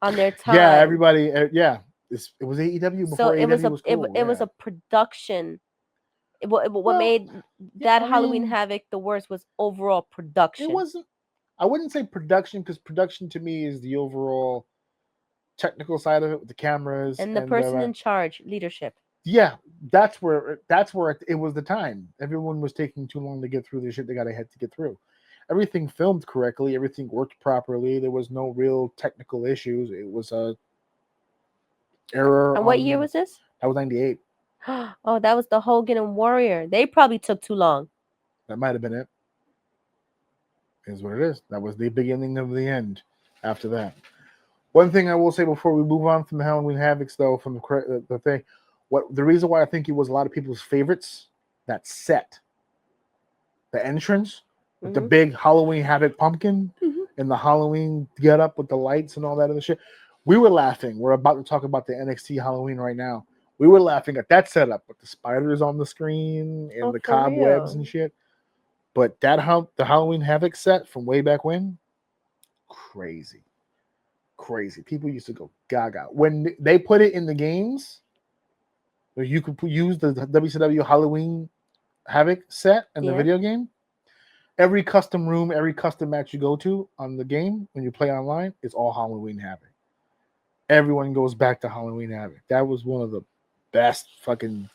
on their time. Yeah, everybody. Yeah, it was AEW before So it was AEW was cool. it was a production. What Well, made yeah, that I Halloween mean, Havoc the worst was overall production. It wasn't. I wouldn't say production, because production to me is the overall technical side of it with the cameras and the person in charge, leadership. Yeah, that's where it was the time. Everyone was taking too long to get through the shit they got ahead to get through. Everything filmed correctly, everything worked properly. There was no real technical issues. It was a error. And what year was this? That was 98. Oh, that was the Hogan and Warrior. They probably took too long. That might have been it. Is what it is. That was the beginning of the end after that. One thing I will say before we move on from the Halloween Havocs, though, from the thing, the reason why I think it was a lot of people's favorites, that set, the entrance with the big Halloween Havoc pumpkin and the Halloween get up with the lights and all that other shit. We were laughing. We're about to talk about the NXT Halloween right now. We were laughing at that setup with the spiders on the screen and the cobwebs and shit. But the Halloween Havoc set from way back when, crazy. People used to go gaga. When they put it in the games, where you could use the WCW Halloween Havoc set in the video game, every custom room, every custom match you go to on the game, when you play online, it's all Halloween Havoc. Everyone goes back to Halloween Havoc. That was one of the best fucking...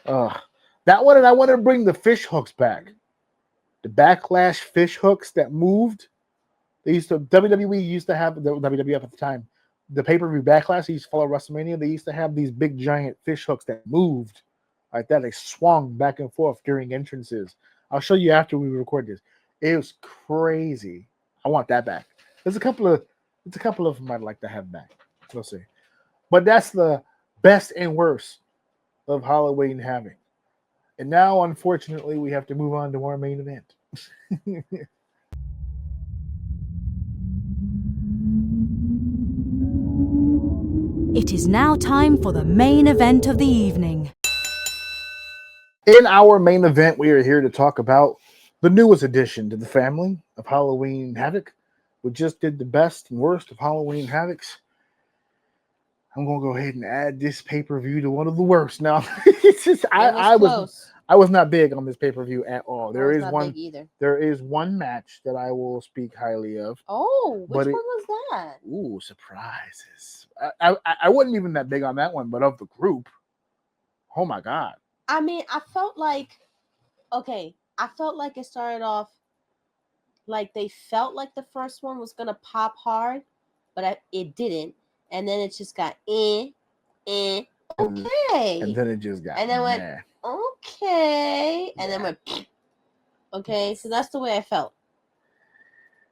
that one, and I want to bring the fish hooks back. The backlash fish hooks that moved. WWE used to have, the WWF at the time, the pay-per-view backlash, they used to follow WrestleMania. They used to have these big giant fish hooks that moved like that. They swung back and forth during entrances. I'll show you after we record this. It was crazy. I want that back. There's a couple of them I'd like to have back. We'll see. But that's the best and worst of Halloween Havoc. And now, unfortunately, we have to move on to our main event. It is now time for the main event of the evening. In our main event, we are here to talk about the newest addition to the family of Halloween Havoc. We just did the best and worst of Halloween Havocs. I'm going to go ahead and add this pay-per-view to one of the worst. Now, I was not big on this pay-per-view at all. There is one match that I will speak highly of. Oh, which one was that? Ooh, surprises. I wasn't even that big on that one, but of the group, oh my God. I mean, I felt like it started off like they felt like the first one was going to pop hard, but it didn't. And then it just got okay. And then it just got and then went okay. And then went okay. So that's the way I felt.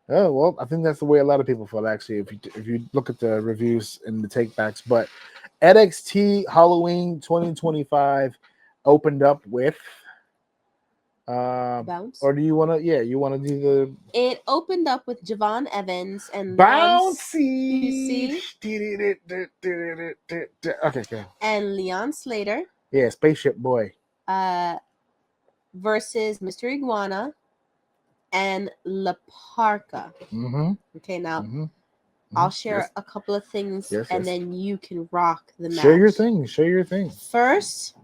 Oh, well, I think that's the way a lot of people felt, actually, if you look at the reviews and the takebacks. But NXT Halloween 2025 opened up with Bounce. Or do you want to? Yeah, you want to do the? It opened up with Javon Evans and Bouncy. You see? Okay, go. And Leon Slater. Yeah, Spaceship Boy. Versus Mr. Iguana and La Parca. Mm-hmm. Okay, now I'll share a couple of things, and then you can rock the match. Share your thing. First,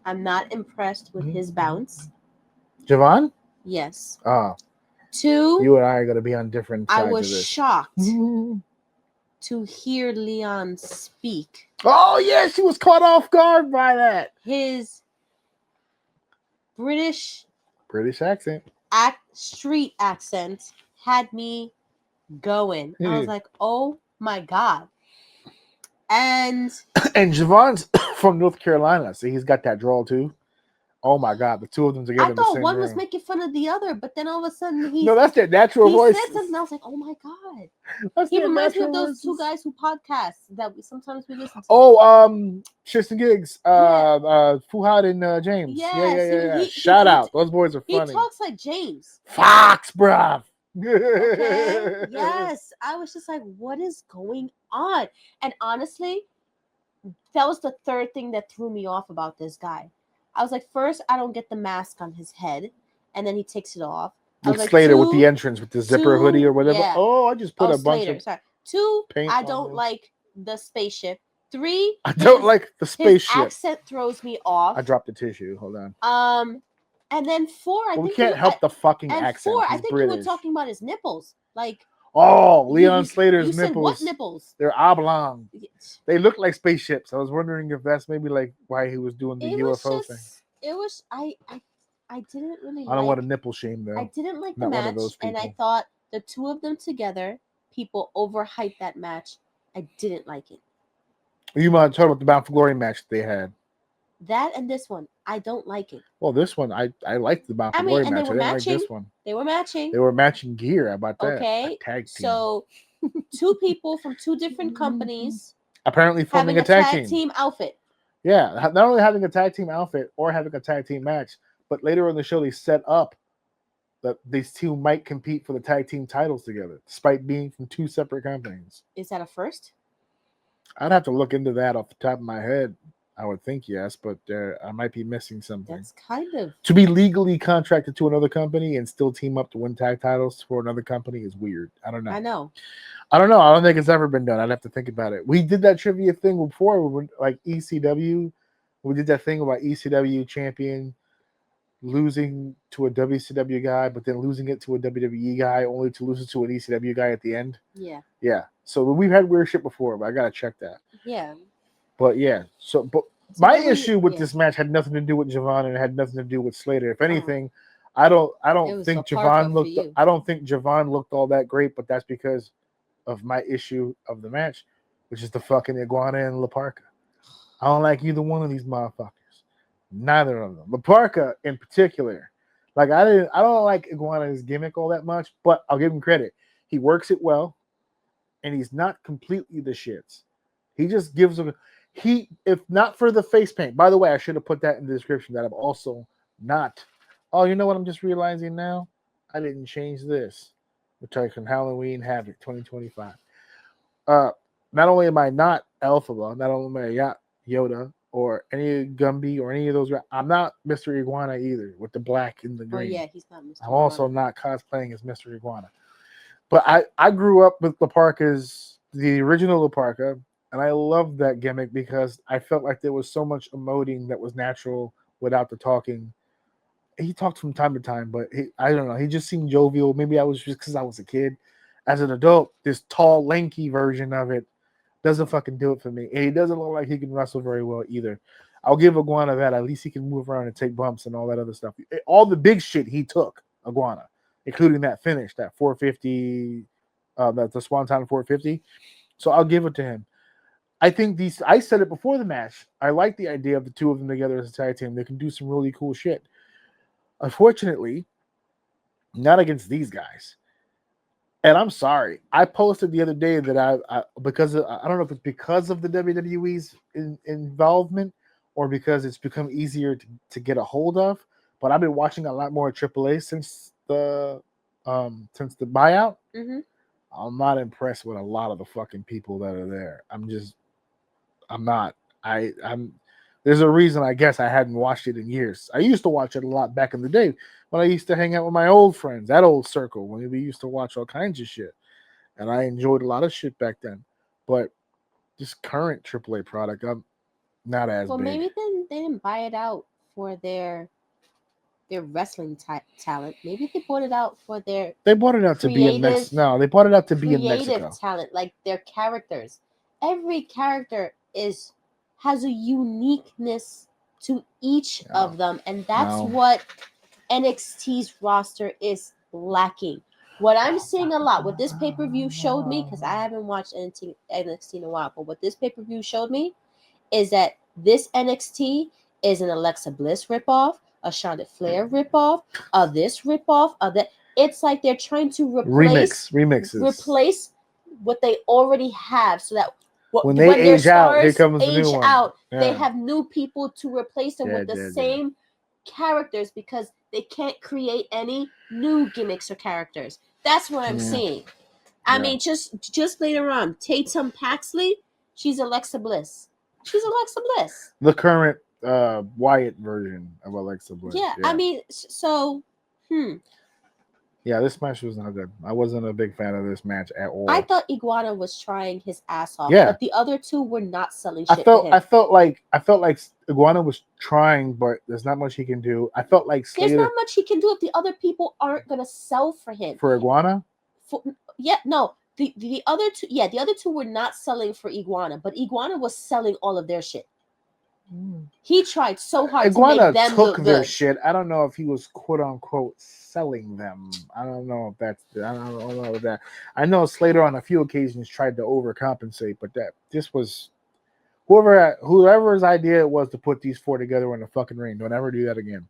I'm not impressed with his bounce. Javon? Yes. 2, you and I are going to be on different sides I was of this. shocked to hear Leon speak. Oh, yeah, she was caught off guard by that. His British accent. Street accent had me going. I was like, oh my God. And Javon's from North Carolina, so he's got that drawl too. Oh my god, the two of them together I in the thought same one room. was making fun of the other, but then all of a sudden No, that's their natural he voice. said something. I was like, oh my god. That's He their reminds me of natural those two voices. guys who podcast that sometimes we listen to. Oh, Tristan Giggs, Yeah. Fuhad and James. Yes, Yeah. he- Shout he- out. Those boys are He funny. talks like James. Fox, bruv. Okay. Yes. I was just like, what is going on? And honestly, that was the third thing that threw me off about this guy. I was like, first, I don't get the mask on his head, and then he takes it off. I was Like like, Slater with the two, entrance with the zipper hoodie or whatever. yeah. Oh, I just put Oh, a bunch Slater. of Sorry. Two, paint I on don't this. like the spaceship. Three, I don't like the his spaceship. accent throws me off. I dropped the tissue. Hold on. And then four, I Well, we think can't help the fucking and accent. four, I He's think you were British. talking about his nipples. Like, Oh, Leon Slater's you said what nipples. nipples? They're oblong. They look like spaceships. I was wondering if that's maybe like why he was doing the UFO thing. It was I didn't really I don't want to nipple shame though. I didn't like the Not one match, of those and I people. thought the two of them together, people overhyped that match. I didn't like it. You might talk about the Bound for Glory match they had. That and this one, I don't like it. Well, this one I liked the Bound for Glory and match. they I were didn't matching. like this one. They were matching. They were matching gear. How about that? Okay. A tag team. So, two people from two different companies apparently filming having a tag team outfit. Yeah, not only having a tag team outfit or having a tag team match, but later in the show they set up that these two might compete for the tag team titles together, despite being from two separate companies. Is that a first? I'd have to look into that off the top of my head. I would think yes, but I might be missing something. That's kind of To be legally contracted to another company and still team up to win tag titles for another company is weird. I don't know. I know. I don't know. I don't think it's ever been done. I'd have to think about it. We did that trivia thing before, like ECW. We did that thing about ECW champion losing to a WCW guy, but then losing it to a WWE guy, only to lose it to an ECW guy at the end. Yeah. Yeah. So we've had weird shit before, but I gotta check that. Yeah. But yeah. So my issue with this match had nothing to do with Javon and it had nothing to do with Slater. If anything, I don't think Javon looked. I don't think Javon looked all that great, but that's because of my issue of the match, which is the fucking Iguana and La Parka. I don't like either one of these motherfuckers. Neither of them. La Parka in particular. Like I don't like Iguana's gimmick all that much, but I'll give him credit. He works it well, and he's not completely the shits. He just gives a if not for the face paint. By the way, I should have put that in the description that I'm also not. Oh, you know what I'm just realizing now? I didn't change this. We're talking Halloween Havoc 2025. Not only am I not Elphaba, not only am I not Yoda or any Gumby or any of those, I'm not Mr. Iguana either with the black and the green. Oh yeah, he's not Mr. I'm also not cosplaying as Mr. Iguana. But I grew up with La Parka's, the original La Parka, and I loved that gimmick because I felt like there was so much emoting that was natural without the talking. He talked from time to time, but I don't know. He just seemed jovial. Maybe I was just because I was a kid. As an adult, this tall, lanky version of it doesn't fucking do it for me. And he doesn't look like he can wrestle very well either. I'll give Iguana that. At least he can move around and take bumps and all that other stuff. All the big shit he took, Iguana, including that finish, that 450, the Swanton 450. So I'll give it to him. I think I said it before the match. I like the idea of the two of them together as a tag team. They can do some really cool shit. Unfortunately, not against these guys. And I'm sorry. I posted the other day that I because of, I don't know if it's because of the WWE's involvement or because it's become easier to get a hold of. But I've been watching a lot more AAA since the buyout. Mm-hmm. I'm not impressed with a lot of the fucking people that are there. I'm not. There's a reason I guess I hadn't watched it in years. I used to watch it a lot back in the day when I used to hang out with my old friends, that old circle, when we used to watch all kinds of shit. And I enjoyed a lot of shit back then. But this current AAA product, I'm not as big. Well, maybe then they didn't buy it out for their wrestling talent. Maybe they bought it out for their They bought it out to be in Mexico. No, they bought it out to be in Mexico. Creative talent, like their characters. Every character has a uniqueness to each of them, and that's what NXT's roster is lacking. What I'm seeing a lot, what this pay-per-view showed me, because I haven't watched NXT in a while, but what this pay-per-view showed me is that this NXT is an Alexa Bliss ripoff, a Charlotte Flair ripoff, this ripoff, that. It's like they're trying to remixes. replace what they already have, so that when their age out, here comes the new one. Out, they have new people to replace them with the same characters because they can't create any new gimmicks or characters. That's what I'm seeing. I mean, just later on, Tatum Paxley, she's Alexa Bliss. The current Wyatt version of Alexa Bliss. Yeah. I mean, so, Yeah, this match was not good. I wasn't a big fan of this match at all. I thought Iguana was trying his ass off, but the other two were not selling shit. I felt like Iguana was trying, but there's not much he can do. I felt like there's not much he can do if the other people aren't gonna sell for him. For Iguana? The other two were not selling for Iguana, but Iguana was selling all of their shit. He tried so hard Iguana to make them took look their good. shit. I don't know if he was quote unquote selling them. I don't know if that's. I don't know that. I know Slater on a few occasions tried to overcompensate, but this was whoever's idea it was to put these four together in the fucking ring. Don't ever do that again.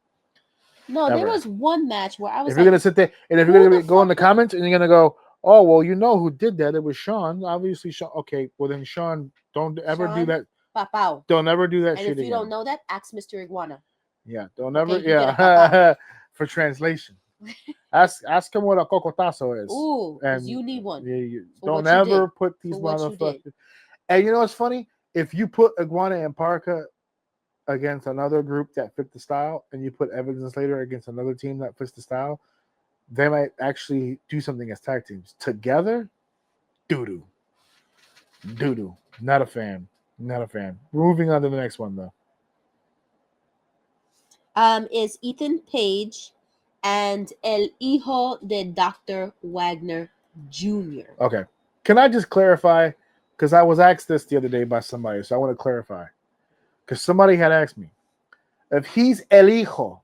No, there was one match where I was. If you're gonna sit there and if you're gonna go in the comments and you're gonna go, oh well, you know who did that? It was Sean. Obviously, Sean. Okay, well then Sean, don't ever do that. Papao. Don't ever do that and shit again. And if you don't know that, ask Mr. Iguana. Yeah, don't ever. For translation, ask him what a cocotazo is. Ooh, and you need one. Yeah, don't ever put these motherfuckers. And you know what's funny? If you put Iguana and Parka against another group that fit the style, and you put Evans and Slater against another team that fits the style, they might actually do something as tag teams together. Doo doo. Not a fan. Moving on to the next one, though. Is Ethan Page and El Hijo de Dr. Wagner Jr. Okay. Can I just clarify? Because I was asked this the other day by somebody, so I want to clarify. Because somebody had asked me, if he's El Hijo,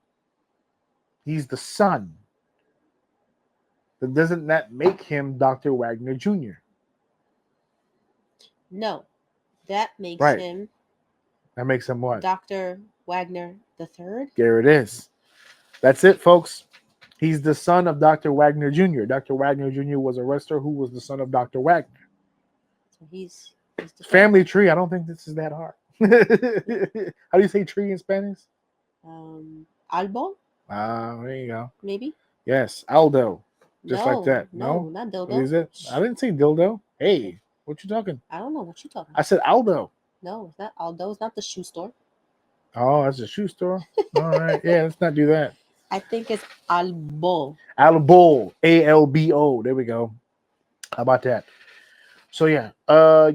he's the son, then doesn't that make him Dr. Wagner Jr.? No. That makes him. That makes him what? Dr. Wagner III. There it is. That's it, folks. He's the son of Dr. Wagner Jr. Dr. Wagner Jr. was a wrestler who was the son of Dr. Wagner. So he's the family tree. I don't think this is that hard. How do you say tree in Spanish? Albo. There you go. Maybe. Yes, Aldo. Just like that. No, not dildo. What is it? I didn't say dildo. Hey. What you talking? I don't know what you talking. I said Aldo. No, it's not Aldo. It's not the shoe store. Oh, that's a shoe store. All right. Yeah, let's not do that. I think it's Albo. Albo. ALBO. There we go. How about that? So yeah.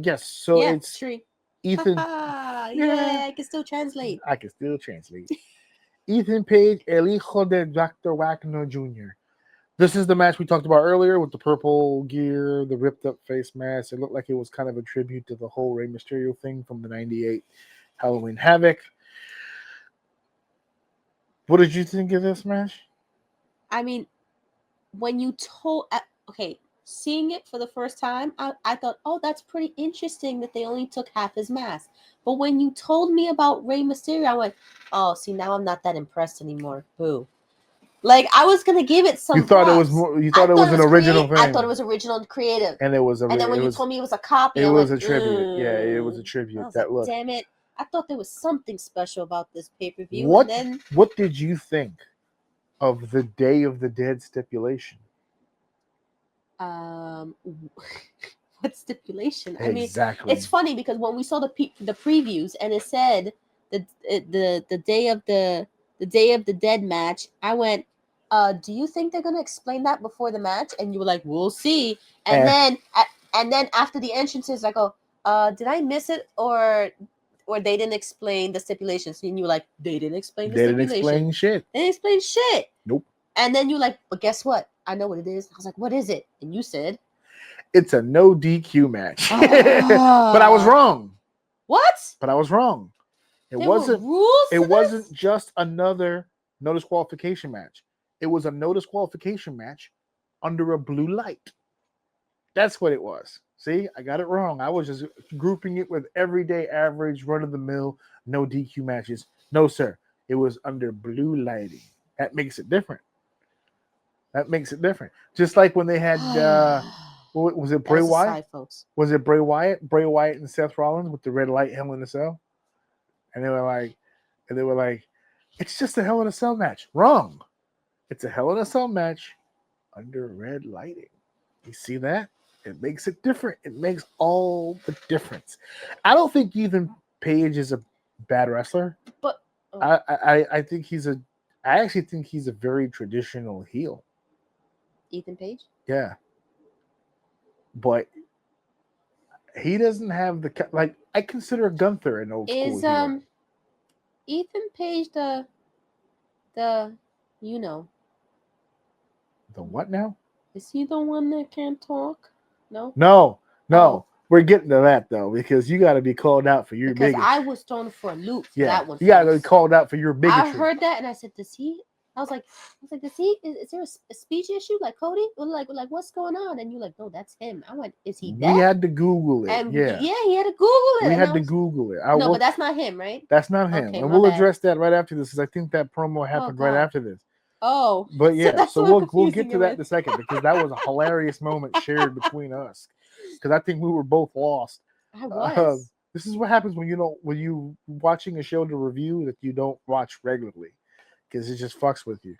Yes. So it's tree. Ethan. Yeah, I can still translate. Ethan Page, El Hijo de Dr. Wagner Jr. This is the match we talked about earlier with the purple gear, the ripped up face mask. It looked like it was kind of a tribute to the whole Rey Mysterio thing from the 98 Halloween Havoc. What did you think of this match? I mean, when you told... Okay, seeing it for the first time, I thought, oh, that's pretty interesting that they only took half his mask. But when you told me about Rey Mysterio, I went, oh, see, now I'm not that impressed anymore. Boo. Like, I was gonna give it some. You thought it was more. You thought it was an original thing. I thought it was original and creative. And it was. And then when you told me it was a copy, it was a tribute. Yeah, it was a tribute. That look. Damn it! I thought there was something special about this pay-per-view. What did you think of the Day of the Dead stipulation? What stipulation? Exactly. I mean, it's funny because when we saw the previews and it said the Day of the Dead match, I went, do you think they're gonna explain that before the match? And you were like, we'll see. And then after the entrances, I go, did I miss it or they didn't explain the stipulations? And you were like, they didn't explain the stipulation. They didn't explain shit. Nope. And then you're like, but guess what? I know what it is. I was like, what is it? And you said, it's a no DQ match. But I was wrong. What? But I was wrong. It wasn't just another no disqualification match. It was a no disqualification match under a blue light. That's what it was. See, I got it wrong. I was just grouping it with everyday average, run-of-the-mill, no DQ matches. No, sir. It was under blue lighting. That makes it different. That makes it different. Just like when they had was it Bray That's Wyatt? aside, folks. Was it Bray Wyatt? Bray Wyatt and Seth Rollins with the red light Hell in a Cell? And they were like, it's just a Hell in a Cell match. Wrong. It's a Hell in a Cell match under red lighting. You see that? It makes it different. It makes all the difference. I don't think Ethan Page is a bad wrestler. But I actually think he's a very traditional heel. Ethan Page? Yeah. But he doesn't have the like. I consider Gunther an old school heel. Ethan Page the The what now? is he the one that can't talk? No. No. Oh. We're getting to that though because you got to be called out for your Because bigotry. I was thrown for a loop for that one. You got to be folks. called out for your bigotry. I heard that and I said, does he? I was like, does he? Is there a speech issue like Cody? Or like what's going on? And you're like, no, that's him. I went, is he deaf? We had to Google it. And yeah, he had to Google it. we and had I to was- Google it. but that's not him, right? That's not him. Okay, and my we'll bad. address that right after this because I think that promo happened right God. after this. Oh, But yeah, that's so what we'll confusing get to it that is. in a second because that was a hilarious moment shared between us because I think we were both lost. I was. This is what happens when you watching a show to review that you don't watch regularly because it just fucks with you.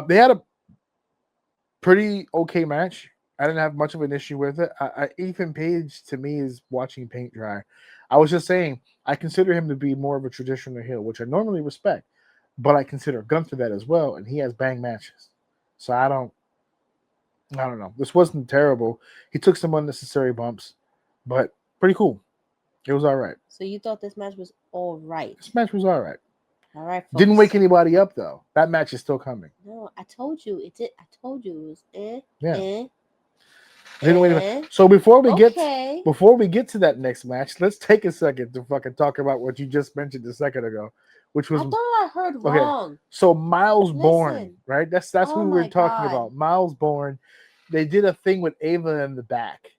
They had a pretty okay match. I didn't have much of an issue with it. Ethan Page to me is watching paint dry. I was just saying I consider him to be more of a traditional heel, which I normally respect, but I consider Gunther that as well, and he has bang matches. So I don't know. This wasn't terrible. He took some unnecessary bumps, but pretty cool. It was all right. So you thought this match was all right? This match was all right. All right, folks. Didn't wake anybody up though. That match is still coming. No, I told you it did. I told you it was Yeah. Didn't wait anybody. So before we get to that next match, let's take a second to fucking talk about what you just mentioned a second ago, which was I thought I heard wrong. So Miles Bourne, Listen. right? That's who Oh we're my talking God. about. Miles Bourne. They did a thing with Ava in the back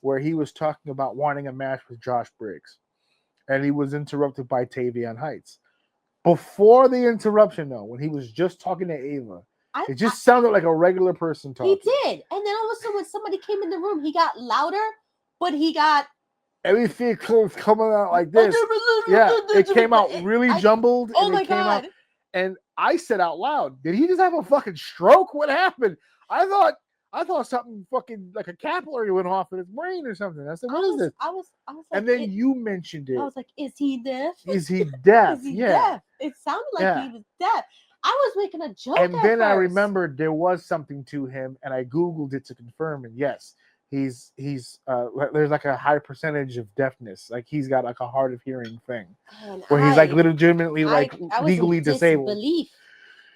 where he was talking about wanting a match with Josh Briggs. And he was interrupted by Tavion Heights. Before the interruption, though, when he was just talking to Ava, it just sounded like a regular person talking. He did. And then all of a sudden when somebody came in the room, he got louder, but he got everything was coming out like this. Yeah, it came out really jumbled. Oh and my it came God. Out, and I said out loud, did he just have a fucking stroke? What happened? I thought something fucking like a capillary went off in his brain or something. I said, what is this? I was like, and then you mentioned it. I was like, is he deaf? Is he deaf? Is he yeah. deaf? It sounded like he was deaf. I was making a joke. And at then first. I remembered there was something to him, and I Googled it to confirm. And yes, he's there's like a high percentage of deafness. Like he's got like a hard of hearing thing, where he's like legitimately like legally disabled.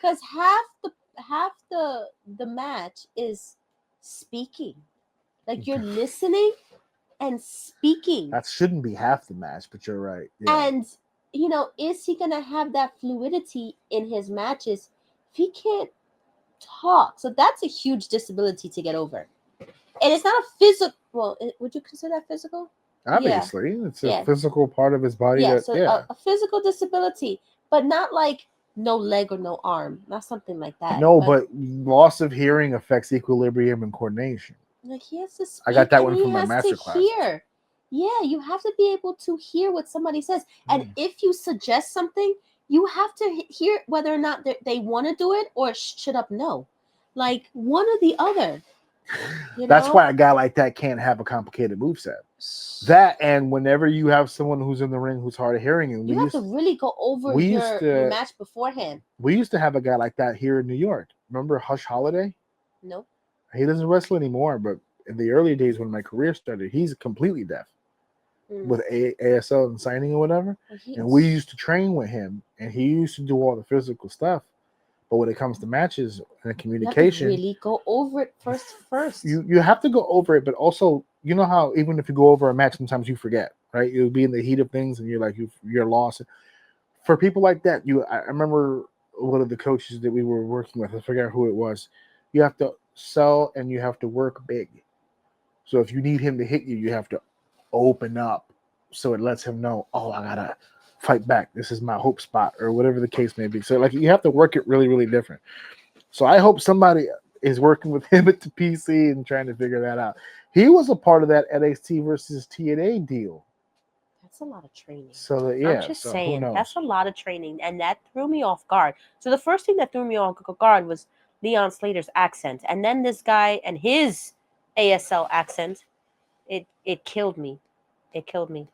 Because half the match is speaking, like you're listening and speaking. That shouldn't be half the match, but you're right. Yeah. And is he gonna have that fluidity in his matches if he can't talk? So that's a huge disability to get over. And it's not a physical. Well, would you consider that physical? Obviously, it's a physical part of his body. Yeah, a physical disability, but not like no leg or no arm, not something like that. No, but loss of hearing affects equilibrium and coordination. Like he has to speak. I got that one from my master class. Hear. Yeah, you have to be able to hear what somebody says, and if you suggest something, you have to hear whether or not they want to do it or shut up. No, like one or the other. That's why a guy like that can't have a complicated moveset. That, and whenever you have someone who's in the ring who's hard of hearing, and you have to really go over your match beforehand. We used to have a guy like that here in New York. Remember Hush Holiday? No. He doesn't wrestle anymore, but in the early days when my career started, he's completely deaf with ASL and signing or whatever. And we used to train with him, and he used to do all the physical stuff. But when it comes to matches and communication, you have to really go over it first. You have to go over it, but also, you know how even if you go over a match, sometimes you forget, right? You'll be in the heat of things, and you're like you're lost. For people like that, I remember one of the coaches that we were working with. I forget who it was. You have to sell and you have to work big. So if you need him to hit you, you have to open up, so it lets him know. Oh, I gotta fight back. This is my hope spot, or whatever the case may be. So like you have to work it really, really different. So I hope somebody is working with him at the PC and trying to figure that out. He was a part of that NXT versus TNA deal. That's a lot of training. So I'm just who saying, knows? that's a lot of training, and that threw me off guard. So the first thing that threw me off guard was Leon Slater's accent, and then this guy and his ASL accent. It killed me. It killed me.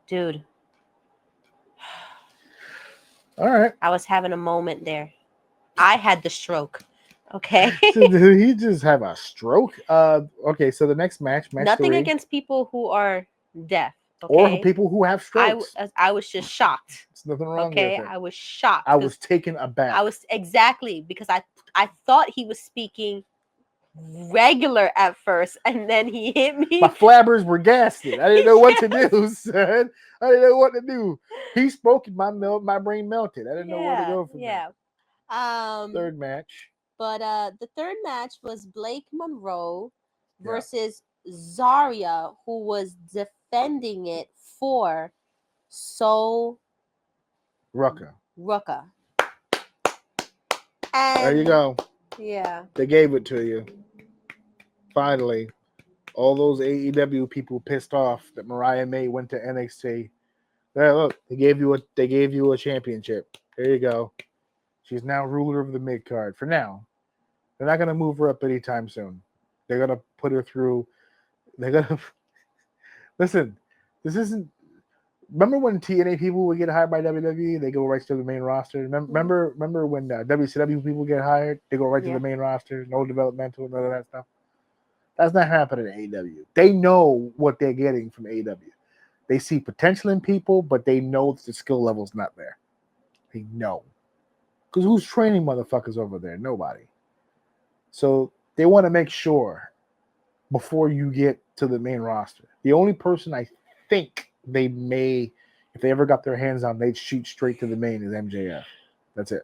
Dude, All right. I was having a moment there. I had the stroke. Okay. So did he just have a stroke? Okay, so the next match Nothing 3, against people who are deaf. or Okay. people who have strokes. I was just shocked. There's nothing wrong Okay. with it. I was shocked. I was taken aback. I was exactly because I thought he was speaking regular at first, and then he hit me. My flabbers were gassing. I didn't know what to do, son. I didn't know what to do. He spoke, and my brain melted. I didn't know where to go from there. Third match. But the third match was Blake Monroe versus Zarya, who was defending it for Sol Rucka. And There you go. Yeah. They gave it to you. Finally. All those AEW people pissed off that Mariah May went to NXT. There, look, they gave you a championship. There you go. She's now ruler of the mid card for now. They're not gonna move her up anytime soon. They're gonna put her through. They're gonna listen. This isn't. Remember when TNA people would get hired by WWE? They go right to the main roster. Remember when WCW people get hired? They go right to the main roster. No developmental, none of that stuff. That's not happening at AEW. They know what they're getting from AEW. They see potential in people, but they know that the skill level's not there. They know. Because who's training motherfuckers over there? Nobody. So they want to make sure before you get to the main roster. The only person I think they may, if they ever got their hands on, they'd shoot straight to the main is MJF. That's it.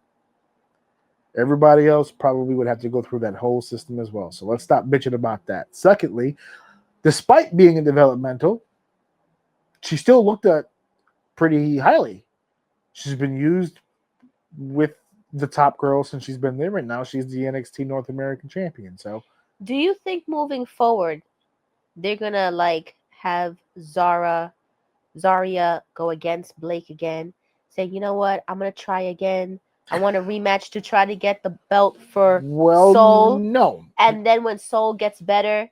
Everybody else probably would have to go through that whole system as well. So let's stop bitching about that. Secondly, despite being in developmental, she still looked at pretty highly. She's been used with the top girl since she's been there, and now she's the NXT North American champion. So, do you think moving forward they're gonna have Zarya go against Blake again, say, you know what, I'm gonna try again. I want a rematch to try to get the belt for Soul. No. And then when Soul gets better,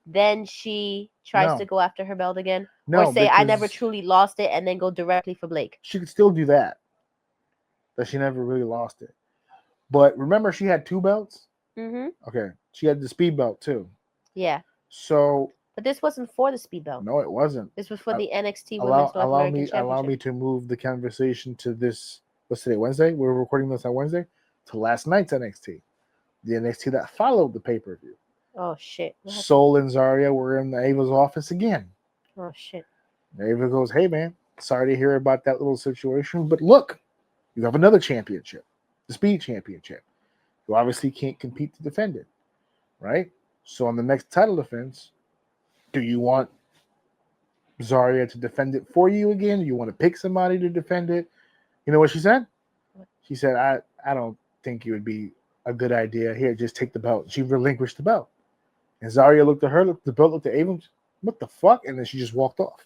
then she tries to go after her belt again? No, or say, I never truly lost it, and then go directly for Blake? She could still do that. But she never really lost it. But remember, she had 2 belts? Mm-hmm. Okay. She had the speed belt, too. Yeah. So... But this wasn't for the speed belt. No, it wasn't. This was for the NXT Women's North American Championship. Allow me to move the conversation to this. What's today? Wednesday? We're recording this on Wednesday. To last night's NXT. The NXT that followed the pay-per-view. Oh, shit. Soul and Zarya were in Ava's office again. Oh, shit. Ava goes, hey, man, sorry to hear about that little situation, but look, you have another championship, the Speed Championship. You obviously can't compete to defend it, right? So on the next title defense, do you want Zarya to defend it for you again? Do you want to pick somebody to defend it? You know what she said? She said, I don't think it would be a good idea. Here, just take the belt. She relinquished the belt. And Zarya looked at her, looked at the belt, looked at Ava, what the fuck? And then she just walked off,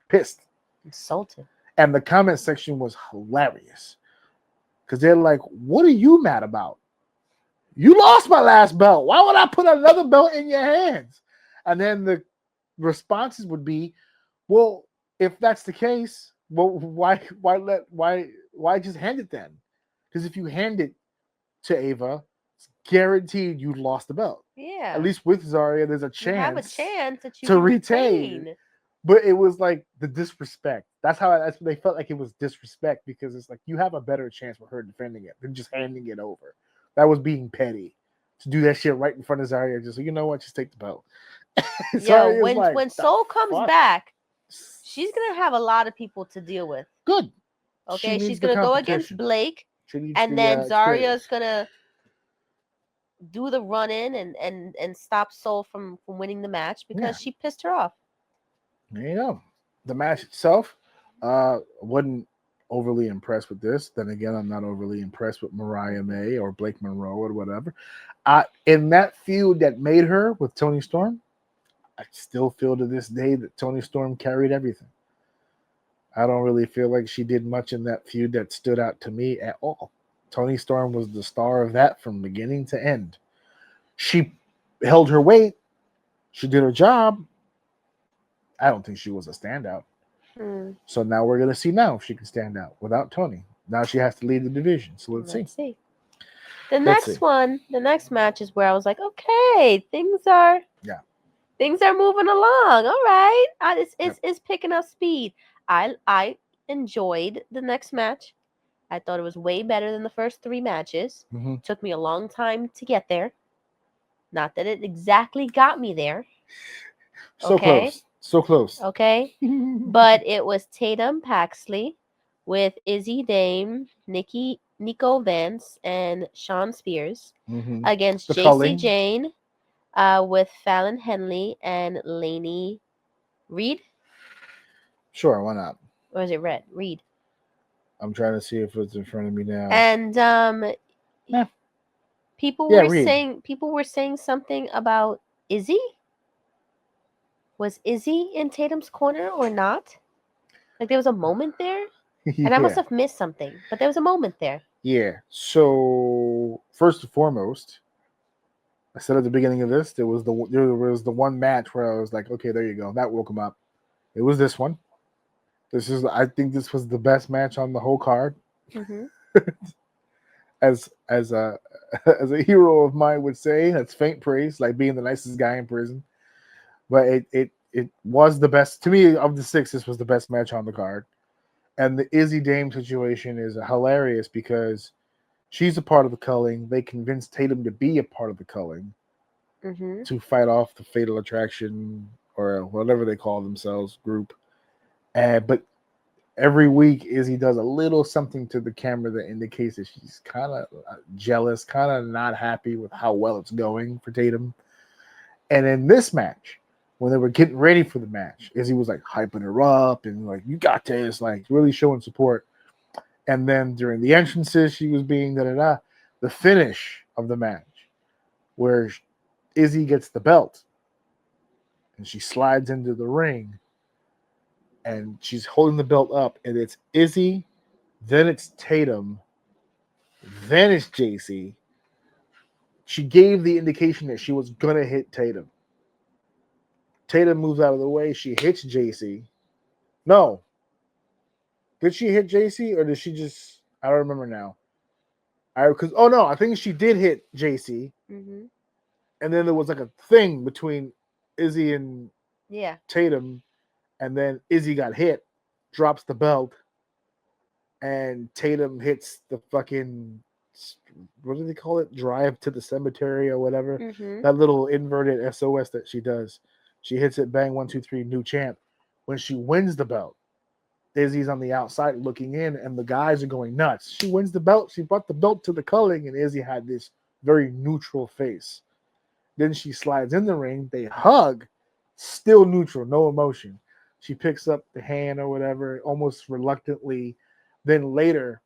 pissed. Insulted. And the comment section was hilarious. Because they're like, what are you mad about? You lost my last belt. Why would I put another belt in your hands? And then the responses would be, well, if that's the case, well, why just hand it then? Because if you hand it to Ava, it's guaranteed you lost the belt. Yeah. At least with Zarya, there's a chance. You have a chance that you to can retain. But it was like the disrespect. That's what they felt like. It was disrespect because it's like you have a better chance with her defending it than just handing it over. That was being petty to do that shit right in front of Zarya. Just you know what, just take the belt. Yo, when Soul comes back, she's gonna have a lot of people to deal with. Good. Okay, she's gonna go against Blake, and then Zarya's gonna do the run in and stop Soul from winning the match because she pissed her off. There you go. The match itself Wasn't overly impressed with this. Then again, I'm not overly impressed with Mariah May or Blake Monroe or whatever. In that feud that made her with Toni Storm, I still feel to this day that Toni Storm carried everything. I don't really feel like she did much in that feud that stood out to me at all. Toni Storm was the star of that from beginning to end. She held her weight. She did her job. I don't think she was a standout. So now we're going to see now if she can stand out without Toni. Now she has to lead the division. So let's see. The next match is where I was like, okay, things are moving along. All right, it's picking up speed. I enjoyed the next match. I thought it was way better than the first 3 matches. Mm-hmm. Took me a long time to get there. Not that it exactly got me there. So close. So close. Okay. But it was Tatum Paxley with Izzy Dame, Nico Vance, and Sean Spears against JC Jane with Fallon Henley and Lainey Reed. Sure, why not? Or is it Reed? I'm trying to see if it's in front of me now. And people were saying something about Izzy. Was Izzy in Tatum's corner or not? Like there was a moment there, and I must have missed something, but there was a moment there. Yeah. So first and foremost, I said at the beginning of this, there was the one match where I was like, okay, there you go, that woke him up. It was this one. I think this was the best match on the whole card. Mm-hmm. as a hero of mine would say, that's faint praise, like being the nicest guy in prison. But it was the best to me of the 6. This was the best match on the card, and the Izzy Dame situation is hilarious because she's a part of the culling. They convinced Tatum to be a part of the culling to fight off the Fatal Attraction or whatever they call themselves group. But every week, Izzy does a little something to the camera that indicates that she's kind of jealous, kind of not happy with how well it's going for Tatum. And in this match, when they were getting ready for the match, Izzy was like hyping her up and like, you got this, like really showing support. And then during the entrances, she was being da-da-da. The finish of the match, where Izzy gets the belt and she slides into the ring and she's holding the belt up, and it's Izzy, then it's Tatum, then it's JC. She gave the indication that she was going to hit Tatum. Tatum moves out of the way. She hits JC. No. Did she hit JC or did she just... I don't remember now. I think she did hit JC. Mm-hmm. And then there was like a thing between Izzy and Tatum. And then Izzy got hit, drops the belt, and Tatum hits the fucking... What do they call it? Drive to the cemetery or whatever. Mm-hmm. That little inverted SOS that she does. She hits it, bang, 1, 2, 3, new champ. When she wins the belt, Izzy's on the outside looking in, and the guys are going nuts. She wins the belt. She brought the belt to the culling, and Izzy had this very neutral face. Then she slides in the ring. They hug, still neutral, no emotion. She picks up the hand or whatever, almost reluctantly. Then later,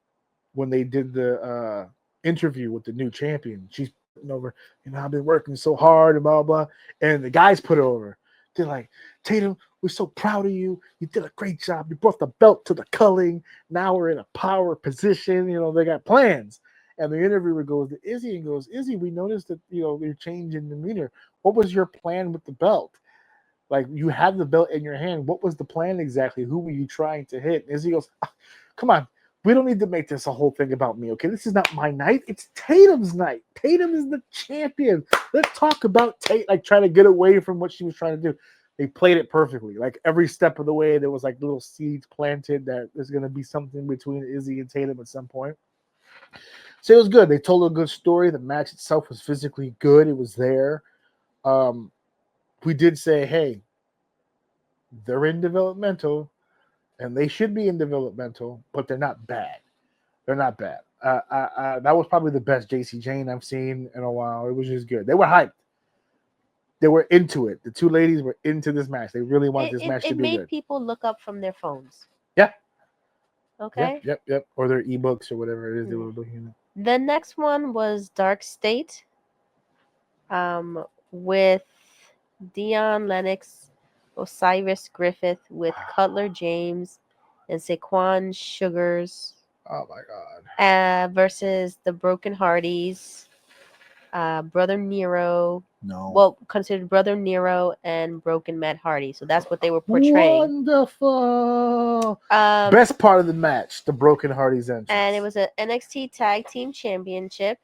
when they did the interview with the new champion, she's putting over, I've been working so hard and blah, blah. And the guys put her over. They're like, Tatum, we're so proud of you. You did a great job. You brought the belt to the culling. Now we're in a power position. They got plans. And the interviewer goes to Izzy and goes, Izzy, we noticed that, you're changing demeanor. What was your plan with the belt? Like, you have the belt in your hand. What was the plan exactly? Who were you trying to hit? And Izzy goes, come on. We don't need to make this a whole thing about me, okay? This is not my night. It's Tatum's night. Tatum is the champion. Let's talk about Tatum. Like, trying to get away from what she was trying to do. They played it perfectly. Like, every step of the way, there was, like, little seeds planted that there's going to be something between Izzy and Tatum at some point. So it was good. They told a good story. The match itself was physically good. It was there. We did say, hey, they're in developmental, and they should be in developmental, but they're not bad. They're not bad. That was probably the best JC Jane I've seen in a while. It was just good. They were hyped. They were into it. The two ladies were into this match. They really wanted this match to be good. It made people look up from their phones. Yeah. Okay. Yep. Or their ebooks or whatever it is they Hmm. were looking at. The next one was Dark State, with Dion Lennox, Osiris Griffith, with Cutler James and Saquon Sugars, Oh my god. versus the Broken Hardys, Brother Nero. No. Well, considered Brother Nero and Broken Matt Hardy. So that's what they were portraying. Wonderful. Best part of the match, the Broken Hardy's entrance. And it was an NXT Tag Team Championship.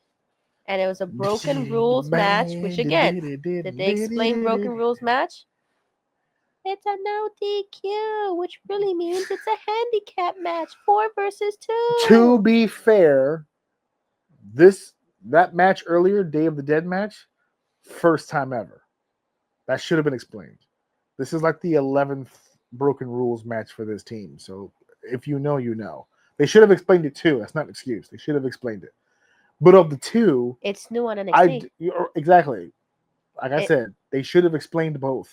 And it was a Broken Rules match, which again, did they explain Broken Rules match? It's a no DQ, which really means it's a handicap match, 4 versus 2. To be fair, that match earlier, Day of the Dead match, first time ever. That should have been explained. This is like the 11th Broken Rules match for this team. So if you know, you know. They should have explained it too. That's not an excuse. They should have explained it. But of the two, it's new on NXT. Exactly. Like I said, they should have explained both.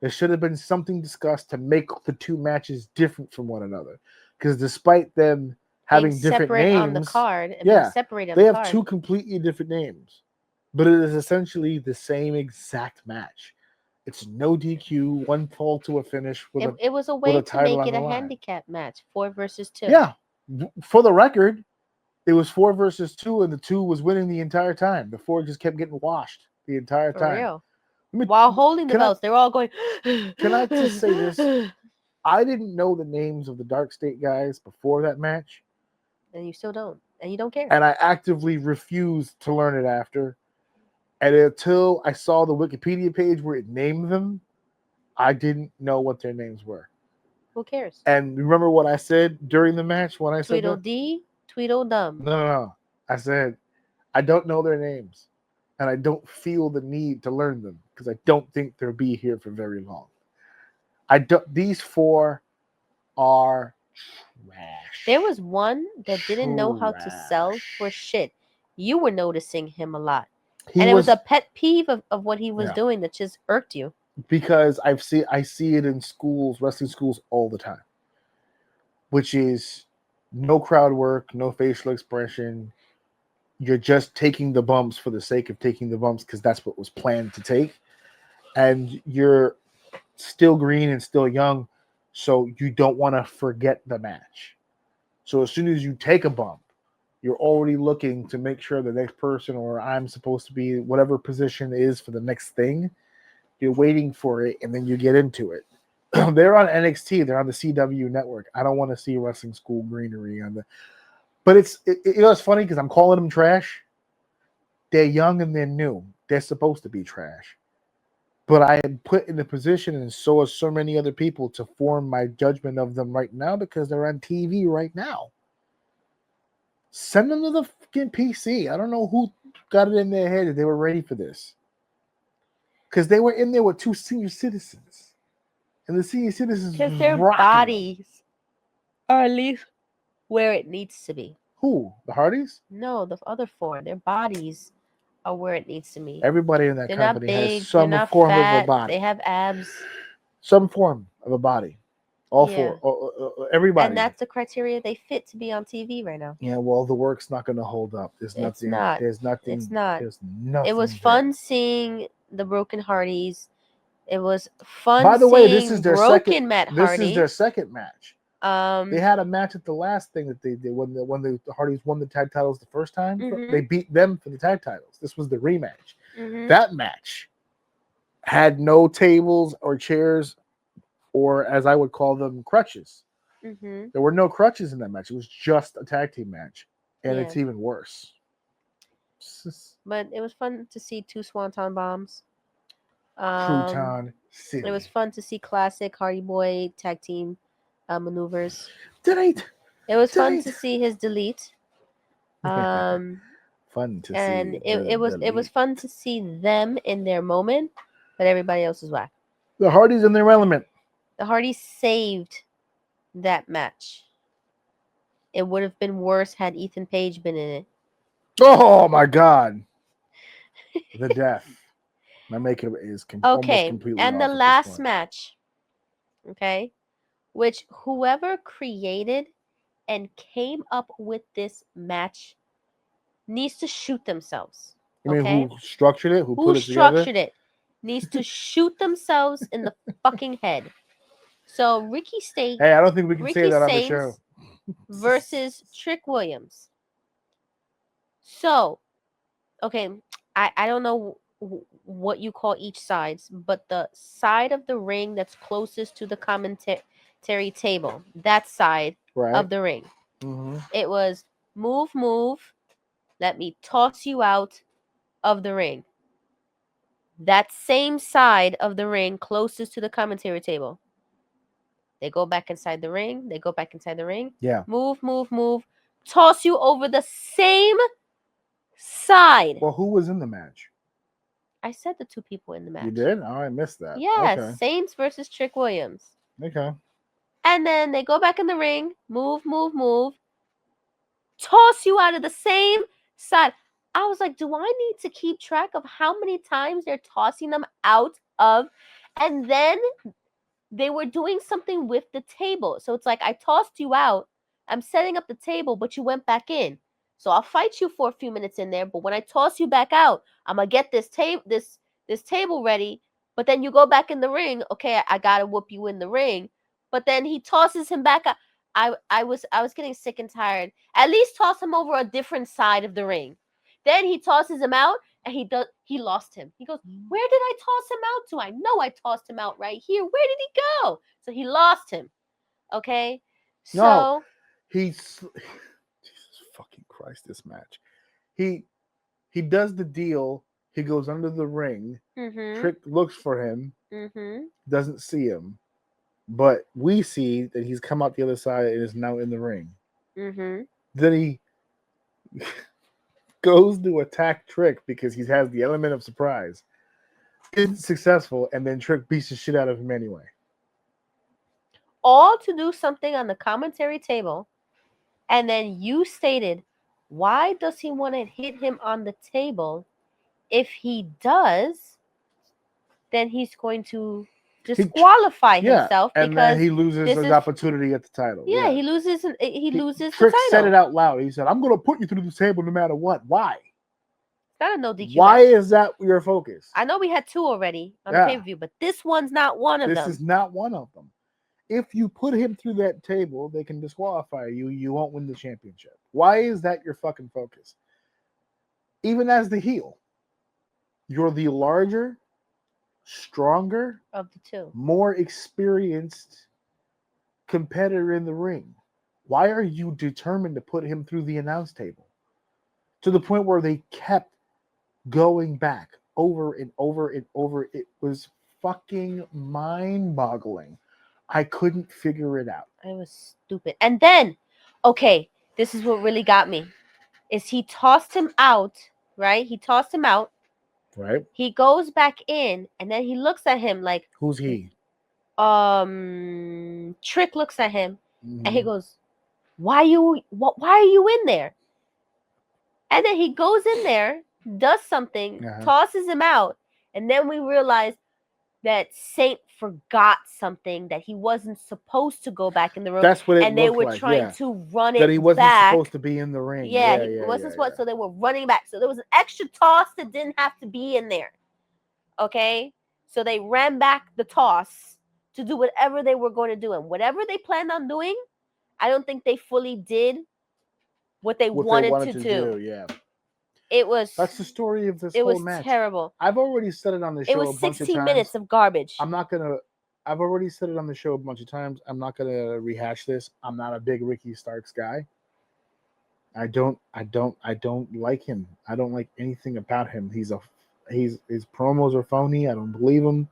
There should have been something discussed to make the two matches different from one another. Because despite them having different names on the card, they have two completely different names. But it is essentially the same exact match. It's no DQ, one fall to a finish with it was a way to make it a handicap match, 4 versus 2. Yeah. For the record, it was 4 versus 2, and the 2 was winning the entire time. The 4 just kept getting washed the entire time. For real. While holding the belts, they're all going. Can I just say this? I didn't know the names of the Dark State guys before that match. And you still don't. And you don't care. And I actively refused to learn it after. And until I saw the Wikipedia page where it named them, I didn't know what their names were. Who cares? And remember what I said during the match when I said Tweedledee, Tweedledum. No. I said, I don't know their names. And I don't feel the need to learn them because I don't think they'll be here for very long. These 4 are trash. There was one that didn't know how to sell for shit. You were noticing him a lot. It was a pet peeve of what he was doing that just irked you. Because I see it in schools, wrestling schools all the time. Which is no crowd work, no facial expression. You're just taking the bumps for the sake of taking the bumps because that's what was planned to take. And you're still green and still young, so you don't want to forget the match. So as soon as you take a bump, you're already looking to make sure the next person, or I'm supposed to be whatever position is for the next thing, you're waiting for it, and then you get into it. They're on NXT. They're on the CW network. I don't want to see wrestling school greenery on the... But it's funny because I'm calling them trash. They're young and they're new. They're supposed to be trash. But I am put in the position, and so are so many other people, to form my judgment of them right now because they're on TV right now. Send them to the fucking PC. I don't know who got it in their head that they were ready for this. Because they were in there with 2 senior citizens. And the senior citizens... Because their bodies are at least where it needs to be. Who? The Hardys? No, the other 4. Their bodies are where it needs to be. Everybody in that they're company not big, has some form fat, of a body. They have abs. Some form of a body. All 4. Everybody. And that's the criteria they fit to be on TV right now. Yeah, well, the work's not going to hold up. There's nothing. There's nothing. It's not. There's nothing. It was fun seeing the Broken Hardys. It was fun. By the way, this is their second Matt Hardy. This is their second match. They had a match at the last thing that they did when the Hardys won the tag titles the first time. Mm-hmm. They beat them for the tag titles. This was the rematch. Mm-hmm. That match had no tables or chairs, or as I would call them, crutches. Mm-hmm. There were no crutches in that match. It was just a tag team match, and it's even worse. But it was fun to see 2 Swanton bombs. Crouton City. It was fun to see classic Hardy Boy tag team maneuvers. Delete. It was fun to see his delete. Fun to see. And it was fun to see them in their moment, but everybody else was whack. The Hardys in their element. The Hardys saved that match. It would have been worse had Ethan Page been in it. Oh my God. The death. My makeup is almost completely and the off at last this point. match, okay, which whoever created and came up with this match needs to shoot themselves. I mean, Okay? who structured it? Who Who put it together? structured it needs to shoot themselves in the fucking head. So Ricky Hey, I don't think we can say that on the show. versus Trick Williams. So, okay, I don't know what you call each sides, but the side of the ring that's closest to the commentary table, that side Right. of the ring, Mm-hmm. it was move, let me toss you out of the ring. That same side of the ring closest to the commentary table. They go back inside the ring. They go back inside the ring. Yeah. Move. Toss you over the same side. Well, who was in the match? I said the two people in the match. You did? Oh, I missed that. Yes, Okay. Saints versus Trick Williams. Okay. And then they go back in the ring. Move. Toss you out of the same side. I was like, do I need to keep track of how many times they're tossing them out of? And then they were doing something with the table. So it's like, I tossed you out. I'm setting up the table, but you went back in. So I'll fight you for a few minutes in there. But when I toss you back out, I'm gonna get this table ready. But then you go back in the ring. Okay, I gotta whoop you in the ring. But then he tosses him back out. I was getting sick and tired. At least toss him over a different side of the ring. Then he tosses him out, and he lost him. He goes, where did I toss him out to? I know I tossed him out right here. Where did he go? So he lost him. Okay? So No. Jesus fucking Christ, this match. He does the deal. He goes under the ring. Trick looks for him. Doesn't see him. But we see that he's come out the other side and is now in the ring. Then he goes to attack Trick because he has the element of surprise. Isn't successful, and then Trick beats the shit out of him anyway. All to do something on the commentary table, and then you stated, why does he want to hit him on the table? If he does, then he's going to disqualify himself and because then he loses his opportunity at the title. Yeah, he loses the Trick title. said it out loud. He said, "I'm going to put you through the table no matter what." Why? It's not a no DQ. Why match. is that your focus? I know we had two already on the pay-per-view, but this one's not one of them. This is not one of them. If you put him through that table, they can disqualify you. You won't win the championship. Why is that your fucking focus? Even as the heel, you're the larger, stronger of the two, more experienced competitor in the ring. Why are you determined to put him through the announce table? To the point where they kept going back over and over and over. It was fucking mind-boggling. I couldn't figure it out. It was stupid. And then, okay, this is what really got me. Is he tossed him out, right? He tossed him out. Right. He goes back in, and then he looks at him like, who's he? Trick looks at him, and he goes, why are you in there? And then he goes in there, does something, tosses him out, and then we realize that Saint forgot something, that he wasn't supposed to go back in the room. That's what it and they were like, trying to run it that he wasn't back. supposed to be in the ring. He wasn't supposed. So they were running back. So there was an extra toss that didn't have to be in there. Okay, so they ran back the toss to do whatever they were going to do, and whatever they planned on doing, I don't think they fully did what they wanted to do. Yeah. That's the story of this whole match. It was terrible. I've already said it on the show. It was 16 minutes of garbage. I've already said it on the show a bunch of times. I'm not gonna rehash this. I'm not a big Ricky Starks guy. I don't like him. I don't like anything about him. His promos are phony. I don't believe him.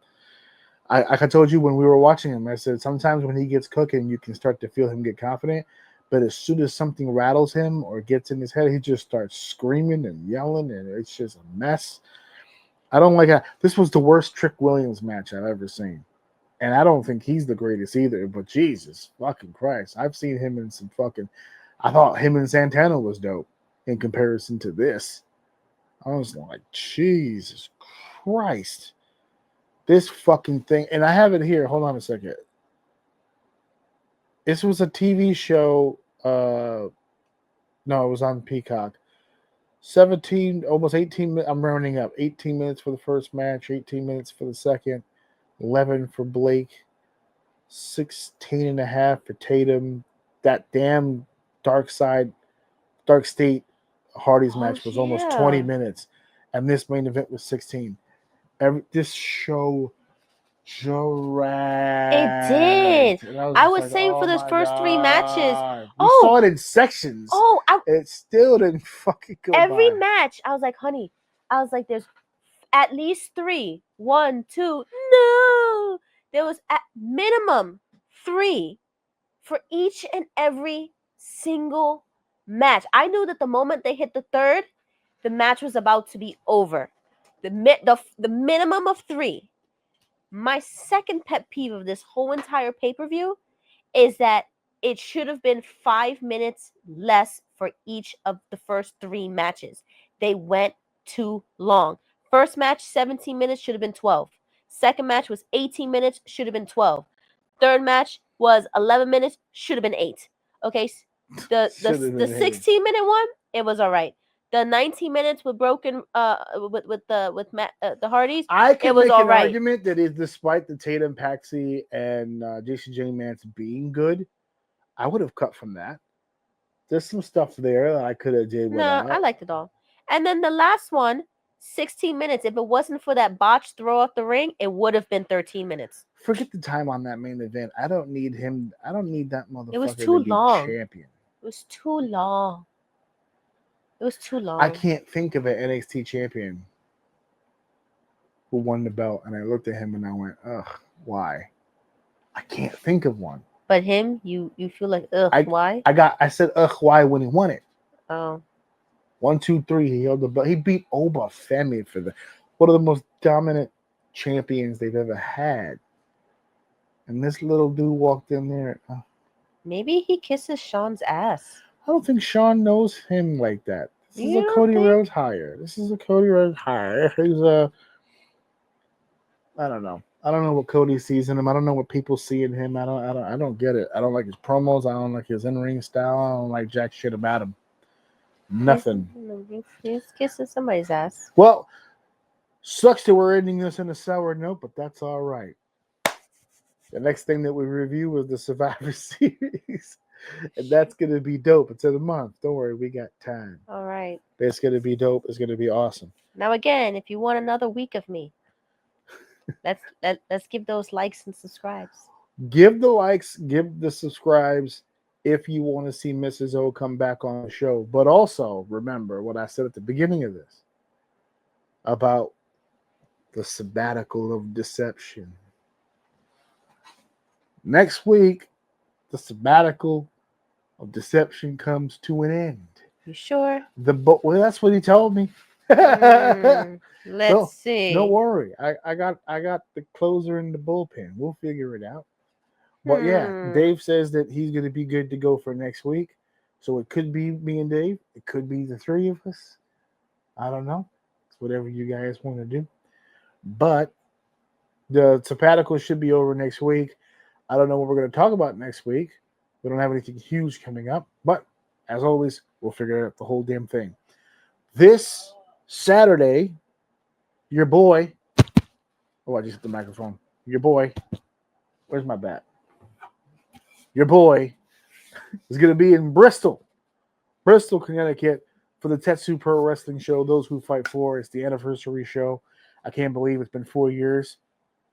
Like I told you when we were watching him, I said sometimes when he gets cooking, you can start to feel him get confident. But as soon as something rattles him or gets in his head, he just starts screaming and yelling, and it's just a mess. I don't like that. This was the worst Trick Williams match I've ever seen. And I don't think he's the greatest either, but Jesus fucking Christ. I've seen him in some fucking... I thought him and Santana was dope in comparison to this. I was like, Jesus Christ. This fucking thing... And I have it here. Hold on a second. This was a TV show. No, it was on Peacock. 17, almost 18 minutes. I'm rounding up. 18 minutes for the first match, 18 minutes for the second, 11 for Blake, 16 and a half for Tatum. That damn Dark State Hardy's match was almost 20 minutes, and this main event was 16. This show It did. and I I just was like, saying for oh those my first 3 matches. god. We saw Oh, it in sections. oh, It still didn't fucking go every by. match, I was like, honey, I was like, there's at least 3. 1, 2. No, there was at minimum 3 for each and every single match. I knew that the moment they hit the third, the match was about to be over. The minimum of 3. My second pet peeve of this whole entire pay-per-view is that it should have been 5 minutes less for each of the first 3 matches. They went too long. First match, 17 minutes, should have been 12. Second match was 18 minutes, should have been 12. Third match was 11 minutes, should have been 8. Okay, the 16-minute one, it was all right. The 19 minutes with broken with the Hardys, I can it was make all an right. argument that is despite the Tatum, Paxi, and Jason J. Mance being good, I would have cut from that. There's some stuff there that I could have did No, without. I liked it all. And then the last one, 16 minutes. If it wasn't for that botched throw off the ring, it would have been 13 minutes. Forget the time on that main event. I don't need him. I don't need that motherfucker It was too to be long. champion. It was too long. It was too long. I can't think of an NXT champion who won the belt, and I looked at him and I went, ugh, why? I can't think of one. But him, you feel like, ugh, why? I said, ugh, why when he won it? Oh. 1, 2, 3. He held the belt. He beat Oba Femi for one of the most dominant champions they've ever had. And this little dude walked in there. Maybe he kisses Sean's ass. I don't think Sean knows him like that. This is a Cody Rhodes hire. He's a I don't know. I don't know what Cody sees in him. I don't know what people see in him. I don't get it. I don't like his promos. I don't like his in-ring style. I don't like jack shit about him. Nothing. He's kissing somebody's ass. Well, sucks that we're ending this in a sour note, but that's all right. The next thing that we review was the Survivor Series. And that's going to be dope. It's in a month. Don't worry, we got time. All right. It's going to be dope. It's going to be awesome. Now, again, if you want another week of me, let's give those likes and subscribes. Give the likes, give the subscribes if you want to see Mrs. O come back on the show. But also, remember what I said at the beginning of this about the Sabbatical of Deception. Next week, the Sabbatical of Deception comes to an end. You sure? Well, that's what he told me. Let's see. Don't worry. I got the closer in the bullpen. We'll figure it out. But yeah, Dave says that he's going to be good to go for next week. So it could be me and Dave. It could be the 3 of us. I don't know. It's whatever you guys want to do. But the sabbatical should be over next week. I don't know what we're going to talk about next week. We don't have anything huge coming up. But as always, we'll figure out the whole damn thing. This Saturday, your boy. Oh, I just hit the microphone. Your boy. Where's my bat? Your boy is going to be in Bristol, Connecticut for the Tetsu Pro Wrestling Show. Those Who Fight For. It's the anniversary show. I can't believe it's been 4 years.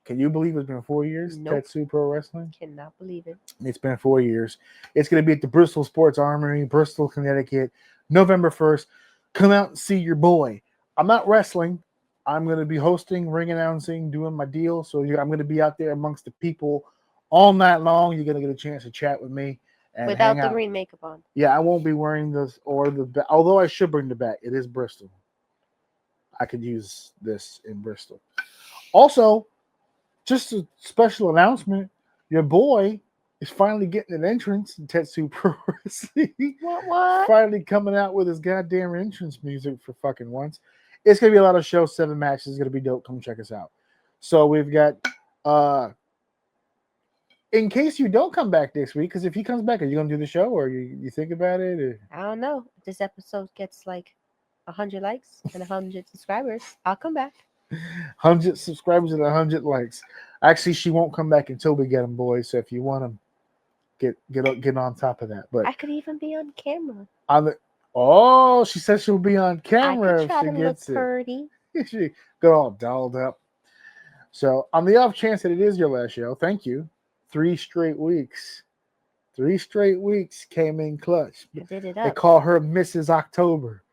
Can you believe it's been 4 years? Nope. Tetsu Pro Wrestling? Cannot believe it. It's been 4 years. It's going to be at the Bristol Sports Armory, Bristol, Connecticut, November 1st. Come out and see your boy. I'm not wrestling. I'm going to be hosting, ring announcing, doing my deal. So I'm going to be out there amongst the people all night long. You're going to get a chance to chat with me. And without hang the out. green makeup on. Yeah, I won't be wearing this or the bat. Although I should bring the bat. It is Bristol. I could use this in Bristol. Also, just a special announcement. Your boy is finally getting an entrance in Tetsu Pro Wrestling. What? Finally coming out with his goddamn entrance music for fucking once. It's going to be a lot of shows, 7 matches. It's going to be dope. Come check us out. So we've got in case you don't come back next week, because if he comes back, are you gonna do the show, or you think about it? Or? I don't know. If this episode gets like 100 likes and 100 subscribers, I'll come back. 100 subscribers and 100 likes. Actually, she won't come back until we get them, boys. So if you want them, get on top of that. But I could even be on camera. on the she says she'll be on I camera could if try she to look gets it. pretty. She got all dolled up. So on the off chance that it is your last show, thank you. 3 straight weeks. 3 straight weeks came in clutch. You did it They up. call her Mrs. October.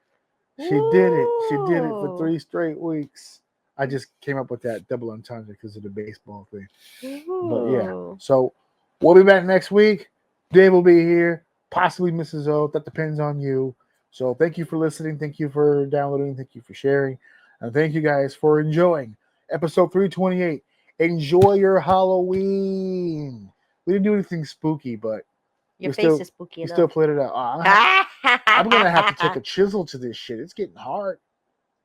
She did it. She did it for Ooh. 3 straight weeks. I just came up with that double entendre because of the baseball thing. But yeah, Ooh. so we'll be back next week. Dave will be here, possibly Mrs. O. That depends on you. So thank you for listening. Thank you for downloading. Thank you for sharing. And thank you guys for enjoying episode 328. Enjoy your Halloween. We didn't do anything spooky, but Your we face still, is spooky we enough. still played it out. I'm going to have to take a chisel to this shit. It's getting hard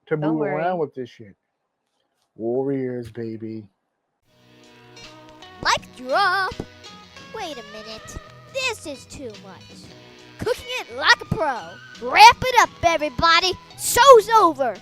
to Don't move worry. around with this shit. Warriors, baby. Mic drop. Wait a minute. This is too much. Cooking it like a pro. Wrap it up, everybody. Show's over.